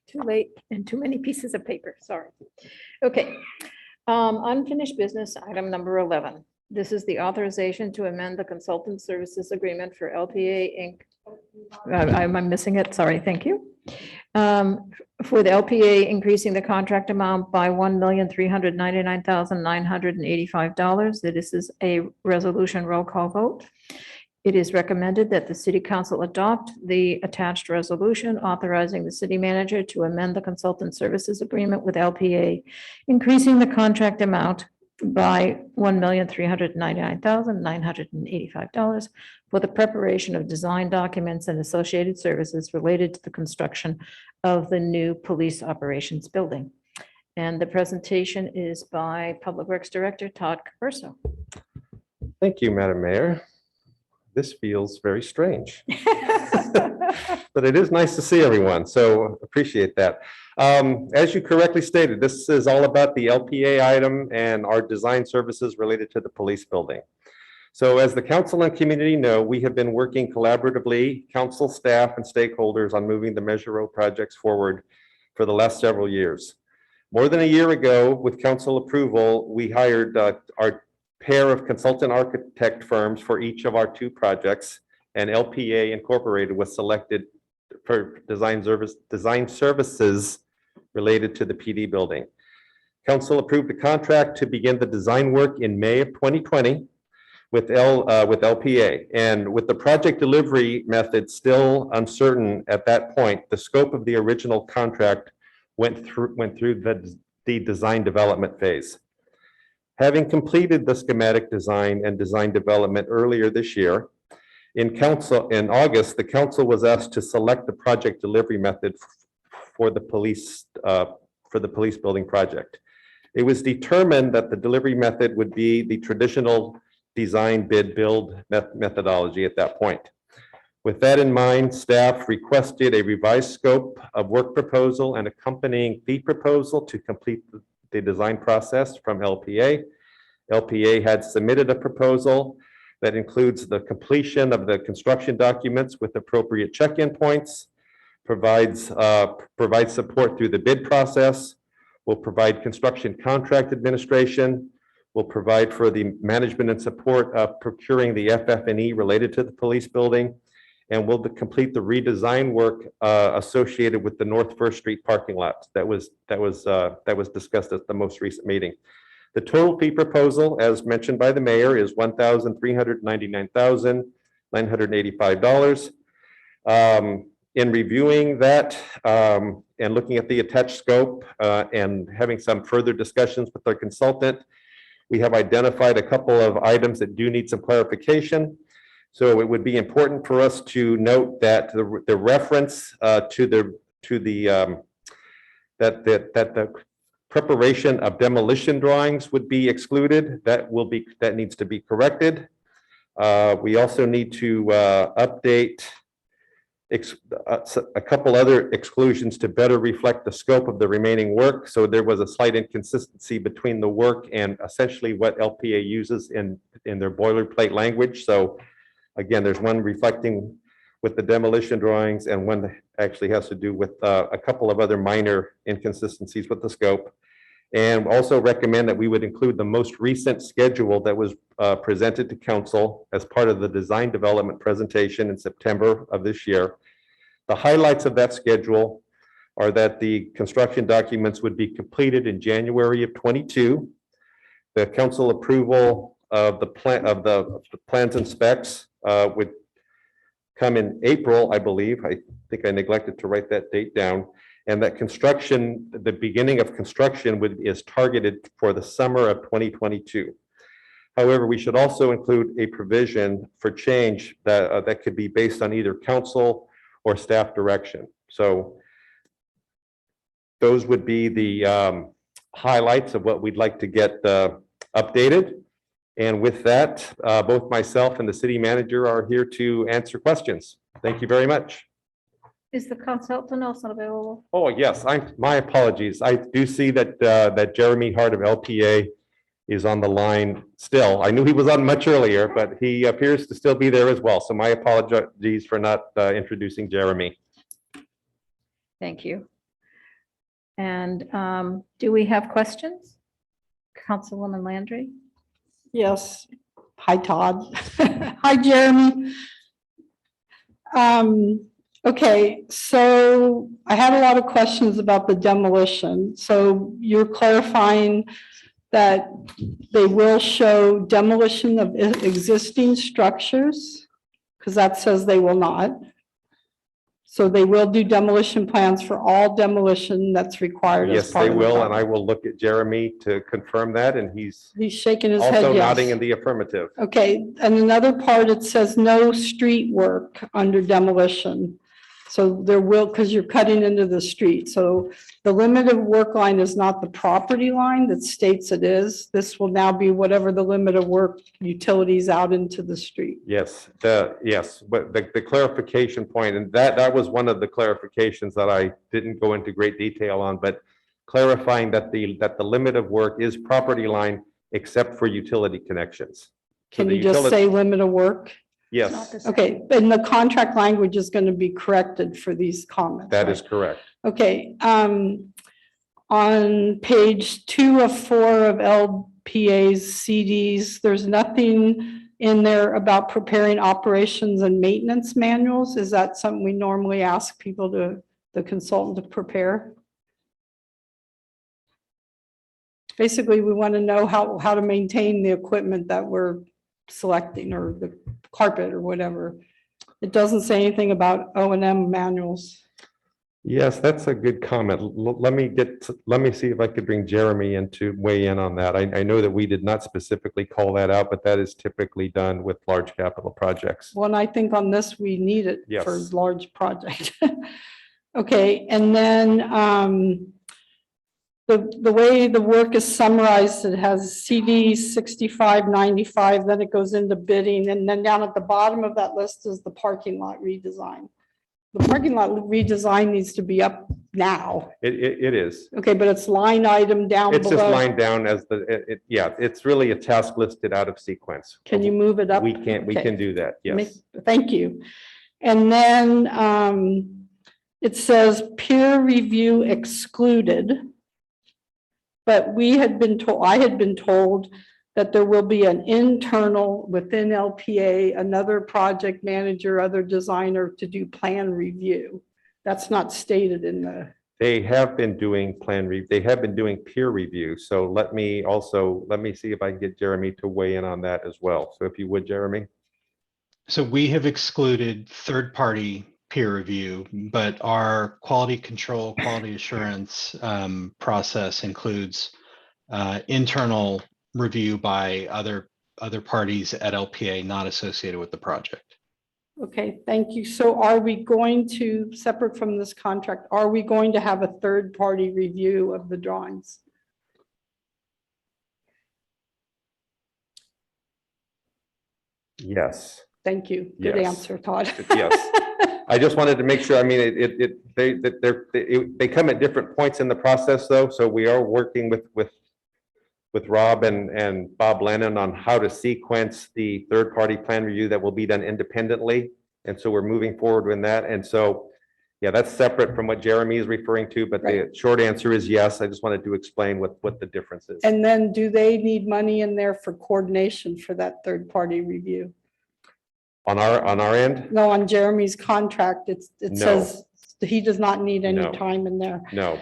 Too late and too many pieces of paper, sorry. Okay, unfinished business, item number 11. This is the authorization to amend the consultant services agreement for LPA Inc. I'm missing it, sorry, thank you. For the LPA, increasing the contract amount by $1,399,985. This is a resolution roll call vote. It is recommended that the city council adopt the attached resolution authorizing the city manager to amend the consultant services agreement with LPA, increasing the contract amount by $1,399,985 for the preparation of design documents and associated services related to the construction of the new police operations building. And the presentation is by Public Works Director Todd Caperso. Thank you, Madam Mayor. This feels very strange, but it is nice to see everyone, so appreciate that. As you correctly stated, this is all about the LPA item and our design services related to the police building. So as the council and community know, we have been working collaboratively, council staff and stakeholders on moving the Measure Road projects forward for the last several years. More than a year ago, with council approval, we hired our pair of consultant architect firms for each of our two projects, and LPA Incorporated was selected for design services related to the PD building. Council approved a contract to begin the design work in May of 2020 with LPA, and with the project delivery method still uncertain at that point, the scope of the original contract went through the design development phase. Having completed the schematic design and design development earlier this year, in August, the council was asked to select the project delivery method for the police building project. It was determined that the delivery method would be the traditional design bid build methodology at that point. With that in mind, staff requested a revised scope of work proposal and accompanying fee proposal to complete the design process from LPA. LPA had submitted a proposal that includes the completion of the construction documents with appropriate check-in points, provides support through the bid process, will provide construction contract administration, will provide for the management and support of procuring the FF&E related to the police building, and will complete the redesign work associated with the North First Street parking lot that was discussed at the most recent meeting. The total fee proposal, as mentioned by the mayor, is $1,399,985. In reviewing that and looking at the attached scope and having some further discussions with our consultant, we have identified a couple of items that do need some clarification. So it would be important for us to note that the reference to the preparation of demolition drawings would be excluded. That needs to be corrected. We also need to update a couple other exclusions to better reflect the scope of the remaining work. So there was a slight inconsistency between the work and essentially what LPA uses in their boilerplate language. So Again, there's one reflecting with the demolition drawings and one that actually has to do with a couple of other minor inconsistencies with the scope. And also recommend that we would include the most recent schedule that was presented to council as part of the design development presentation in September of this year. The highlights of that schedule are that the construction documents would be completed in January of 22. The council approval of the plan of the plans and specs would come in April, I believe. I think I neglected to write that date down. And that construction, the beginning of construction is targeted for the summer of 2022. However, we should also include a provision for change that could be based on either council or staff direction. So those would be the highlights of what we'd like to get updated. And with that, both myself and the city manager are here to answer questions. Thank you very much. Is the consultant also available? Oh, yes, my apologies. I do see that that Jeremy Hart of LPA is on the line still. I knew he was on much earlier, but he appears to still be there as well. So my apologies for not introducing Jeremy. Thank you. And do we have questions? Councilwoman Landry? Yes. Hi, Todd. Hi, Jeremy. Okay, so I had a lot of questions about the demolition. So you're clarifying that they will show demolition of existing structures? Because that says they will not. So they will do demolition plans for all demolition that's required as Yes, part they of the will, and project. I will look at Jeremy to confirm that, and he's shaking his head also yes. nodding in the affirmative. Okay, and another part, it says no street work under demolition. So there will, because you're cutting into the street. So the limit of work line is not the property line that states it is. This will now be whatever the limit of work utilities out into the street. Yes, but the clarification point, and that was one of the clarifications that I didn't go into great detail on, but clarifying that the limit of work is property line except for utility connections. Can you just say limit of work? Yes, Okay, and the contract language is going to be corrected for these comments. that right? is correct. Okay, on page 2 of 4 of LPA's CDs, there's nothing in there about preparing operations and maintenance manuals. Is that something we normally ask people the consultant to prepare? Basically, we want to know how to maintain the equipment that we're selecting, or the carpet or whatever. It doesn't say anything about O&M manuals. Yes, that's a good comment. Let me see if I could bring Jeremy in to weigh in on that. I know that we did not specifically call that out, but that is typically done with large capital projects. Well, and I think on this, we need it for Yes. large project. Okay, and then the way the work is summarized, it has CD 6595, then it goes into bidding, and then down at the bottom of that list is the parking lot redesign. The parking lot redesign needs to be up now. It is. Okay, but it's line item down below. It's just lined down as it's really a task listed out of sequence. Can you move it up? We can Okay. do that, yes. Thank you. And then it says peer review excluded. But I had been told that there will be an internal within LPA, another project manager, other designer to do plan review. That's not stated in the. They have been doing they have been doing peer review. So let me see if I can get Jeremy to weigh in on that as well. So if you would, Jeremy. So we have excluded third-party peer review, but our quality control, quality assurance process includes internal review by other parties at LPA not associated with the project. Okay, thank you. So are we going to, separate from this contract, are we going to have a third-party review of the drawings? Yes. Thank you. Good Yes. answer, Todd. Yes. I just wanted to make sure, I mean, they come at different points in the process though. So we are working with with Rob and Bob Lennon on how to sequence the third-party plan review that will be done independently. And so we're moving forward with that. And so, yeah, that's separate from what Jeremy is referring to, but the short answer is yes. I just wanted to explain what the difference is. And then do they need money in there for coordination for that third-party review? On our end? No, on Jeremy's contract, it No. says he does not need any No. time in there. No,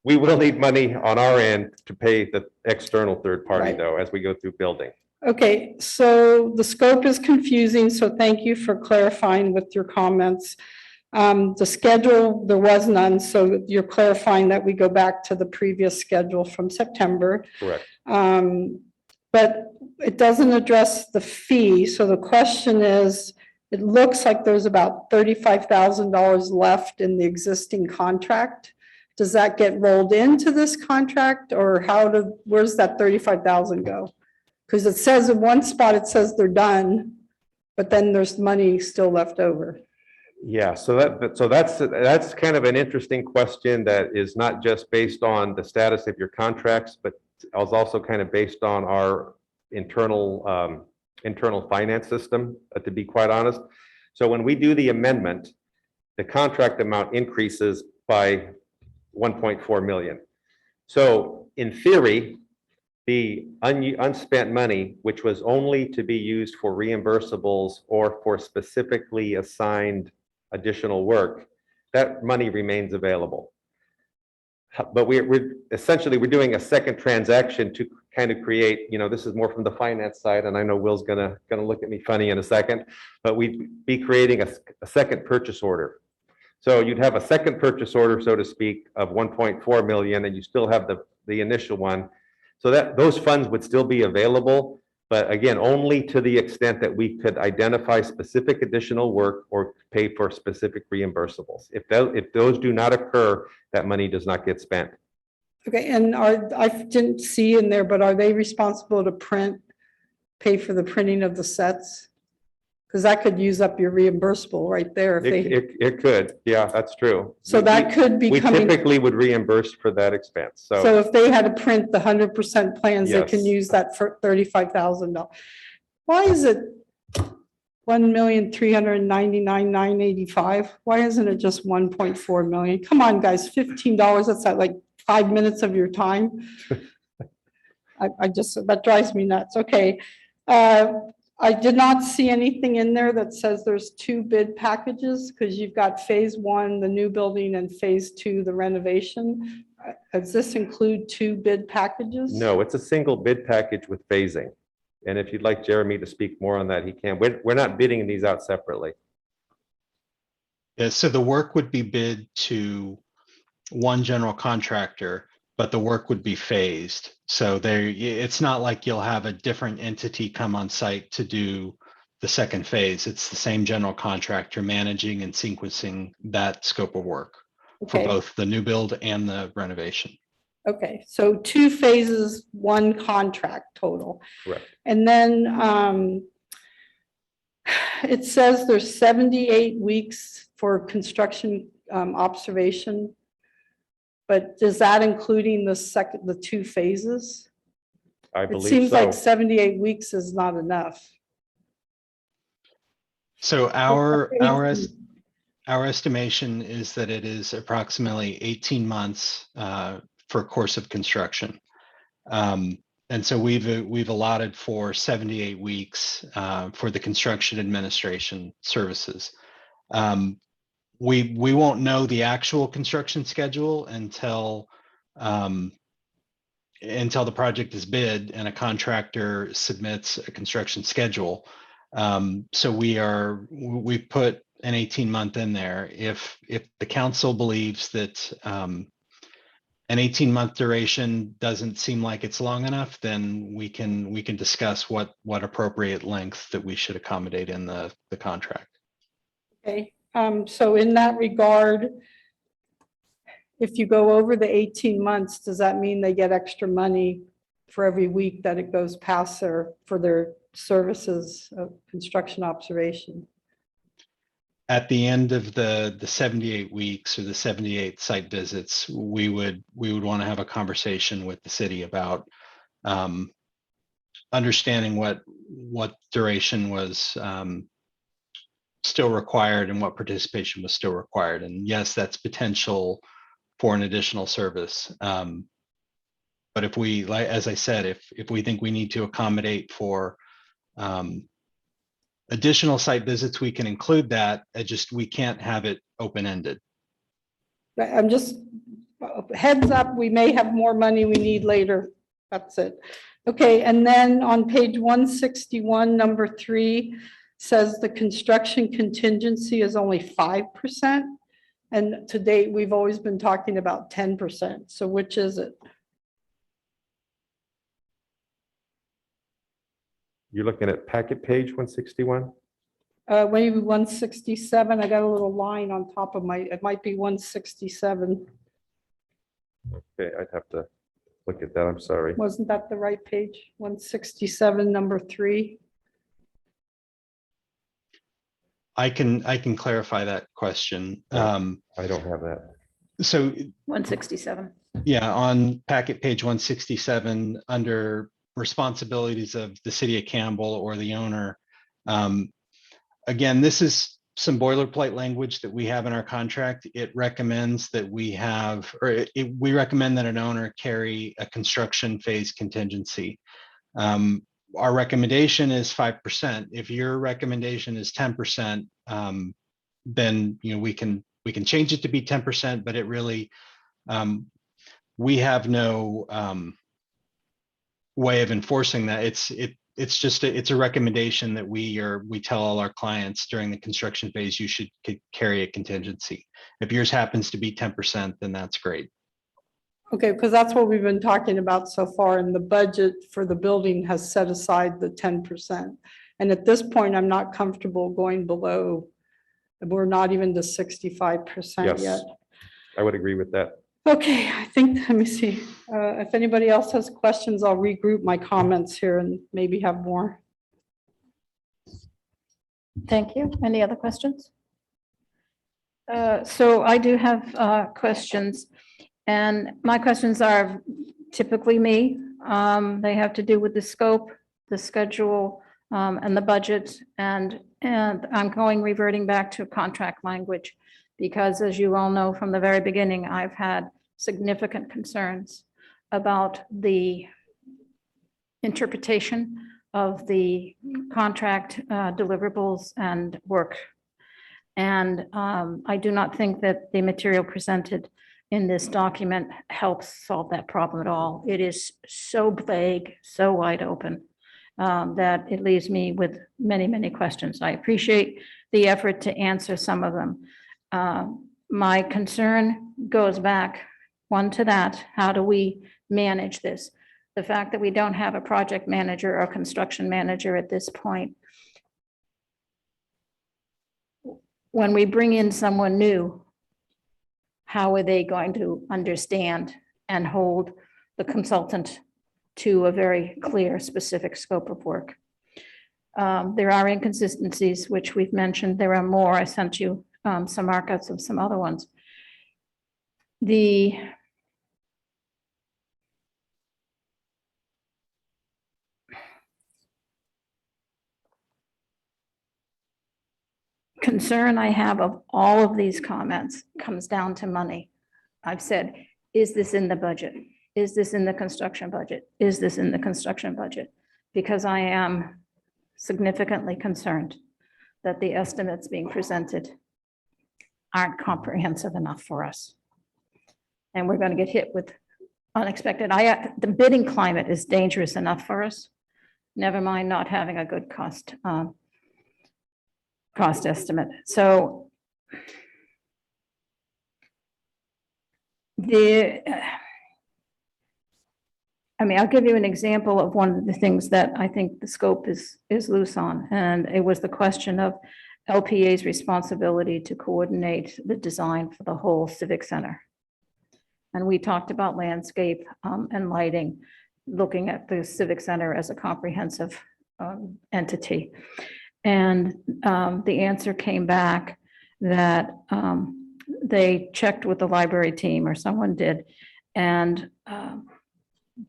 we will need money on our end to pay the external third party Right. though, as we go through building. Okay, so the scope is confusing, so thank you for clarifying with your comments. The schedule, there was none, so you're clarifying that we go back to the previous schedule from September. Correct. But it doesn't address the fee, so the question is, it looks like there's about $35,000 left in the existing contract. Does that get rolled into this contract, or where's that 35,000 go? Because it says in one spot, it says they're done, but then there's money still left over. Yeah, so that's kind of an interesting question that is not just based on the status of your contracts, but is also kind of based on our internal finance system, to be quite honest. So when we do the amendment, the contract amount increases by 1.4 million. So in theory, the unspent money, which was only to be used for reimbursables or for specifically assigned additional work, that money remains available. But we're essentially doing a second transaction to kind of create, this is more from the finance side, and I know Will's gonna look at me funny in a second, but we'd be creating a second purchase order. So you'd have a second purchase order, so to speak, of 1.4 million, and you still have the initial one. So that those funds would still be available, but again, only to the extent that we could identify specific additional work or pay for specific reimbursables. If those do not occur, that money does not get spent. Okay, and I didn't see in there, but are they responsible to pay for the printing of the sets? Because that could use up your reimbursable right there if they. It could, yeah, that's true. So that could be We coming. typically would reemburse for that expense, So if they had to print the 100% plans, they can Yes. use that for $35,000. Why is it 1,399,985? Why isn't it just 1.4 million? Come on, guys, $15, that's like 5 minutes of your time. That drives me nuts. Okay. I did not see anything in there that says there's 2 bid packages, because you've got phase 1, the new building, and phase 2, the renovation. Does this include 2 bid packages? No, it's a single bid package with phasing. And if you'd like Jeremy to speak more on that, he can. We're not bidding these out separately. Yeah, so the work would be bid to one general contractor, but the work would be phased. So it's not like you'll have a different entity come on site to do the second phase. It's the same general contractor managing and sequencing that scope of work for Okay. both the new build and the renovation. Okay, so 2 phases, 1 contract total. Correct. And then it says there's 78 weeks for construction observation. But is that including the 2 phases? I It believe seems so. like 78 weeks is not enough. So our estimation is that it is approximately 18 months for a course of construction. And so we've allotted for 78 weeks for the construction administration services. We won't know the actual construction schedule until the project is bid and a contractor submits a construction schedule. So we've put an 18-month in there. If the council believes that an 18-month duration doesn't seem like it's long enough, then we can discuss what appropriate length that we should accommodate in the contract. Okay, so in that regard, if you go over the 18 months, does that mean they get extra money for every week that it goes past for their services of construction observation? At the end of the 78 weeks or the 78 site visits, we would want to have a conversation with the city about understanding what duration was still required and what participation was still required. And yes, that's potential for an additional service. But if we, like, as I said, if we think we need to accommodate for additional site visits, we can include that. We can't have it open-ended. I'm just, heads up, we may have more money we need later. That's it. Okay, and then on page 161, number 3 says the construction contingency is only 5%. And to date, we've always been talking about 10%. So which is it? You're looking at packet page 161? Maybe 167. I got a little line on top of it might be 167. Okay, I'd have to look at that. I'm sorry. Wasn't that the right page? 167, number 3. I can clarify that question. I don't have that. So 167. yeah, on packet page 167, under responsibilities of the city of Campbell or the owner. Again, this is some boilerplate language that we have in our contract. It recommends that we have, or we recommend that an owner carry a construction phase contingency. Our recommendation is 5%. If your recommendation is 10%, then we can change it to be 10%, but it really, we have no way of enforcing that. It's just it's a recommendation that we tell all our clients during the construction phase, you should carry a contingency. If yours happens to be 10%, then that's great. Okay, because that's what we've been talking about so far, and the budget for the building has set aside the 10%. And at this point, I'm not comfortable going below, we're not even to 65% yet. Yes, I would agree with that. Okay, I think, let me see. If anybody else has questions, I'll regroup my comments here and maybe have more. Thank you. Any other questions? So I do have questions, and my questions are typically me. They have to do with the scope, the schedule, and the budget, and I'm reverting back to contract language, because as you all know from the very beginning, I've had significant concerns about the interpretation of the contract deliverables and work. And I do not think that the material presented in this document helps solve that problem at all. It is so vague, so wide open, that it leaves me with many, many questions. I appreciate the effort to answer some of them. My concern goes back, one, to that, how do we manage this? The fact that we don't have a project manager or construction manager at this point. When we bring in someone new, how are they going to understand and hold the consultant to a very clear, specific scope of work? There are inconsistencies, which we've mentioned. There are more. I sent you some markups of some other ones. The concern I have of all of these comments comes down to money. I've said, is this in the budget? Is this in the construction budget? Is this in the construction budget? Because I am significantly concerned that the estimates being presented aren't comprehensive enough for us. And we're going to get hit with unexpected. The bidding climate is dangerous enough for us. Never mind not having a good cost estimate. So I'll give you an example of one of the things that I think the scope is loose on, and it was the question of LPA's responsibility to coordinate the design for the whole civic center. And we talked about landscape and lighting, looking at the civic center as a comprehensive entity. And the answer came back that they checked with the library team, or someone did, and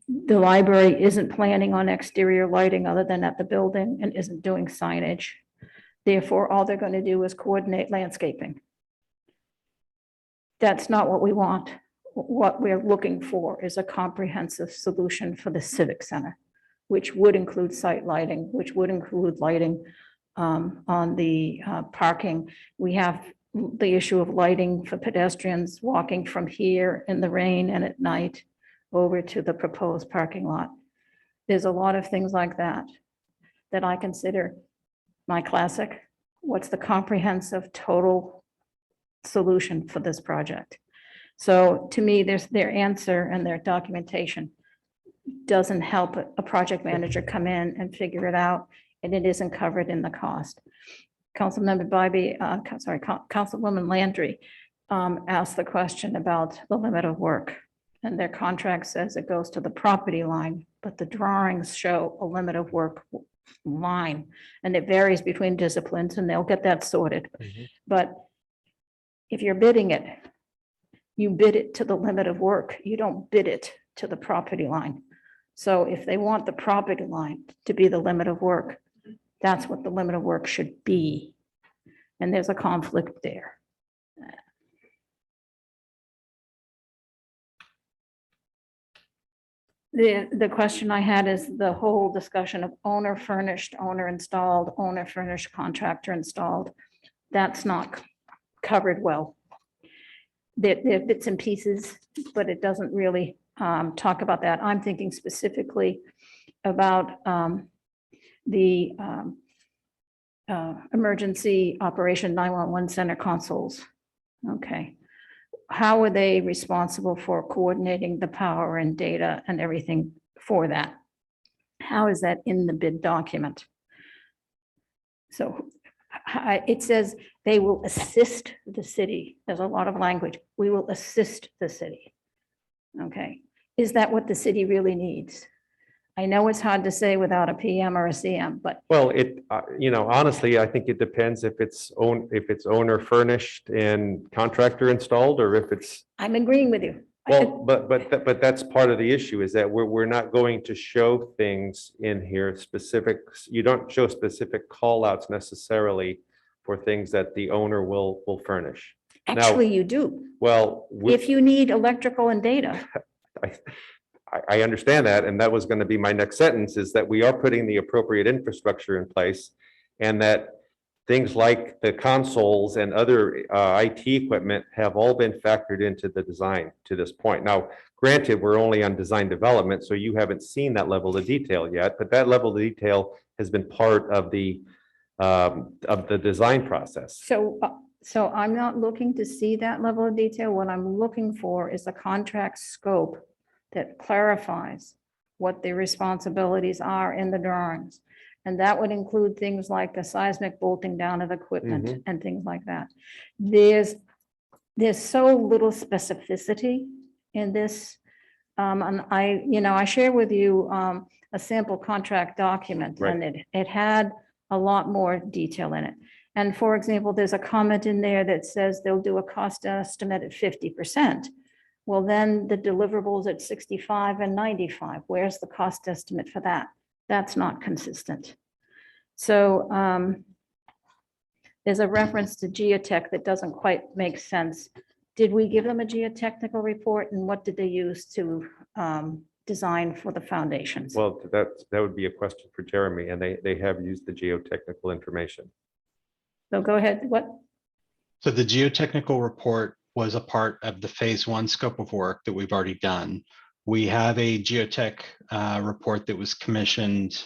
The library isn't planning on exterior lighting other than at the building and isn't doing signage. Therefore, all they're going to do is coordinate landscaping. That's not what we want. What we're looking for is a comprehensive solution for the Civic Center, which would include site lighting, which would include lighting on the parking. We have the issue of lighting for pedestrians walking from here in the rain and at night over to the proposed parking lot. There's a lot of things like that that I consider my classic. What's the comprehensive total solution for this project? So to me, their answer and their documentation doesn't help a project manager come in and figure it out, and it isn't covered in the cost. Councilmember Bybee, Councilwoman Landry asked the question about the limit of work, and their contract says it goes to the property line, but the drawings show a limit of work line, and it varies between disciplines, and they'll get that sorted. But if you're bidding it, you bid it to the limit of work. You don't bid it to the property line. So if they want the property line to be the limit of work, that's what the limit of work should be. And there's a conflict there. The question I had is the whole discussion of owner furnished, owner installed, owner furnished, contractor installed. That's not covered well. There are bits and pieces, but it doesn't really talk about that. I'm thinking specifically about the emergency operation 911 center consoles. Okay. How are they responsible for coordinating the power and data and everything for that? How is that in the bid document? So it says they will assist the city. There's a lot of language. We will assist the city. Okay. Is that what the city really needs? I know it's hard to say without a PM or a CM, but Well, honestly, I think it depends if it's owner furnished and contractor installed, or if it's, I'm agreeing with you. well, but that's part of the issue, is that we're not going to show things in here specific. You don't show specific call outs necessarily for things that the owner will furnish. Now, Actually, you do. well, If you need electrical and data, I understand that, and that was going to be my next sentence, is that we are putting the appropriate infrastructure in place, and that things like the consoles and other IT equipment have all been factored into the design to this point. Now, granted, we're only on design development, so you haven't seen that level of detail yet, but that level of detail has been part of the design process. so I'm not looking to see that level of detail. What I'm looking for is a contract scope that clarifies what the responsibilities are in the drawings. And that would include things like the seismic bolting down of equipment and things like that. There's so little specificity in this. And I share with you a sample contract document, and it had a lot more detail in it. And for example, there's a comment in there that says they'll do a cost estimate at 50%. Well, then the deliverables at 65 and 95. Where's the cost estimate for that? That's not consistent. So there's a reference to geotech that doesn't quite make sense. Did we give them a geotechnical report, and what did they use to design for the foundations? Well, that would be a question for Jeremy, and they have used the geotechnical information. So go ahead. What? So the geotechnical report was a part of the phase 1 scope of work that we've already done. We have a geotech report that was commissioned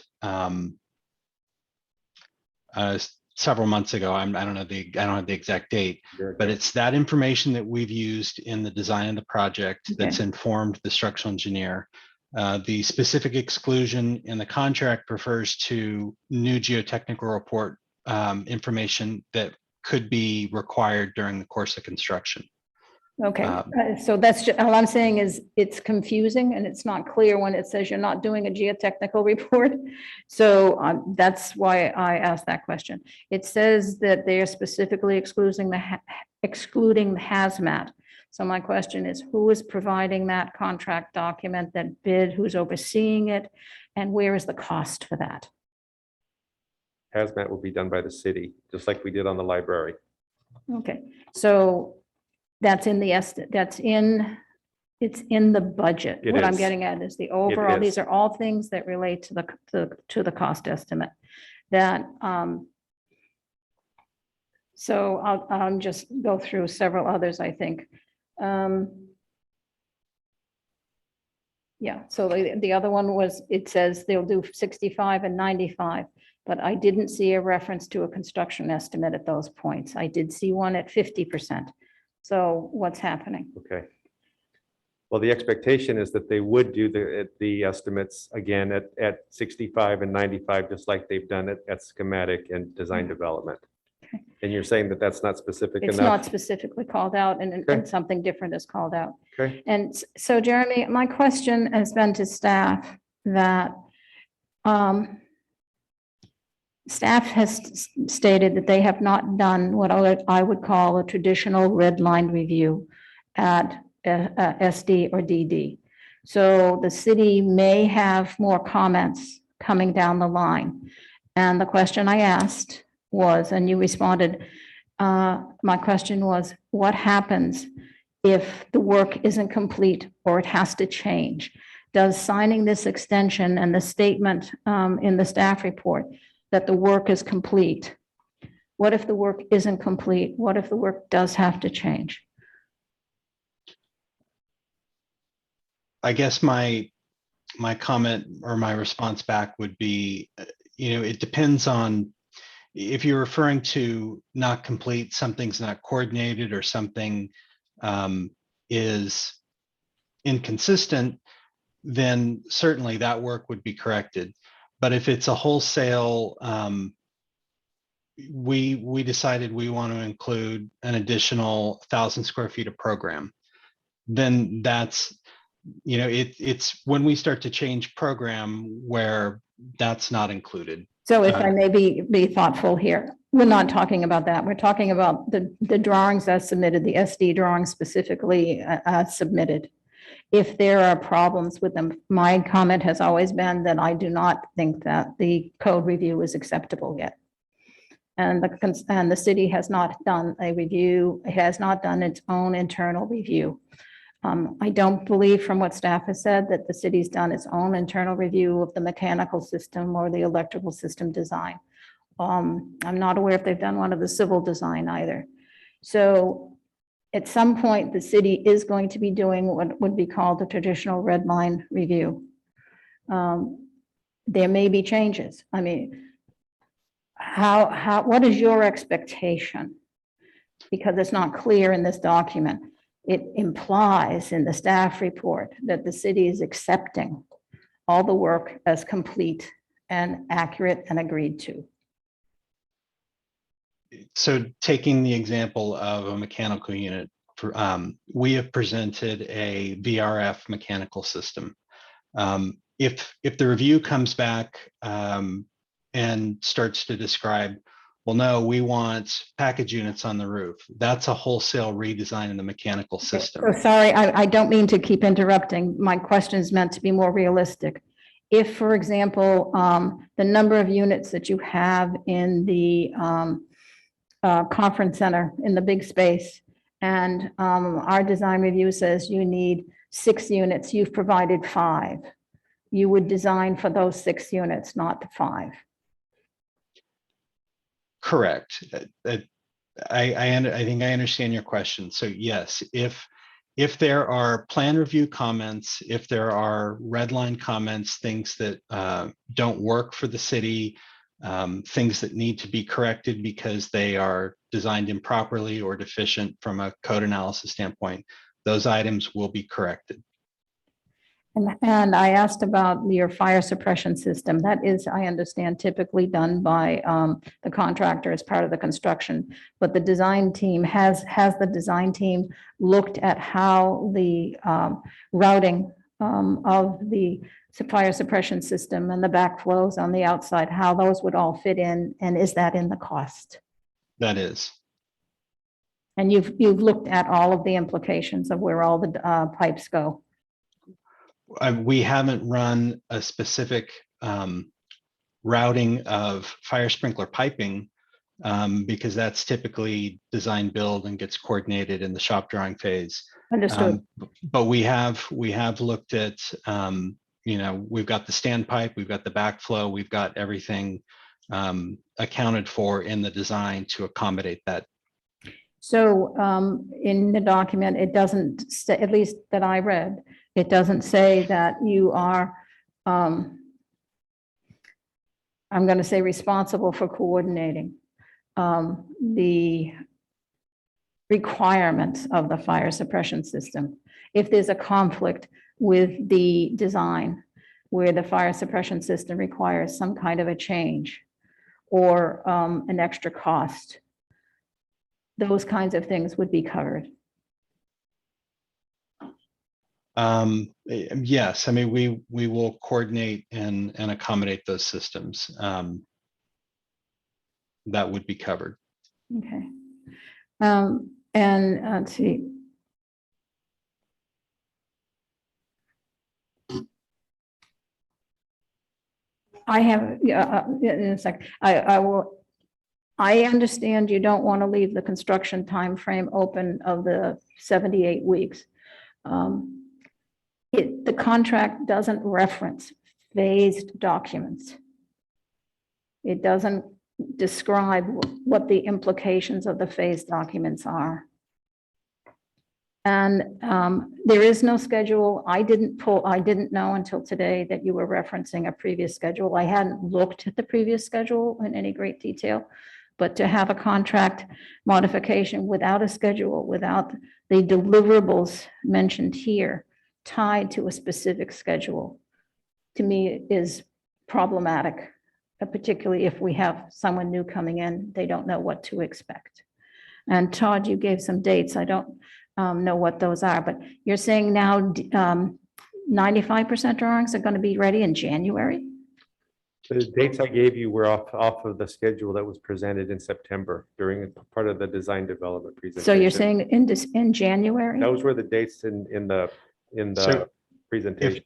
several months ago. I don't have the exact date, but it's that information that we've used in the design of the project that's informed the structural engineer. The specific exclusion in the contract refers to new geotechnical report information that could be required during the course of construction. Okay, so that's just, all I'm saying is it's confusing and it's not clear when it says you're not doing a geotechnical report. So that's why I asked that question. It says that they are specifically excluding the hazmat. So my question is, who is providing that contract document, that bid, who's overseeing it, and where is the cost for that? Hazmat will be done by the city, just like we did on the library. Okay, so that's in the it's in the budget. It What I'm is. getting at is the overall, is. these are all things that relate to the cost estimate. That, so I'll just go through several others, I think. Yeah, so the other one was, it says they'll do 65 and 95, but I didn't see a reference to a construction estimate at those points. I did see one at 50%. So what's happening? Okay. Well, the expectation is that they would do the estimates again at 65 and 95, just like they've done it at schematic and design development. Okay. And you're saying that that's not specific It's enough? not specifically called out, and Okay. something different is called out. Okay. And so Jeremy, my question has been to staff that staff has stated that they have not done what I would call a traditional red line review at SD or DD. So the city may have more comments coming down the line. And the question I asked was, and you responded, my question was, what happens if the work isn't complete or it has to change? Does signing this extension and the statement in the staff report that the work is complete, what if the work isn't complete? What if the work does have to change? I guess my comment or my response back would be, it depends on if you're referring to not complete, something's not coordinated, or something is inconsistent, then certainly that work would be corrected. But if it's a wholesale, we decided we want to include an additional 1,000 square feet of program, then that's, it's when we start to change program where that's not included. So if I may be thoughtful here, we're not talking about that. We're talking about the drawings as submitted, the SD drawings specifically as submitted. If there are problems with them, my comment has always been that I do not think that the code review is acceptable yet. And the city has not done a review, it has not done its own internal review. I don't believe from what staff has said that the city's done its own internal review of the mechanical system or the electrical system design. I'm not aware if they've done one of the civil design either. So at some point, the city is going to be doing what would be called a traditional red line review. There may be changes. I mean, what is your expectation? Because it's not clear in this document. It implies in the staff report that the city is accepting all the work as complete and accurate and agreed to. So taking the example of a mechanical unit, we have presented a VRF mechanical system. If the review comes back and starts to describe, well, no, we want package units on the roof, that's a wholesale redesign in the mechanical system. So sorry, I don't mean to keep interrupting. My question is meant to be more realistic. If, for example, the number of units that you have in the conference center in the big space, and our design review says you need 6 units, you've provided 5. You would design for those 6 units, not the 5. Correct. I think I understand your question. So yes, if there are plan review comments, if there are red line comments, things that don't work for the city, things that need to be corrected because they are designed improperly or deficient from a code analysis standpoint, those items will be corrected. And I asked about your fire suppression system. That is, I understand, typically done by the contractor as part of the construction. But the design team, has the design team looked at how the routing of the fire suppression system and the backflows on the outside, how those would all fit in? And is that in the cost? That is. And you've looked at all of the implications of where all the pipes go. We haven't run a specific routing of fire sprinkler piping because that's typically design build and gets coordinated in the shop drawing phase. Understood. But we have looked at, we've got the standpipe, we've got the backflow, we've got everything accounted for in the design to accommodate that. So in the document, it doesn't say, at least that I read, it doesn't say that you are, I'm going to say, responsible for coordinating the requirements of the fire suppression system. If there's a conflict with the design where the fire suppression system requires some kind of a change or an extra cost, those kinds of things would be covered. Yes, I mean, we will coordinate and accommodate those systems. That would be covered. Okay. And let's see. I have, in a sec, I will, I understand you don't want to leave the construction time frame open of the 78 weeks. The contract doesn't reference phased documents. It doesn't describe what the implications of the phased documents are. And there is no schedule. I didn't know until today that you were referencing a previous schedule. I hadn't looked at the previous schedule in any great detail, but to have a contract modification without a schedule, without the deliverables mentioned here, tied to a specific schedule, to me is problematic, particularly if we have someone new coming in, they don't know what to expect. And Todd, you gave some dates. I don't know what those are, but you're saying now 95% drawings are going to be ready in January? The dates I gave you were off of the schedule that was presented in September during part of the design development presentation. So you're saying in January? Those were the dates in the So presentation.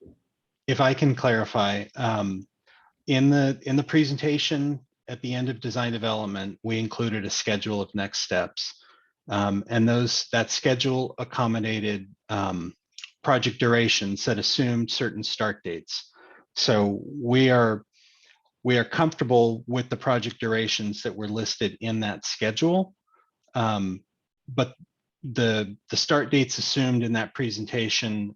If I can clarify, in the presentation at the end of design development, we included a schedule of next steps. And that schedule accommodated project durations that assumed certain start dates. So we are comfortable with the project durations that were listed in that schedule. But the start dates assumed in that presentation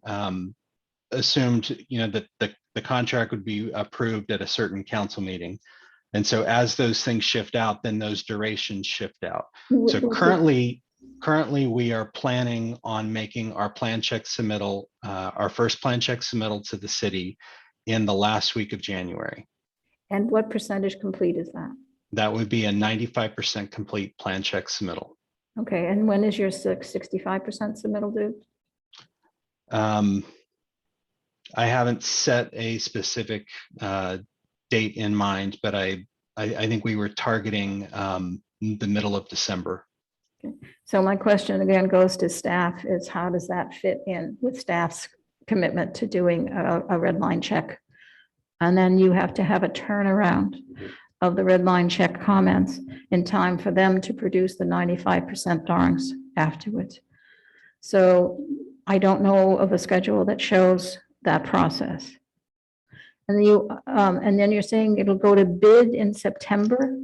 assumed, that the contract would be approved at a certain council meeting. And so as those things shift out, then those durations shift out. So currently we are planning on making our plan check submittal, our first plan check submittal to the city in the last week of January. And what percentage complete is that? That would be a 95% complete plan check submittal. Okay, and when is your 65% submittal due? I haven't set a specific date in mind, but I think we were targeting the middle of December. Okay. So my question again goes to staff is how does that fit in with staff's commitment to doing a red line check? And then you have to have a turnaround of the red line check comments in time for them to produce the 95% drawings afterwards. So I don't know of a schedule that shows that process. And then you're saying it'll go to bid in September.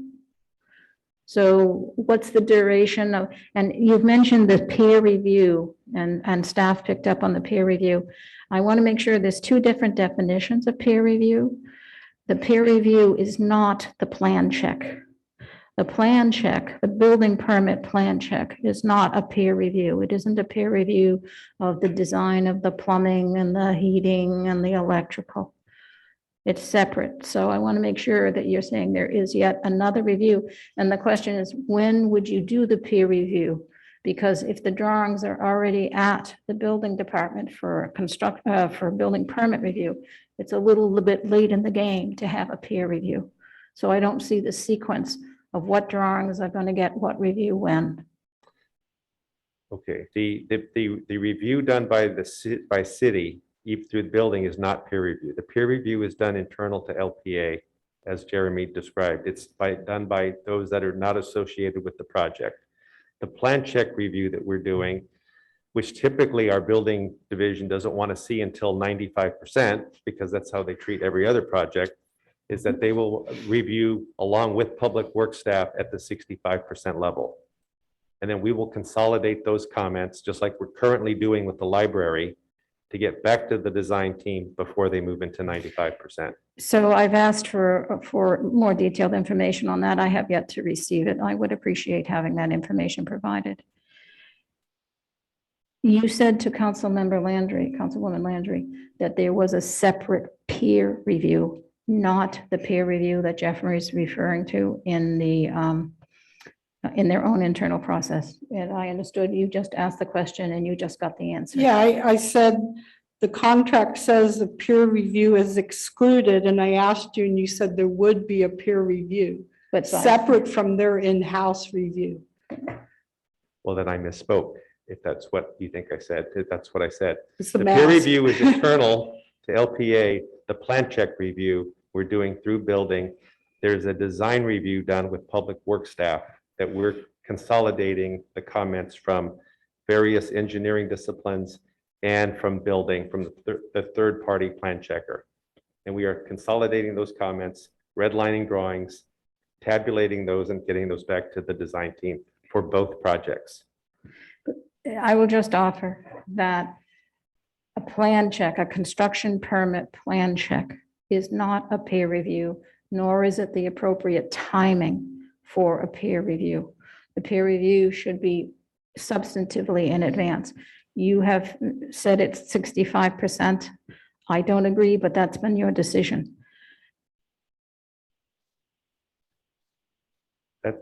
So what's the duration of, and you've mentioned the peer review and staff picked up on the peer review. I want to make sure there's two different definitions of peer review. The peer review is not the plan check. The plan check, the building permit plan check is not a peer review. It isn't a peer review of the design of the plumbing and the heating and the electrical. It's separate. So I want to make sure that you're saying there is yet another review. And the question is, when would you do the peer review? Because if the drawings are already at the building department for building permit review, it's a little bit late in the game to have a peer review. So I don't see the sequence of what drawings are going to get what review when. Okay, the review done by by city, even through the building, is not peer review. The peer review is done internal to LPA, as Jeremy described. It's done by those that are not associated with the project. The plan check review that we're doing, which typically our building division doesn't want to see until 95%, because that's how they treat every other project, is that they will review along with public works staff at the 65% level. And then we will consolidate those comments, just like we're currently doing with the library, to get back to the design team before they move into 95%. So I've asked for more detailed information on that. I have yet to receive it. I would appreciate having that information provided. You said to Councilwoman Landry, that there was a separate peer review, not the peer review that Jeffrey is referring to in their own internal process. And I understood you just asked the question and you just got the answer. Yeah, I said the contract says the peer review is excluded, and I asked you and you said there would be a peer review, But separate from their in-house review. Well, then I misspoke. If that's what you think I said, that's what I said. It's the The peer mask. review is internal to LPA. The plan check review we're doing through building. There's a design review done with public works staff that we're consolidating the comments from various engineering disciplines and from building, from the third-party plan checker. And we are consolidating those comments, redlining drawings, tabulating those and getting those back to the design team for both projects. I will just offer that a plan check, a construction permit plan check is not a peer review, nor is it the appropriate timing for a peer review. The peer review should be substantively in advance. You have said it's 65%. I don't agree, but that's been your decision. The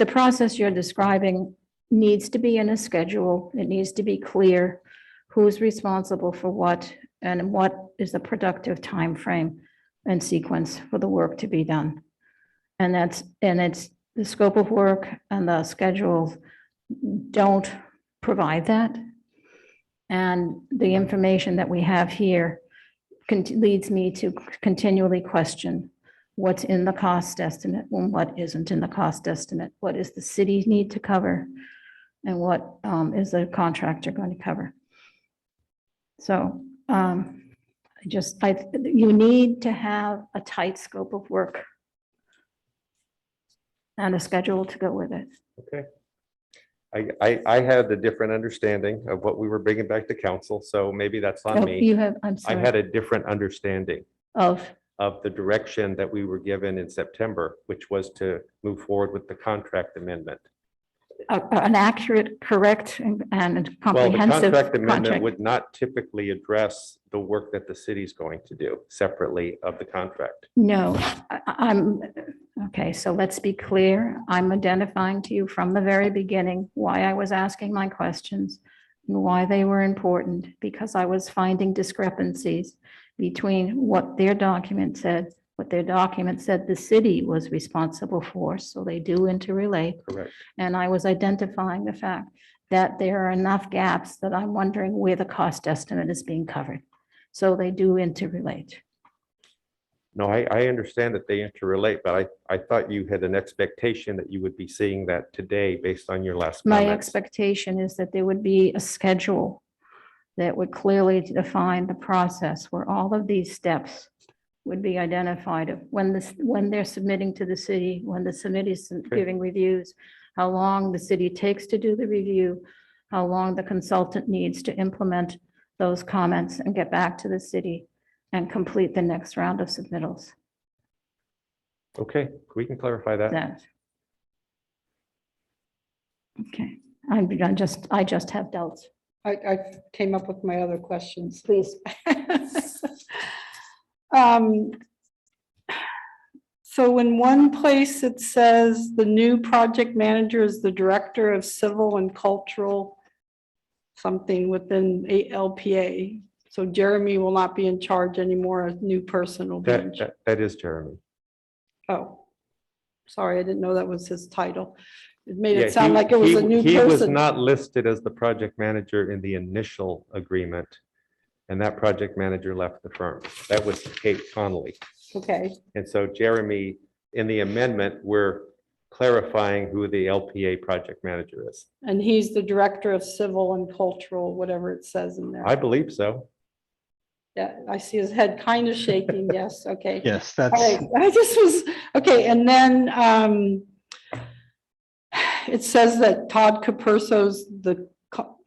process you're describing needs to be in a schedule. It needs to be clear who's responsible for what and what is the productive time frame and sequence for the work to be done. And it's the scope of work and the schedules don't provide that. And the information that we have here leads me to continually question what's in the cost estimate and what isn't in the cost estimate. What does the city need to cover? And what is the contractor going to cover? So you need to have a tight scope of work and a schedule to go with it. Okay. I had a different understanding of what we were bringing back to council, so maybe that's on me. You have, I'm I sorry. had a different understanding Of, the direction that we were given in September, which was to move forward with the contract amendment. an accurate, correct, and Well, the comprehensive contract amendment contract. would not typically address the work that the city's going to do separately of the contract. No, okay, so let's be clear. I'm identifying to you from the very beginning why I was asking my questions and why they were important, because I was finding discrepancies between what their document said, what their document said the city was responsible for, so they do interrelate. Correct. And I was identifying the fact that there are enough gaps that I'm wondering where the cost estimate is being covered. So they do interrelate. No, I understand that they interrelate, but I thought you had an expectation that you would be seeing that today based on your last My comments. expectation is that there would be a schedule that would clearly define the process where all of these steps would be identified of when they're submitting to the city, when the committee is giving reviews, how long the city takes to do the review, how long the consultant needs to implement those comments and get back to the city and complete the next round of submittals. Okay, we can clarify that. That. Okay, I just have doubts. I came up with my other questions. Please. So in one place it says the new project manager is the director of civil and cultural something within LPA. So Jeremy will not be in charge anymore. A new person will be in charge. That is Jeremy. Oh, sorry, I didn't know that was his title. It made Yeah, it sound he- like it was a new He was person. not listed as the project manager in the initial agreement. And that project manager left the firm. That was Kate Connolly. Okay, And so Jeremy, in the amendment, we're clarifying who the LPA project manager is. and he's the director of civil and cultural, whatever it says in there. I believe so. Yeah, I see his head kind of shaking. Yes, okay. Yes, All that's, right, I just was, okay, and then it says that Todd Capurso's the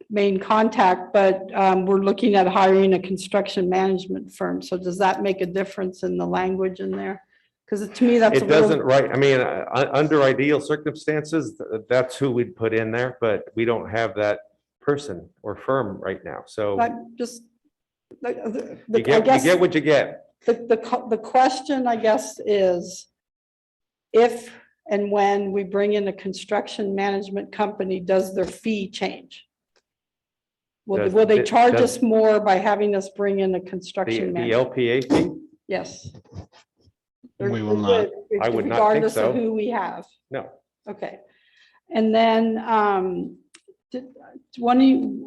main contact, but we're looking at hiring a construction management firm. So does that make a difference in the language in there? Because to me, that's a It little. doesn't, right, I mean, under ideal circumstances, that's who we'd put in there, but we don't have that person or firm right now. So I'm just, you I get, guess. you get what you get. The question, I guess, is if and when we bring in a construction management company, does their fee change? Will they charge us more by having us bring in a The construction manager? LPA fee? Yes. We will not. I would not think Regardless of so. who we have. No. Okay. And then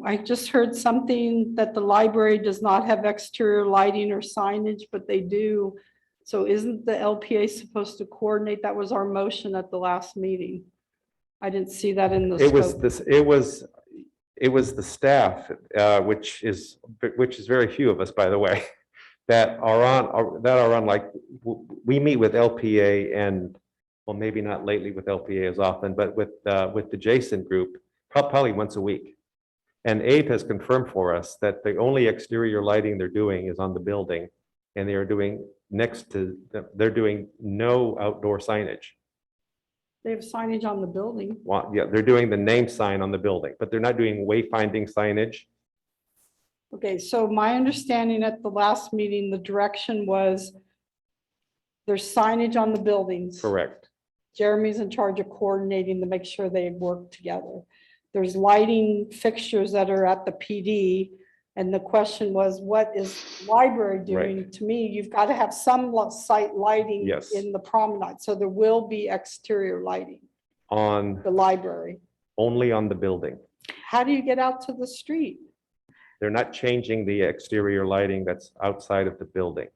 I just heard something that the library does not have exterior lighting or signage, but they do. So isn't the LPA supposed to coordinate? That was our motion at the last meeting. I didn't see that in the It was scope. this, it was the staff, which is very few of us, by the way, that are on like, we meet with LPA and, well, maybe not lately with LPA as often, but with the Jason group, probably once a week. And Abe has confirmed for us that the only exterior lighting they're doing is on the building. And they are doing they're doing no outdoor signage. They have signage on the building. Well, yeah, they're doing the name sign on the building, but they're not doing wayfinding signage. Okay, so my understanding at the last meeting, the direction was there's signage on the buildings. Correct. Jeremy's in charge of coordinating to make sure they work together. There's lighting fixtures that are at the PD. And the question was, what is library doing? Right. To me, you've got to have some site lighting Yes. in the promenade. So there will be exterior lighting, On, the library. only on the building. How do you get out to the street? They're not changing the exterior lighting that's outside of the building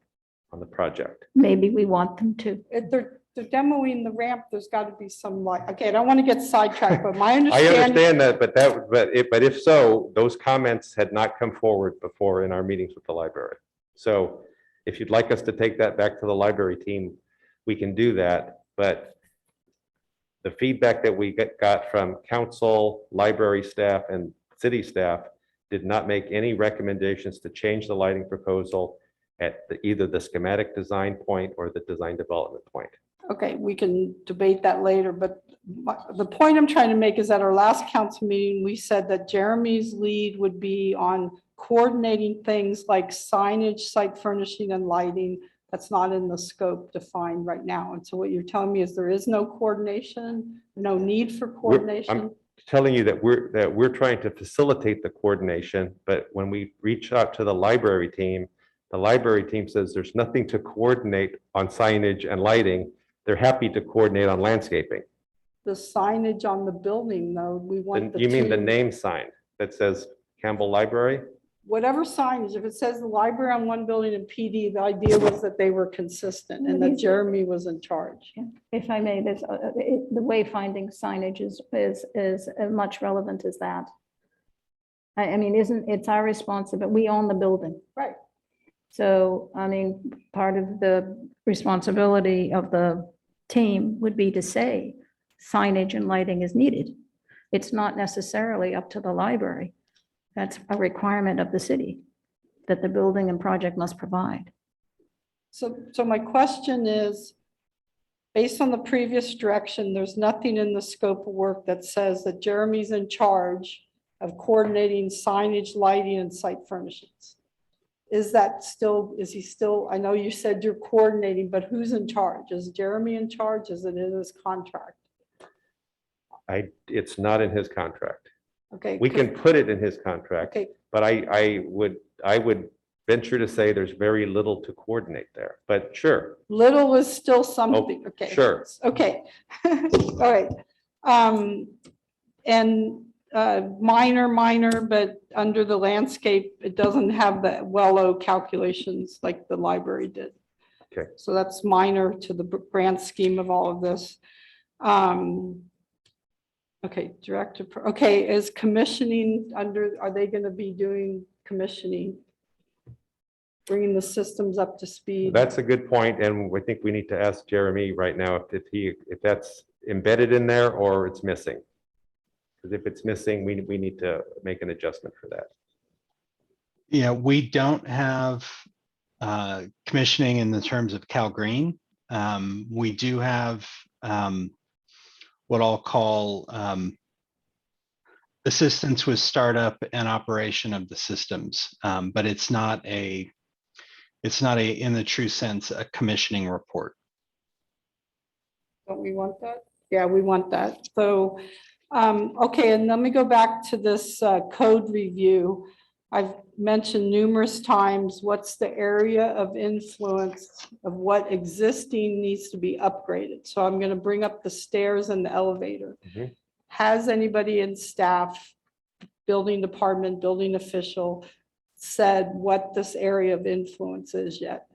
on the project. Maybe we want them to. If they're demoing the ramp, there's got to be some light. Okay, I don't want to get sidetracked, but my I understanding. understand that, but if so, those comments had not come forward before in our meetings with the library. So if you'd like us to take that back to the library team, we can do that, but the feedback that we got from council, library staff, and city staff did not make any recommendations to change the lighting proposal at either the schematic design point or the design development point. Okay, we can debate that later, but the point I'm trying to make is at our last council meeting, we said that Jeremy's lead would be on coordinating things like signage, site furnishing, and lighting. That's not in the scope defined right now. And so what you're telling me is there is no coordination, no need for coordination? I'm telling you that we're trying to facilitate the coordination, but when we reach out to the library team says there's nothing to coordinate on signage and lighting. They're happy to coordinate on landscaping. The signage on the building, though, we want the You mean the two- name sign that says Campbell Library? Whatever signage, if it says the library on one building and PD, the idea was that they were consistent and that Jeremy was in charge. If I may, there's, the wayfinding signage is as much relevant as that. I mean, it's our responsibility, we own the building. Right. So, I mean, part of the responsibility of the team would be to say signage and lighting is needed. It's not necessarily up to the library. That's a requirement of the city that the building and project must provide. So my question is, based on the previous direction, there's nothing in the scope of work that says that Jeremy's in charge of coordinating signage, lighting, and site furnishings. Is he still, I know you said you're coordinating, but who's in charge? Is Jeremy in charge? Is it in his contract? It's not in his contract. Okay. We can put it in his contract, Okay. but I would venture to say there's very little to coordinate there, but sure. Little is still something. Okay. Sure. Okay. All right. And minor, but under the landscape, it doesn't have the Wello calculations like the library did. Okay. So that's minor to the grand scheme of all of this. Okay, director, okay, is commissioning under, are they going to be doing commissioning? Bringing the systems up to speed? That's a good point, and I think we need to ask Jeremy right now if that's embedded in there or it's missing. Because if it's missing, we need to make an adjustment for that. Yeah, we don't have commissioning in the terms of Cal Green. We do have what I'll call assistance with startup and operation of the systems, but it's not a, in the true sense, a commissioning report. Don't we want that? Yeah, we want that. So, okay, and let me go back to this code review. I've mentioned numerous times, what's the area of influence of what existing needs to be upgraded? So I'm going to bring up the stairs and the elevator. Mhm. Has anybody in staff, building department, building official, said what this area of influence is yet?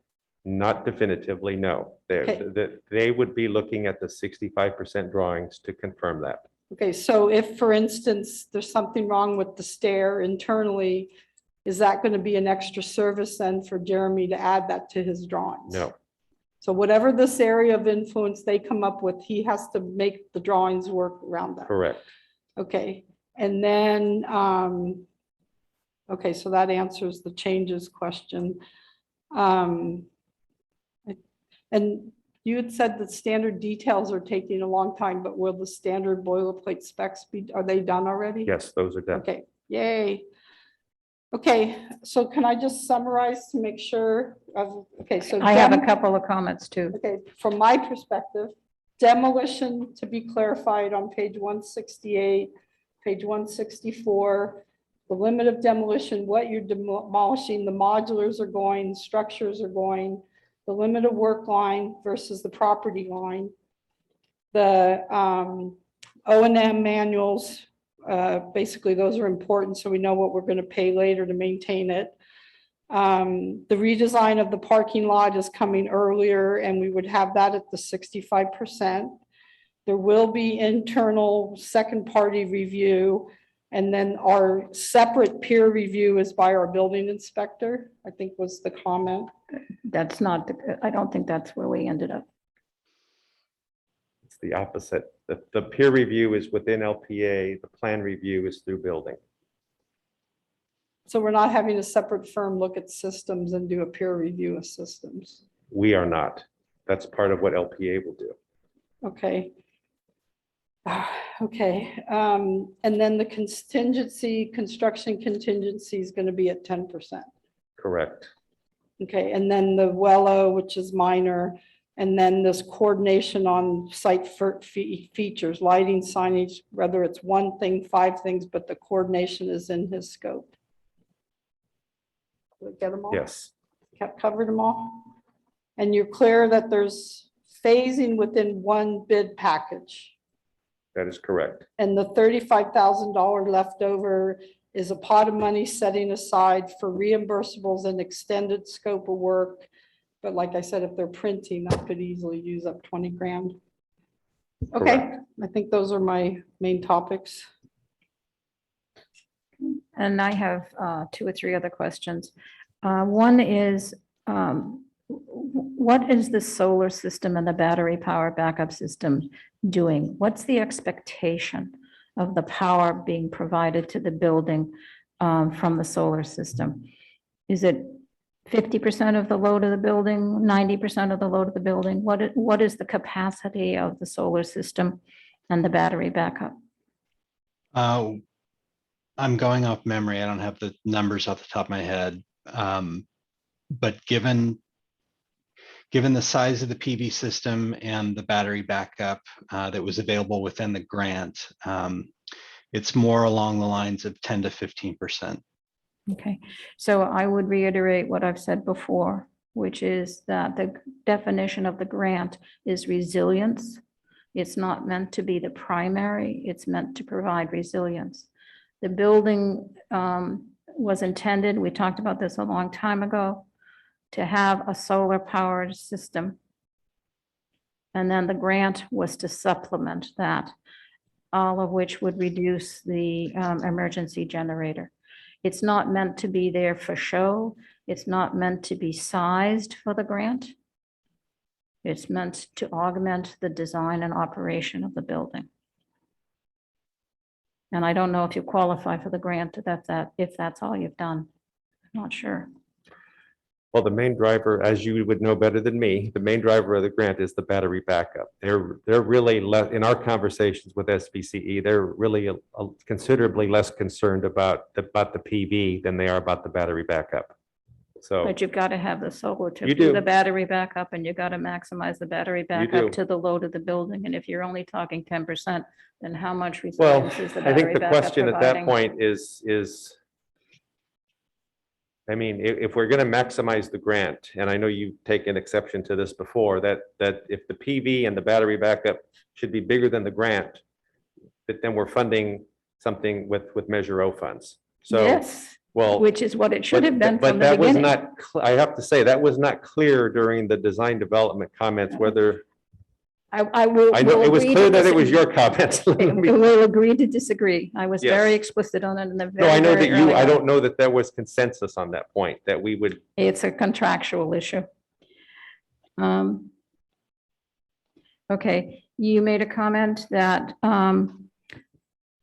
Not definitively, no. Okay. They would be looking at the 65% drawings to confirm that. Okay, so if, for instance, there's something wrong with the stair internally, is that going to be an extra service then for Jeremy to add that to his drawings? No. So whatever this area of influence they come up with, he has to make the drawings work around that. Correct. Okay, and then, okay, so that answers the changes question. And you had said that standard details are taking a long time, but will the standard boilerplate specs be, are they done already? Yes, those are done. Okay, yay. Okay, so can I just summarize to make sure of, okay, so. I have a couple of comments too. Okay, from my perspective, demolition to be clarified on page 168, page 164, the limit of demolition, what you're demolishing, the modulars are going, structures are going, the limit of work line versus the property line, the O&M manuals, basically those are important so we know what we're going to pay later to maintain it. The redesign of the parking lot is coming earlier and we would have that at the 65%. There will be internal second party review, and then our separate peer review is by our building inspector, I think was the comment. That's not, I don't think that's where we ended up. It's the opposite. The peer review is within LPA, the plan review is through building. So we're not having a separate firm look at systems and do a peer review of systems. We are not. That's part of what LPA will do. Okay. Okay, and then the contingency, construction contingency is going to be at 10%. Correct. Okay, and then the Wello, which is minor, and then this coordination on site features, lighting, signage, whether it's one thing, 5 things, but the coordination is in his scope. Did I get them all? Yes. Covered them all? And you're clear that there's phasing within one bid package? That is correct. And the $35,000 left over is a pot of money setting aside for reimbursables and extended scope of work. But like I said, if they're printing, that could easily use up 20 grand. Okay, Correct. I think those are my main topics. And I have 2 or 3 other questions. One is, what is the solar system and the battery power backup system doing? What's the expectation of the power being provided to the building from the solar system? Is it 50% of the load of the building, 90% of the load of the building? What is the capacity of the solar system and the battery backup? I'm going off memory. I don't have the numbers off the top of my head. But given the size of the PV system and the battery backup that was available within the grant, it's more along the lines of 10 to 15%. Okay, so I would reiterate what I've said before, which is that the definition of the grant is resilience, It's not meant to be the primary, it's meant to provide resilience. The building was intended, we talked about this a long time ago, to have a solar powered system. And then the grant was to supplement that, all of which would reduce the emergency generator. It's not meant to be there for show. It's not meant to be sized for the grant. It's meant to augment the design and operation of the building. And I don't know if you qualify for the grant, if that's all you've done. I'm not sure. Well, the main driver, as you would know better than me, the main driver of the grant is the battery backup. They're really, in our conversations with SBCE, they're really considerably less concerned about the PV than they are about the battery backup. So But you've got to have the solar to You do do. the battery backup, and you've got to maximize the battery do. backup to the load of the building. And if you're only talking 10%, then how much well, resilience is the I think battery the backup question at that providing? point is, I mean, if we're going to maximize the grant, and I know you've taken exception to this before, that if the PV and the battery backup should be bigger than the grant, that then we're funding something with Measure O funds. So, Yes, well, which is what it should have been but from the that was beginning. not, I have to say, that was not clear during the design development comments, whether, I will. I know will it was agree clear to that it was disagree. your comments. Let me- We'll agree to disagree. I was Yes. very explicit on it in the No, very, I know very that you, early I on. don't know that there was consensus on that point, that we would, It's a contractual issue. Okay, you made a comment that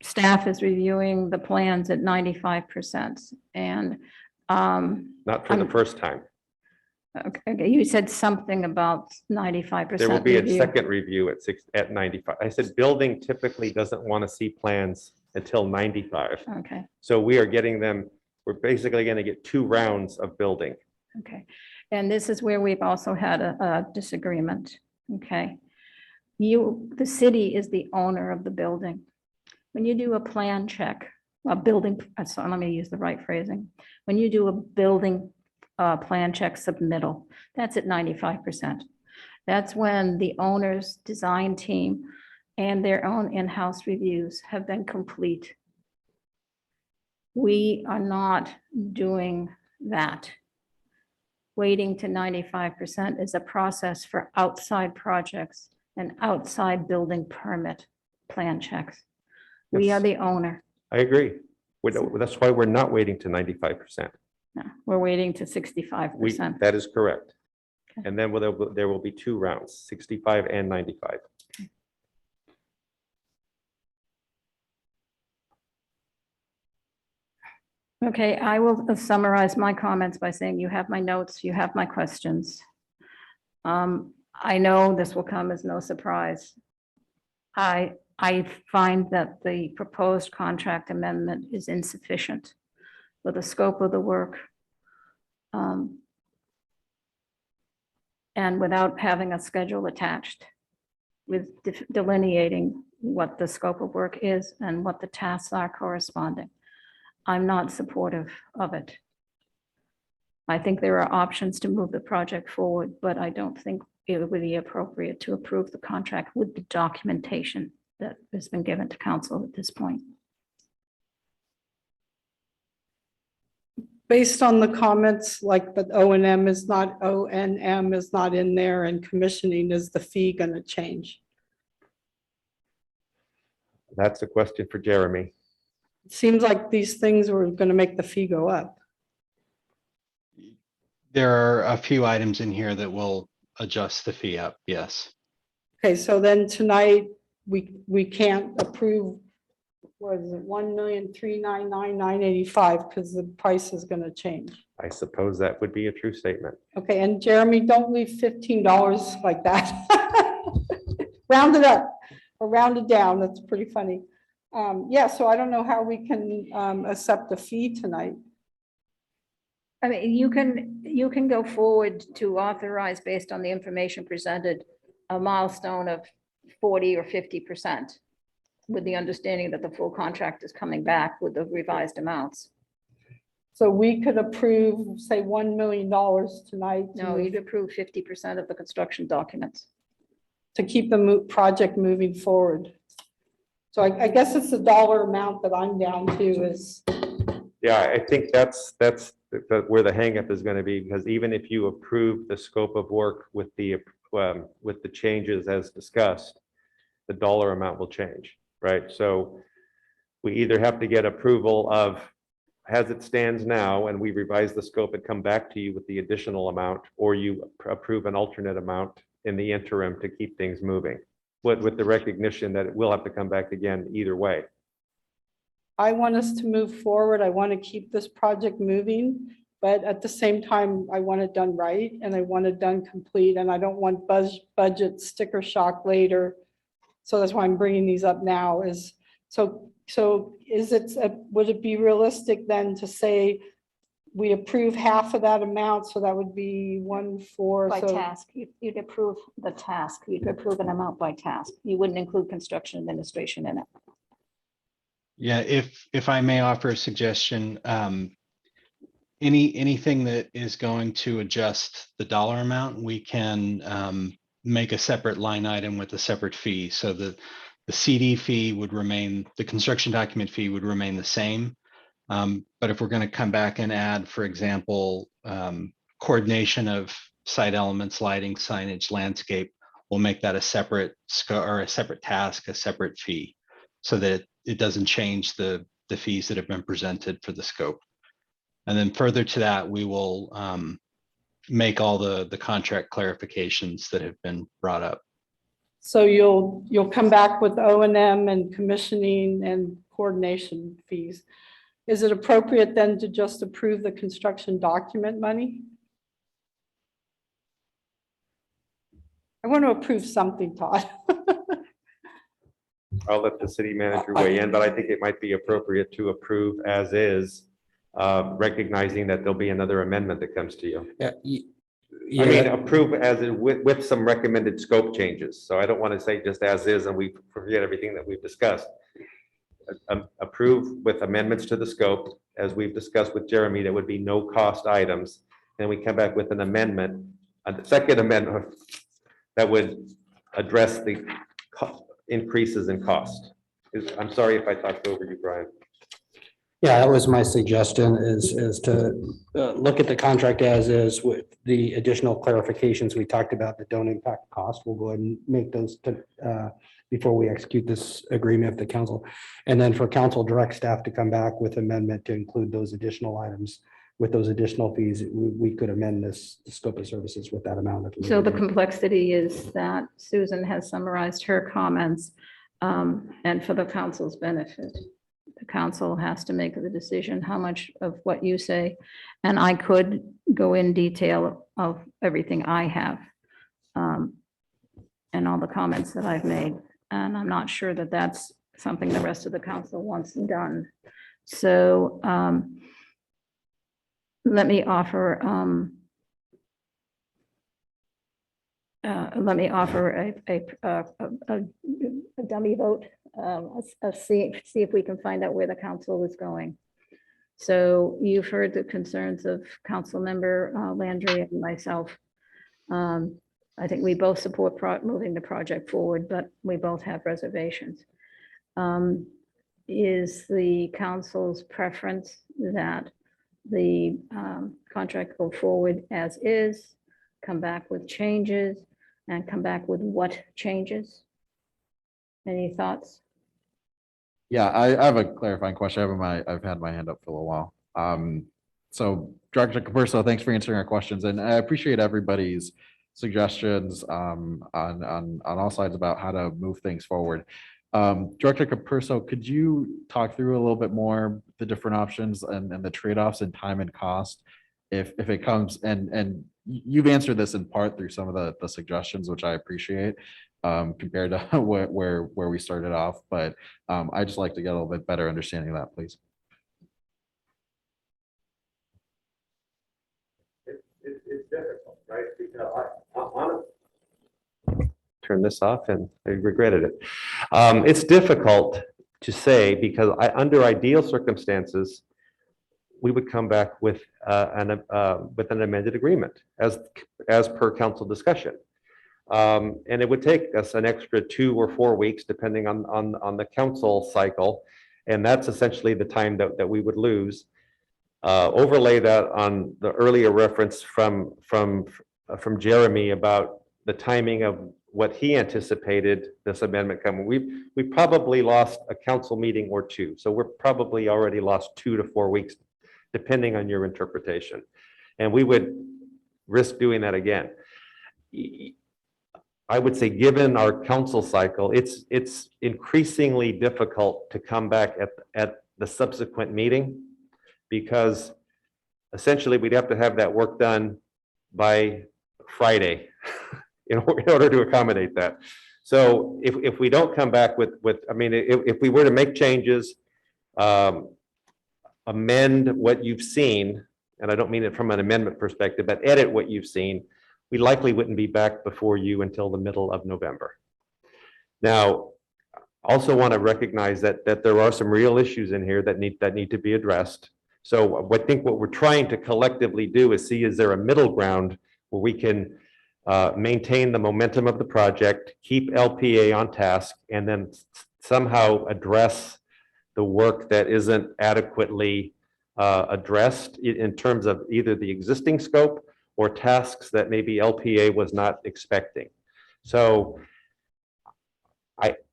staff is reviewing the plans at 95%. And not for the first time. okay, you said something about 95% There will be a review. second review at 95. I said, building typically doesn't want to see plans until 95. Okay, So we are getting them, we're basically going to get 2 rounds of building. okay. And this is where we've also had a disagreement, okay? The city is the owner of the building. When you do a plan check, a building, so let me use the right phrasing. When you do a building plan check submittal, that's at 95%. That's when the owner's design team and their own in-house reviews have been complete. We are not doing that. Waiting to 95% is a process for outside projects and outside building permit plan checks. We are Yes. the owner. I agree. That's why we're not waiting to 95%. No, we're waiting to 65%. That is correct. And then there will be 2 rounds, 65 and 95. Okay, I will summarize my comments by saying you have my notes, you have my questions. I know this will come as no surprise. I find that the proposed contract amendment is insufficient for the scope of the work. And without having a schedule attached with delineating what the scope of work is and what the tasks are corresponding. I'm not supportive of it. I think there are options to move the project forward, but I don't think it would be appropriate to approve the contract with the documentation that has been given to council at this point. Based on the comments, like the O&M is not, O&M is not in there, and commissioning, is the fee going to change? That's a question for Jeremy. It seems like these things were going to make the fee go up. There are a few items in here that will adjust the fee up, yes. Okay, so then tonight, we can't approve, what is it, 1,399,985, because the price is going to change. I suppose that would be a true statement. Okay, and Jeremy, don't leave $15 like that. Round it up or round it down. That's pretty funny. Yeah, so I don't know how we can accept a fee tonight. I mean, you can go forward to authorize based on the information presented, a milestone of 40 or 50%, with the understanding that the full contract is coming back with the revised amounts. So we could approve, say, $1 million tonight. No, you'd approve 50% of the construction documents. to keep the project moving forward. So I guess it's the dollar amount that I'm down to is, Yeah, I think that's where the hangup is going to be, because even if you approve the scope of work with the changes as discussed, the dollar amount will change, right? So we either have to get approval of as it stands now, and we revise the scope and come back to you with the additional amount, or you approve an alternate amount in the interim to keep things moving, with the recognition that it will have to come back again either way. I want us to move forward. I want to keep this project moving, but at the same time, I want it done right and I want it done complete, and I don't want budget sticker shock later. So that's why I'm bringing these up now is, so is it, would it be realistic then to say we approve half of that amount? So that would be 1/4. By So task, you'd approve the task, you'd approve an amount by task. You wouldn't include construction administration in it. Yeah, if I may offer a suggestion, anything that is going to adjust the dollar amount, we can make a separate line item with a separate fee. So the CD fee would remain, the construction document fee would remain the same. But if we're going to come back and add, for example, coordination of site elements, lighting, signage, landscape, we'll make that a separate or a separate task, a separate fee, so that it doesn't change the fees that have been presented for the scope. And then further to that, we will make all the contract clarifications that have been brought up. so you'll come back with O&M and commissioning and coordination fees. Is it appropriate then to just approve the construction document money? I want to approve something, Todd. I'll let the city manager weigh in, but I think it might be appropriate to approve as is, recognizing that there'll be another amendment that comes to you. I mean, approve as is with some recommended scope changes. So I don't want to say just as is and we forget everything that we've discussed. Approve with amendments to the scope, as we've discussed with Jeremy, there would be no cost items. Then we come back with an amendment, a second amendment that would address the increases in cost. I'm sorry if I talked over you, Brian. Yeah, that was my suggestion is to look at the contract as is with the additional clarifications we talked about that don't impact cost. We'll go ahead and make those before we execute this agreement with the council. And then for council direct staff to come back with amendment to include those additional items with those additional fees, we could amend this scope of services with that amount. So the complexity is that Susan has summarized her comments, and for the council's benefit, the council has to make the decision how much of what you say, and I could go in detail of everything I have, and all the comments that I've made, and I'm not sure that that's something the rest of the council wants done. So let me offer a dummy vote. See if we can find out where the council is going. So you've heard the concerns of Council Member Landry and myself. I think we both support moving the project forward, but we both have reservations. Is the council's preference that the contract go forward as is, come back with changes, and come back with what changes? Any thoughts? Yeah, I have a clarifying question. I've had my hand up for a while. So Director Capurso, thanks for answering our questions, and I appreciate everybody's suggestions on all sides about how to move things forward. Director Capurso, could you talk through a little bit more the different options and the trade-offs in time and cost if it comes, and you've answered this in part through some of the suggestions, which I appreciate, compared to where we started off, but I'd just like to get a little bit better understanding of that, please. It's difficult, right? Because turn this off and I regretted it. It's difficult to say because under ideal circumstances, we would come back with an amended agreement as per council discussion. And it would take us an extra 2 or 4 weeks, depending on the council cycle. And that's essentially the time that we would lose. Overlay that on the earlier reference from Jeremy about the timing of what he anticipated this amendment coming. We probably lost a council meeting or 2. So we're probably already lost 2 to 4 weeks, depending on your interpretation. And we would risk doing that again. I would say, given our council cycle, it's increasingly difficult to come back at the subsequent meeting, because essentially we'd have to have that work done by Friday in order to accommodate that. So if we don't come back with, I mean, if we were to make changes, amend what you've seen, and I don't mean it from an amendment perspective, but edit what you've seen, we likely wouldn't be back before you until the middle of November. Now, also want to recognize that there are some real issues in here that need to be addressed. So I think what we're trying to collectively do is see, is there a middle ground where we can maintain the momentum of the project, keep LPA on task, and then somehow address the work that isn't adequately addressed in terms of either the existing scope or tasks that maybe LPA was not expecting. So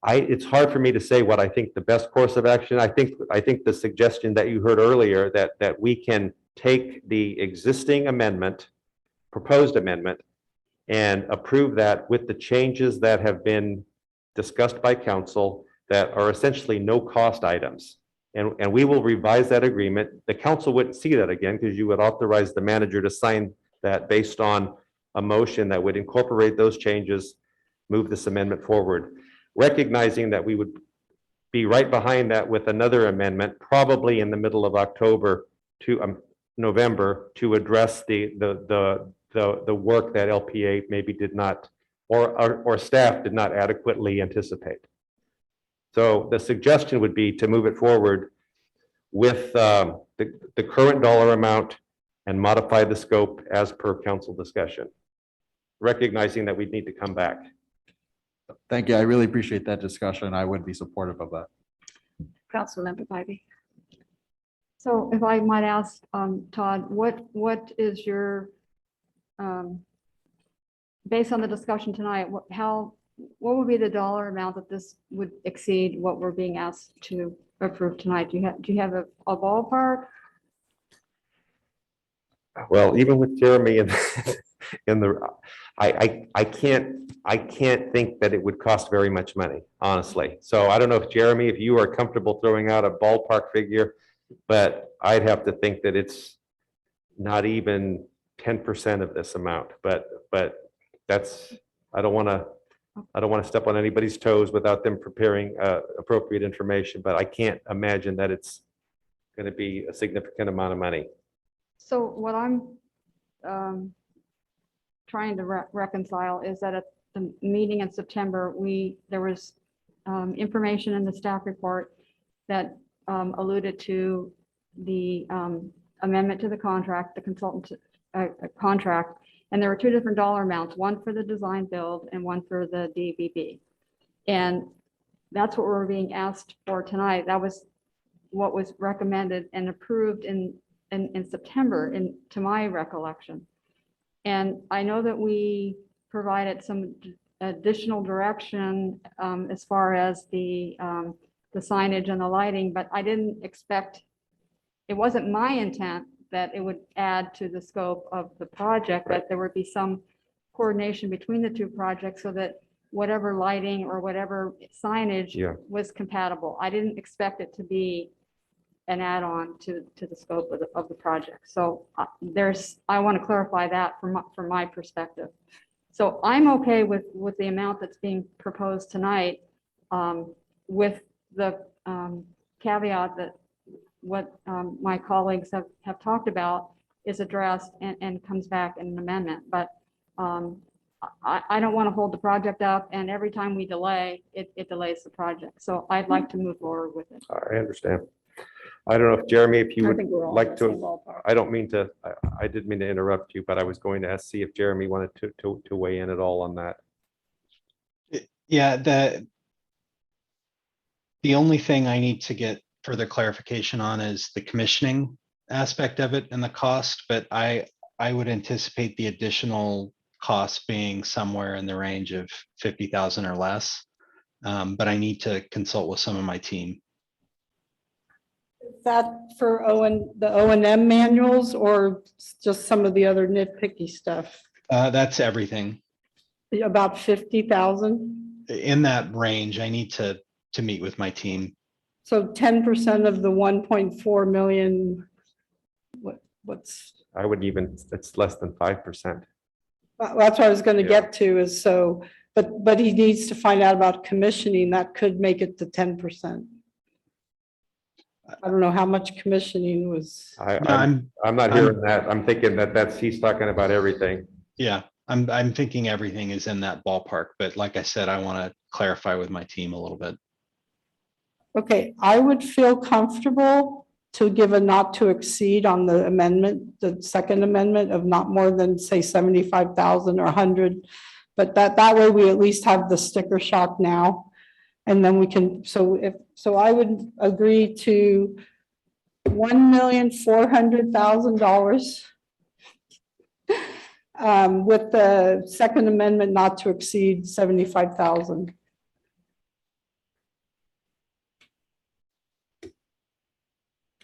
it's hard for me to say what I think the best course of action. I think the suggestion that you heard earlier, that we can take the existing amendment, proposed amendment, and approve that with the changes that have been discussed by council that are essentially no cost items. And we will revise that agreement. The council wouldn't see that again, because you would authorize the manager to sign that based on a motion that would incorporate those changes, move this amendment forward, recognizing that we would be right behind that with another amendment, probably in the middle of October to November, to address the work that LPA maybe did not, or staff did not adequately anticipate. So the suggestion would be to move it forward with the current dollar amount and modify the scope as per council discussion, recognizing that we need to come back. Thank you. I really appreciate that discussion. I would be supportive of that. Councilmember Bybee. So if I might ask, Todd, what is your, based on the discussion tonight, what would be the dollar amount that this would exceed what we're being asked to approve tonight? Do you have a ballpark? Well, even with Jeremy I can't think that it would cost very much money, honestly. So I don't know if Jeremy, if you are comfortable throwing out a ballpark figure, but I'd have to think that it's not even 10% of this amount. But that's, I don't want to step on anybody's toes without them preparing appropriate information, but I can't imagine that it's going to be a significant amount of money. So what I'm trying to reconcile is that at the meeting in September, there was information in the staff report that alluded to the amendment to the contract, the consultant contract, and there were 2 different dollar amounts, one for the design build and one for the DBB. And that's what we're being asked for tonight. That was what was recommended and approved in September, to my recollection. And I know that we provided some additional direction as far as the signage and the lighting, but I didn't expect, it wasn't my intent that it would add to the scope of the project, that there would be some coordination between the 2 projects so that whatever lighting or whatever signage was compatible. I didn't expect it to be an add-on to the scope of the project. So I want to clarify that from my perspective. So I'm okay with the amount that's being proposed tonight, with the caveat that what my colleagues have talked about is addressed and comes back in an amendment. But I don't want to hold the project up, and every time we delay, it delays the project. So I'd like to move forward with it. I understand. I don't know if Jeremy, if you I would think we're all like in the same to, ballpark. I don't mean to, I didn't mean to interrupt you, but I was going to see if Jeremy wanted to weigh in at all on that. Yeah, the only thing I need to get further clarification on is the commissioning aspect of it and the cost, but I would anticipate the additional cost being somewhere in the range of 50,000 or less. But I need to consult with some of my team. Is that for the O&M manuals or just some of the other nitpicky stuff? That's everything. About 50,000? In that range, I need to meet with my team. So 10% of the 1.4 million, what's? I wouldn't even, it's less than 5%. That's what I was going to get to is so, but he needs to find out about commissioning. That could make it to 10%. I don't know how much commissioning was. I'm not hearing that. I'm thinking that he's talking about everything. Yeah, I'm thinking everything is in that ballpark, but like I said, I want to clarify with my team a little bit. Okay, I would feel comfortable to give a not to exceed on the amendment, the second amendment of not more than say 75,000 or 100. But that way we at least have the sticker shock now. And then we can, so I would agree to $1,400,000 with the second amendment not to exceed 75,000.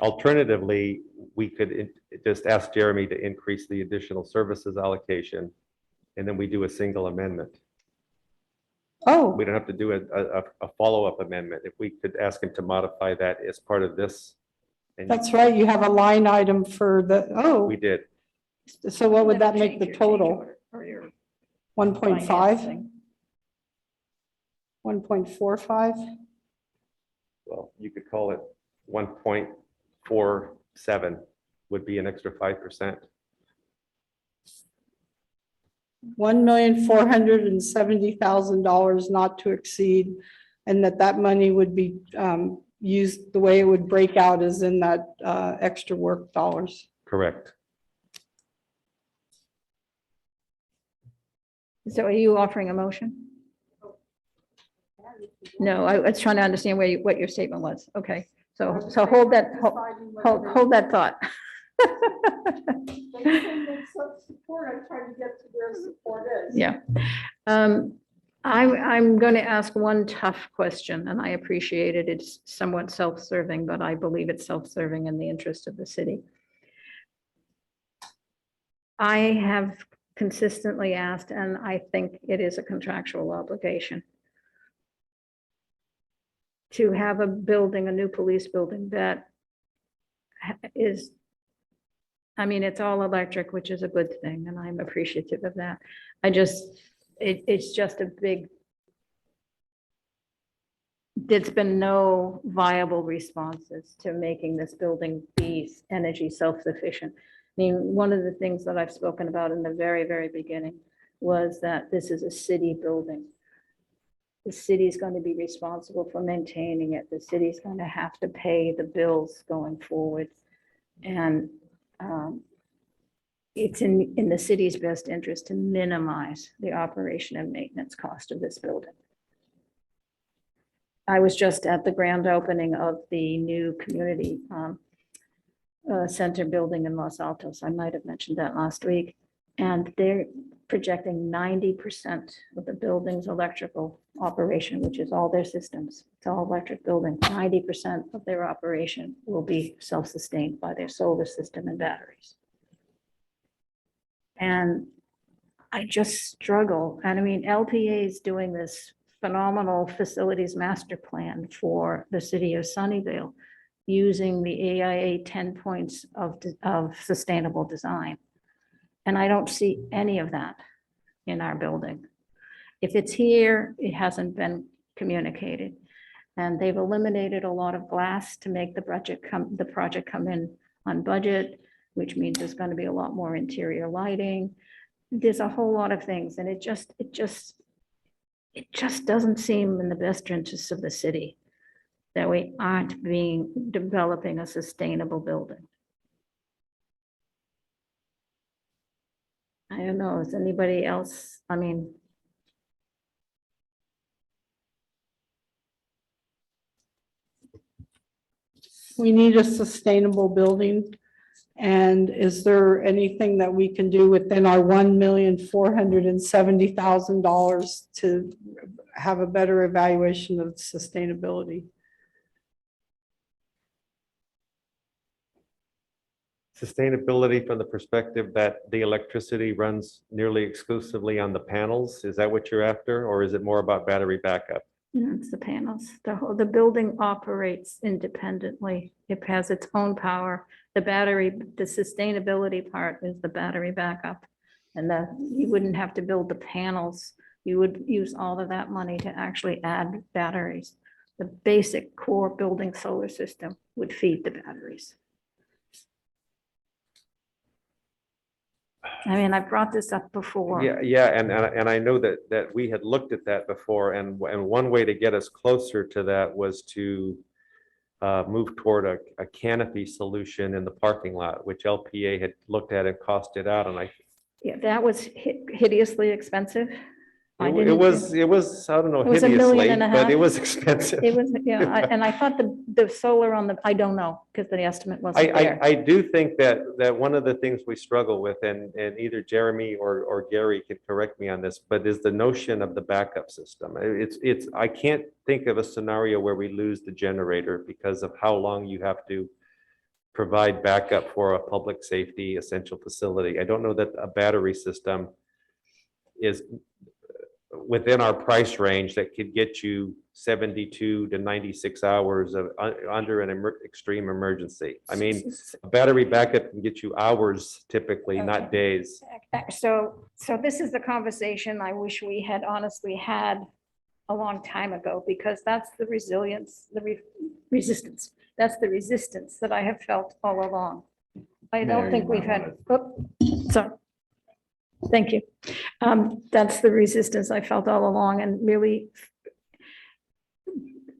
Alternatively, we could just ask Jeremy to increase the additional services allocation, and then we do a single amendment. Oh. We don't have to do a follow-up amendment. If we could ask him to modify that as part of this. That's right. You have a line item for the, We did. So what would that make the total? 1.5? 1.45? Well, you could call it 1.47 would be an extra 5%. $1,470,000 not to exceed, and that money would be used the way it would break out is in that extra work dollars. Correct. So are you offering a motion? No, I was trying to understand what your statement was. Okay, so hold that thought. Yeah. I'm going to ask one tough question, and I appreciate it. It's somewhat self-serving, but I believe it's self-serving in the interest of the city. I have consistently asked, and I think it is a contractual obligation, to have a building, a new police building that is, I mean, it's all electric, which is a good thing, and I'm appreciative of that. It's just a big, there's been no viable responses to making this building be energy self-sufficient. I mean, one of the things that I've spoken about in the very, very beginning was that this is a city building. The city's going to be responsible for maintaining it. The city's going to have to pay the bills going forward. And it's in the city's best interest to minimize the operation and maintenance cost of this building. I was just at the grand opening of the new community center building in Los Altos. I might have mentioned that last week. And they're projecting 90% of the building's electrical operation, which is all their systems. It's all electric building. 90% of their operation will be self-sustained by their solar system and batteries. And I just struggle. And I mean, LPA is doing this phenomenal facilities master plan for the city of Sunnyvale using the AIA 10 points of sustainable design. And I don't see any of that in our building. If it's here, it hasn't been communicated. And they've eliminated a lot of glass to make the project come in on budget, which means there's going to be a lot more interior lighting. There's a whole lot of things, and it just doesn't seem in the best interests of the city that we aren't developing a sustainable building. I don't know, is anybody else, I mean, We need a sustainable building. And is there anything that we can do within our $1,470,000 to have a better evaluation of sustainability? Sustainability from the perspective that the electricity runs nearly exclusively on the panels? Is that what you're after, or is it more about battery backup? It's the panels. The building operates independently. It has its own power. The battery, the sustainability part is the battery backup. And you wouldn't have to build the panels. You would use all of that money to actually add batteries. The basic core building solar system would feed the batteries. I mean, I brought this up before. Yeah, and I know that we had looked at that before, and one way to get us closer to that was to move toward a canopy solution in the parking lot, which LPA had looked at and costed out, and Yeah, that was hideously expensive. I it didn't- was, I don't know, It was $1.5 hideously, million. but it was expensive. It was, yeah, and I thought the solar on the, I don't know, because the estimate wasn't there. I do think that one of the things we struggle with, and either Jeremy or Gary can correct me on this, but is the notion of the backup system. I can't think of a scenario where we lose the generator because of how long you have to provide backup for a public safety essential facility. I don't know that a battery system is within our price range that could get you 72 to 96 hours of under an extreme emergency. I mean, a battery backup can get you hours typically, not days. So this is the conversation I wish we had honestly had a long time ago, because that's the resilience, resistance. That's the resistance that I have felt all along. I don't Mayor, think you we've might had, sorry. Thank you. That's the resistance I felt all along, and really,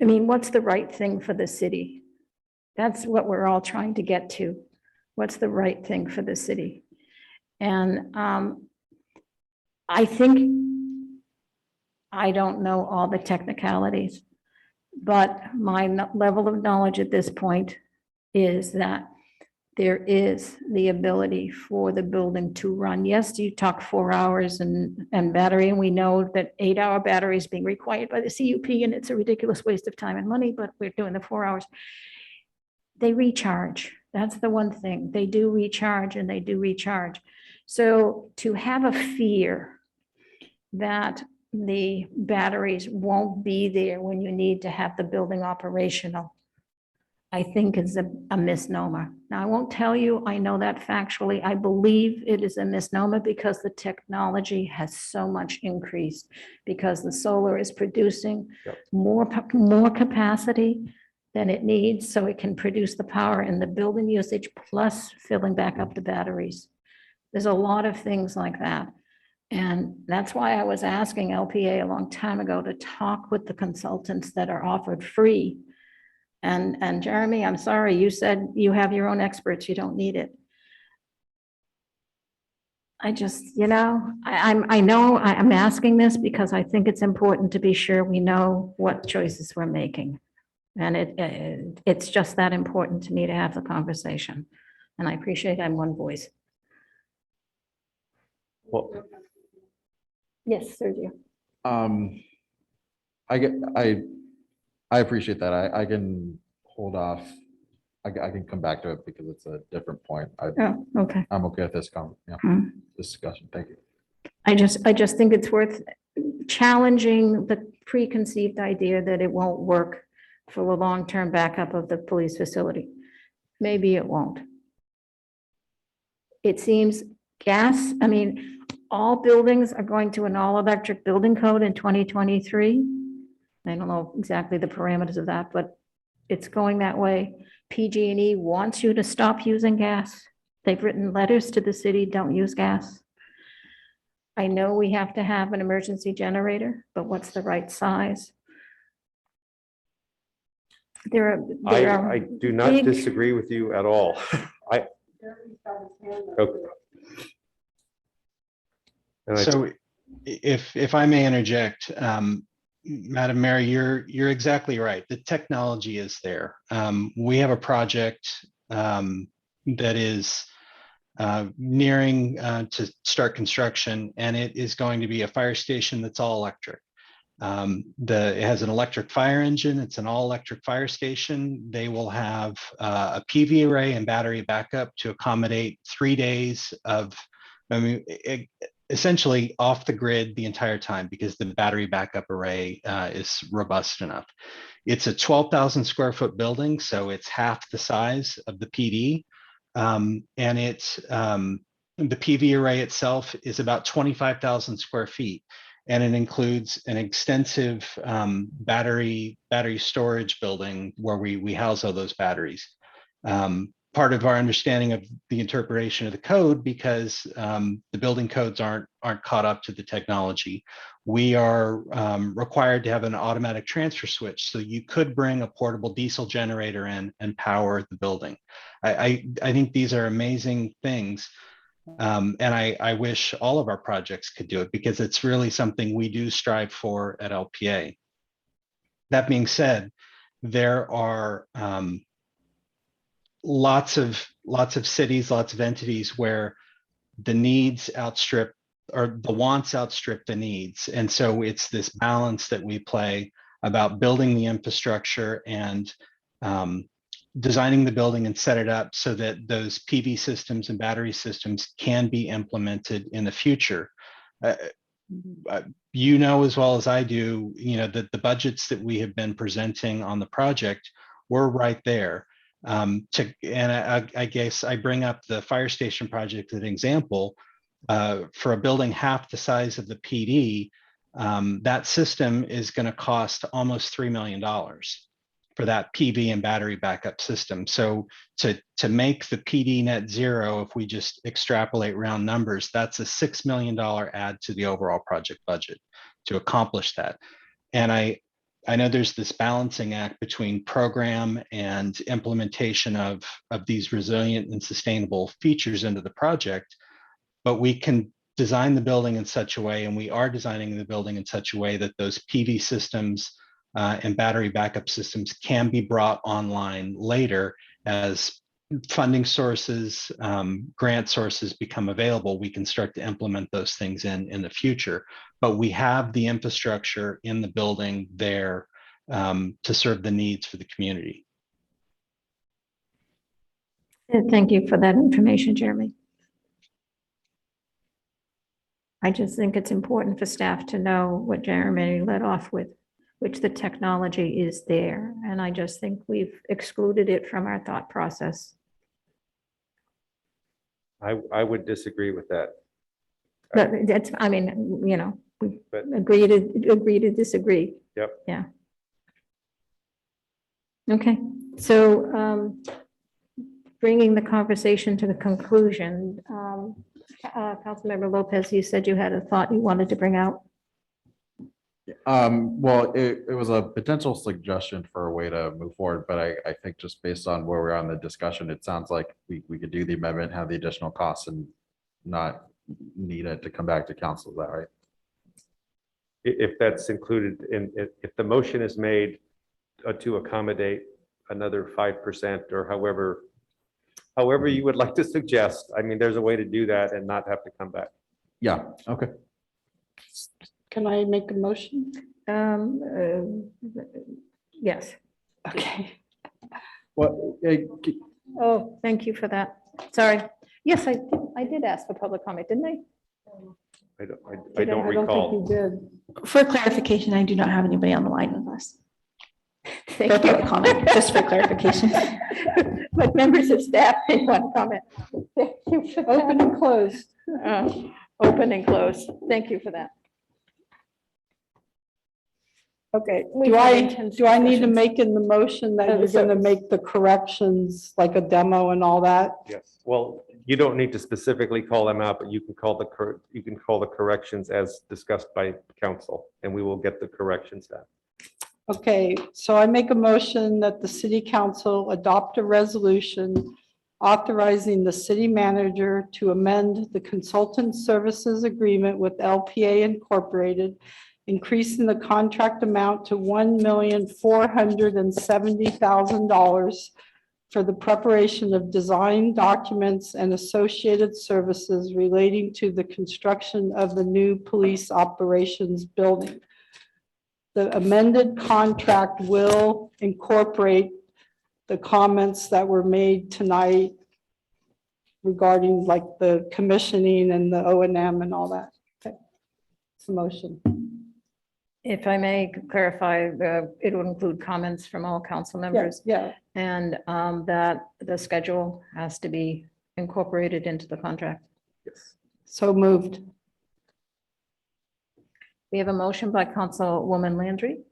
I mean, what's the right thing for the city? That's what we're all trying to get to. What's the right thing for the city? And I think, I don't know all the technicalities, but my level of knowledge at this point is that there is the ability for the building to run. Yes, you talk 4 hours and battery, and we know that 8-hour battery is being required by the CUP, and it's a ridiculous waste of time and money, but we're doing the 4 hours. They recharge. That's the one thing. They do recharge, and they do recharge. So to have a fear that the batteries won't be there when you need to have the building operational, I think is a misnomer. Now, I won't tell you, I know that factually. I believe it is a misnomer because the technology has so much increased, because the solar is producing more capacity than it needs, so it can produce the power and the building usage plus filling back up the batteries. There's a lot of things like that. And that's why I was asking LPA a long time ago to talk with the consultants that are offered free. And Jeremy, I'm sorry, you said you have your own experts, you don't need it. I just, I know I'm asking this because I think it's important to be sure we know what choices we're making. And it's just that important to me to have the conversation. And I appreciate I'm one voice. Well, yes, Sergio. I appreciate that. I can hold off. I can come back to it because it's a different point. Oh, okay. I'm okay with this discussion. Thank you. I just think it's worth challenging the preconceived idea that it won't work for the long-term backup of the police facility. Maybe it won't. It seems gas, I mean, all buildings are going to an all-electric building code in 2023. I don't know exactly the parameters of that, but it's going that way. PG&E wants you to stop using gas. They've written letters to the city, don't use gas. I know we have to have an emergency generator, but what's the right size? I do not big- disagree with you at all. Okay. And So if I may interject, Madam Mayor, you're exactly right. The technology is there. We have a project that is nearing to start construction, and it is going to be a fire station that's all electric. It has an electric fire engine. It's an all electric fire station. They will have a PV array and battery backup to accommodate 3 days of, essentially off the grid the entire time, because the battery backup array is robust enough. It's a 12,000 square foot building, so it's half the size of the PD. And it's the PV array itself is about 25,000 square feet, and it includes an extensive battery storage building where we house all those batteries. Part of our understanding of the interpretation of the code, because the building codes aren't caught up to the technology, we are required to have an automatic transfer switch. So you could bring a portable diesel generator in and power the building. I think these are amazing things. And I wish all of our projects could do it, because it's really something we do strive for at LPA. That being said, there are lots of cities, lots of entities where the needs outstrip, or the wants outstrip the needs. And so it's this balance that we play about building the infrastructure and designing the building and set it up so that those PV systems and battery systems can be implemented in the future. You know as well as I do, that the budgets that we have been presenting on the project were right there. I guess I bring up the fire station project as an example. For a building half the size of the PD, that system is going to cost almost $3 million for that PV and battery backup system. So to make the PD net zero, if we just extrapolate round numbers, that's a $6 million add to the overall project budget to accomplish that. And I know there's this balancing act between program and implementation of these resilient and sustainable features into the project, but we can design the building in such a way, and we are designing the building in such a way that those PV systems and battery backup systems can be brought online later as funding sources, grant sources become available. We can start to implement those things in the future, but we have the infrastructure in the building there to serve the needs for the community. Thank you for that information, Jeremy. I just think it's important for staff to know what Jeremy led off with, which the technology is there. And I just think we've excluded it from our thought process. I would disagree with that. But that's, I mean, we agree to disagree. Yep. Yeah. Okay, so bringing the conversation to the conclusion, Councilmember Lopez, you said you had a thought you wanted to bring out. Well, it was a potential suggestion for a way to move forward, but I think just based on where we're on the discussion, it sounds like we could do the amendment, have the additional costs, and not need it to come back to council. Is that right? If that's included in, if the motion is made to accommodate another 5% or however you would like to suggest, I mean, there's a way to do that and not have to come back. Yeah, okay. Can I make a motion? Yes. Okay. Well, Oh, thank you for that. Sorry. Yes, I did ask for public comment, didn't I? I Did don't I don't recall. think you did. For clarification, I do not have anybody on the line with us. Thank For you. public comment, just for clarification. But members of staff may want to comment. Thank you for that. Open and closed. Open and closed. Thank you for that. Okay. Do I need to make in the motion that you're So- going to make the corrections, like a demo and all that? Yes. Well, you don't need to specifically call them out, but you can call the corrections as discussed by council, and we will get the corrections done. Okay, so I make a motion that the city council adopt a resolution authorizing the city manager to amend the consultant services agreement with LPA Incorporated increasing the contract amount to $1,470,000 for the preparation of design documents and associated services relating to the construction of the new police operations building. The amended contract will incorporate the comments that were made tonight regarding like the commissioning and the O&M and all that. Okay. It's a motion. If I may clarify, it would include comments from all council members. Yeah. And that the schedule has to be incorporated into the contract. So moved. We have a motion by Councilwoman Landry.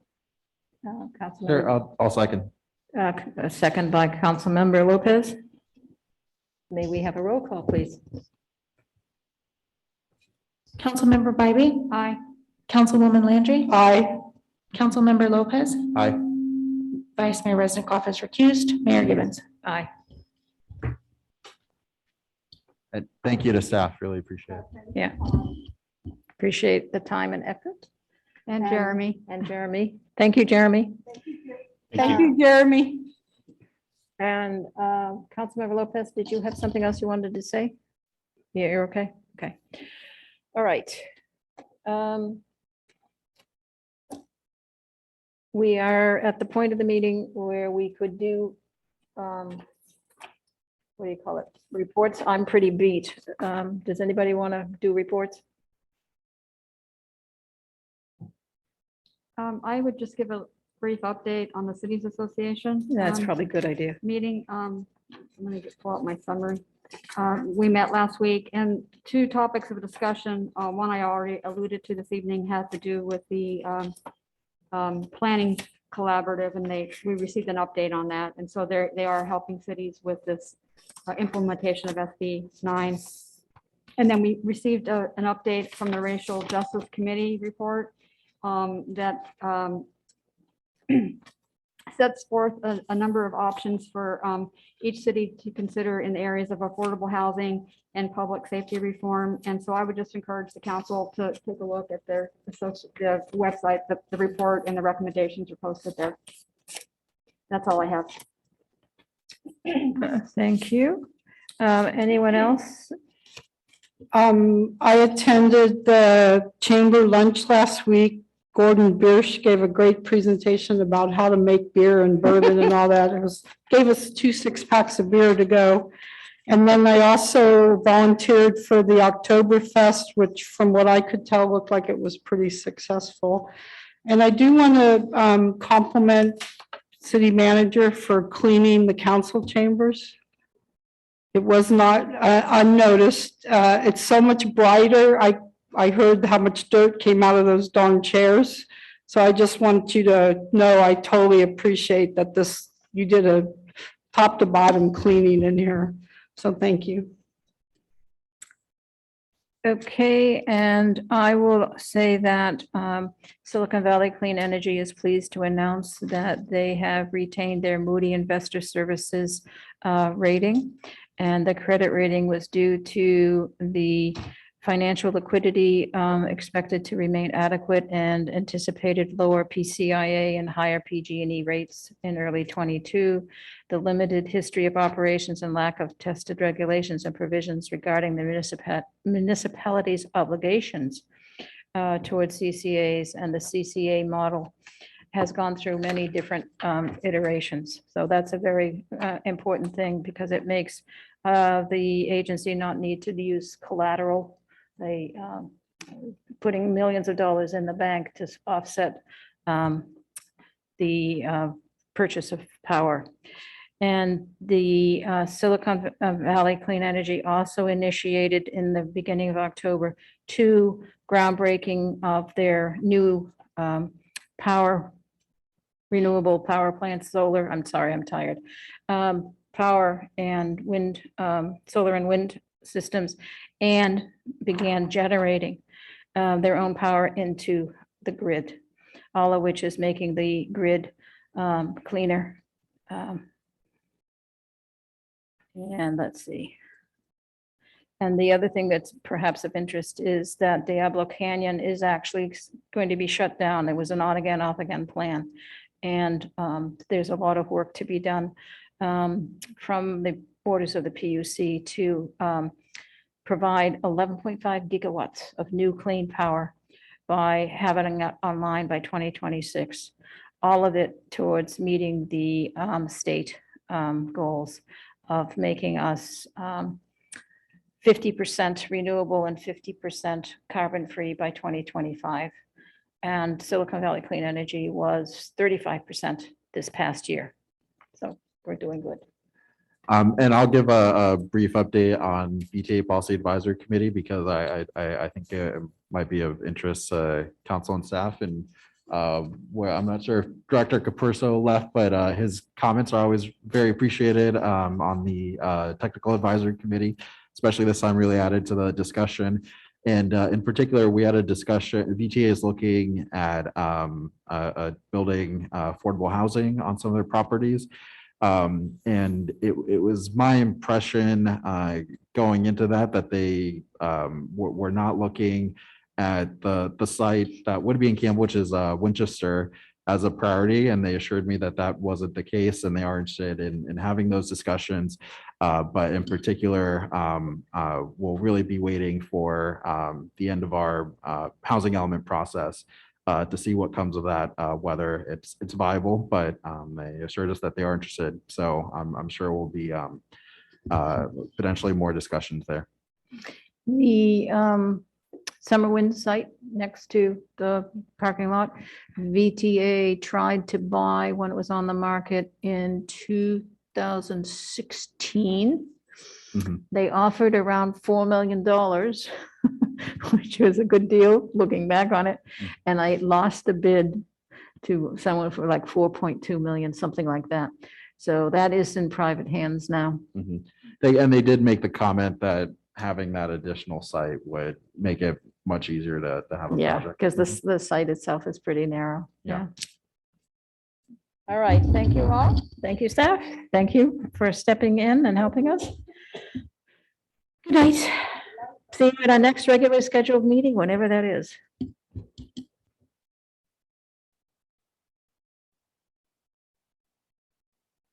Councilmember- Sure, I'll second. A second by Councilmember Lopez. May we have a roll call, please? Councilmember Bybee? Aye. Councilwoman Landry? Aye. Councilmember Lopez? Aye. Vice Mayor Resnikoff is recused. Mayor Gibbons? Aye. And thank you to staff, really appreciate it. Yeah. Appreciate the time and effort. And Jeremy. And Jeremy. Thank you, Jeremy. Thank you, Jeremy. And Councilmember Lopez, did you have something else you wanted to say? Yeah, you're okay? Okay. All right. We are at the point of the meeting where we could do, what do you call it? Reports. I'm pretty beat. Does anybody want to do reports? I would just give a brief update on the Cities Association. That's probably a good idea. Meeting, let me just pull out my summary. We met last week and two topics of discussion. One I already alluded to this evening had to do with the planning collaborative, and we received an update on that. And so they are helping cities with this implementation of SB 9. And then we received an update from the Racial Justice Committee report that sets forth a number of options for each city to consider in the areas of affordable housing and public safety reform. And so I would just encourage the council to take a look at the website, the report and the recommendations are posted there. That's all I have. Thank you. Anyone else? I attended the chamber lunch last week. Gordon Biersch gave a great presentation about how to make beer and bourbon and all that. Gave us 2 6-packs of beer to go. And then I also volunteered for the Oktoberfest, which from what I could tell looked like it was pretty successful. And I do want to compliment city manager for cleaning the council chambers. It was not unnoticed. It's so much brighter. I heard how much dirt came out of those darn chairs. So I just want you to know I totally appreciate that you did a top to bottom cleaning in here. So thank you. Okay, and I will say that Silicon Valley Clean Energy is pleased to announce that they have retained their Moody Investor Services rating. And the credit rating was due to the financial liquidity expected to remain adequate and anticipated lower PCIA and higher PG&E rates in early 22. The limited history of operations and lack of tested regulations and provisions regarding the municipality's obligations towards CCAs, and the CCA model has gone through many different iterations. So that's a very important thing because it makes the agency not need to use collateral. They putting millions of dollars in the bank to offset the purchase of power. And the Silicon Valley Clean Energy also initiated in the beginning of October 2 groundbreaking of their new renewable power plants, solar, I'm sorry, I'm tired, power and wind, solar and wind systems, and began generating their own power into the grid, all of which is making the grid cleaner. And let's see. And the other thing that's perhaps of interest is that Diablo Canyon is actually going to be shut down. There was an on-again, off-again plan. And there's a lot of work to be done from the borders of the PUC to provide 11.5 gigawatts of new clean power by having it online by 2026. All of it towards meeting the state goals of making us 50% renewable and 50% carbon-free by 2025. And Silicon Valley Clean Energy was 35% this past year. So we're doing good. And I'll give a brief update on BTA Policy Advisory Committee because I think it might be of interest to council and staff. And where I'm not sure if Director Capurso left, but his comments are always very appreciated on the Technical Advisory Committee, especially this time really added to the discussion. And in particular, we had a discussion, BTA is looking at building affordable housing on some of their properties. And it was my impression going into that they were not looking at the site that would be in Campbell, which is Winchester, as a priority. And they assured me that that wasn't the case and they are interested in having those discussions. But in particular, we'll really be waiting for the end of our housing element process to see what comes of that, whether it's viable, but they assured us that they are interested. So I'm sure we'll be potentially more discussions there. The Summerwind site next to the parking lot, VTA tried to buy when it was on the market in 2016. They offered around $4 million, which was a good deal looking back on it. And I lost the bid to someone for like 4.2 million, something like that. So that is in private hands now. They did make the comment that having that additional site would make it much easier to have a Yeah, project. because the site itself is pretty narrow. Yeah. All right, thank you all. Thank you, staff. Thank you for stepping in and helping us. Good night. See you at our next regularly scheduled meeting, whenever that is.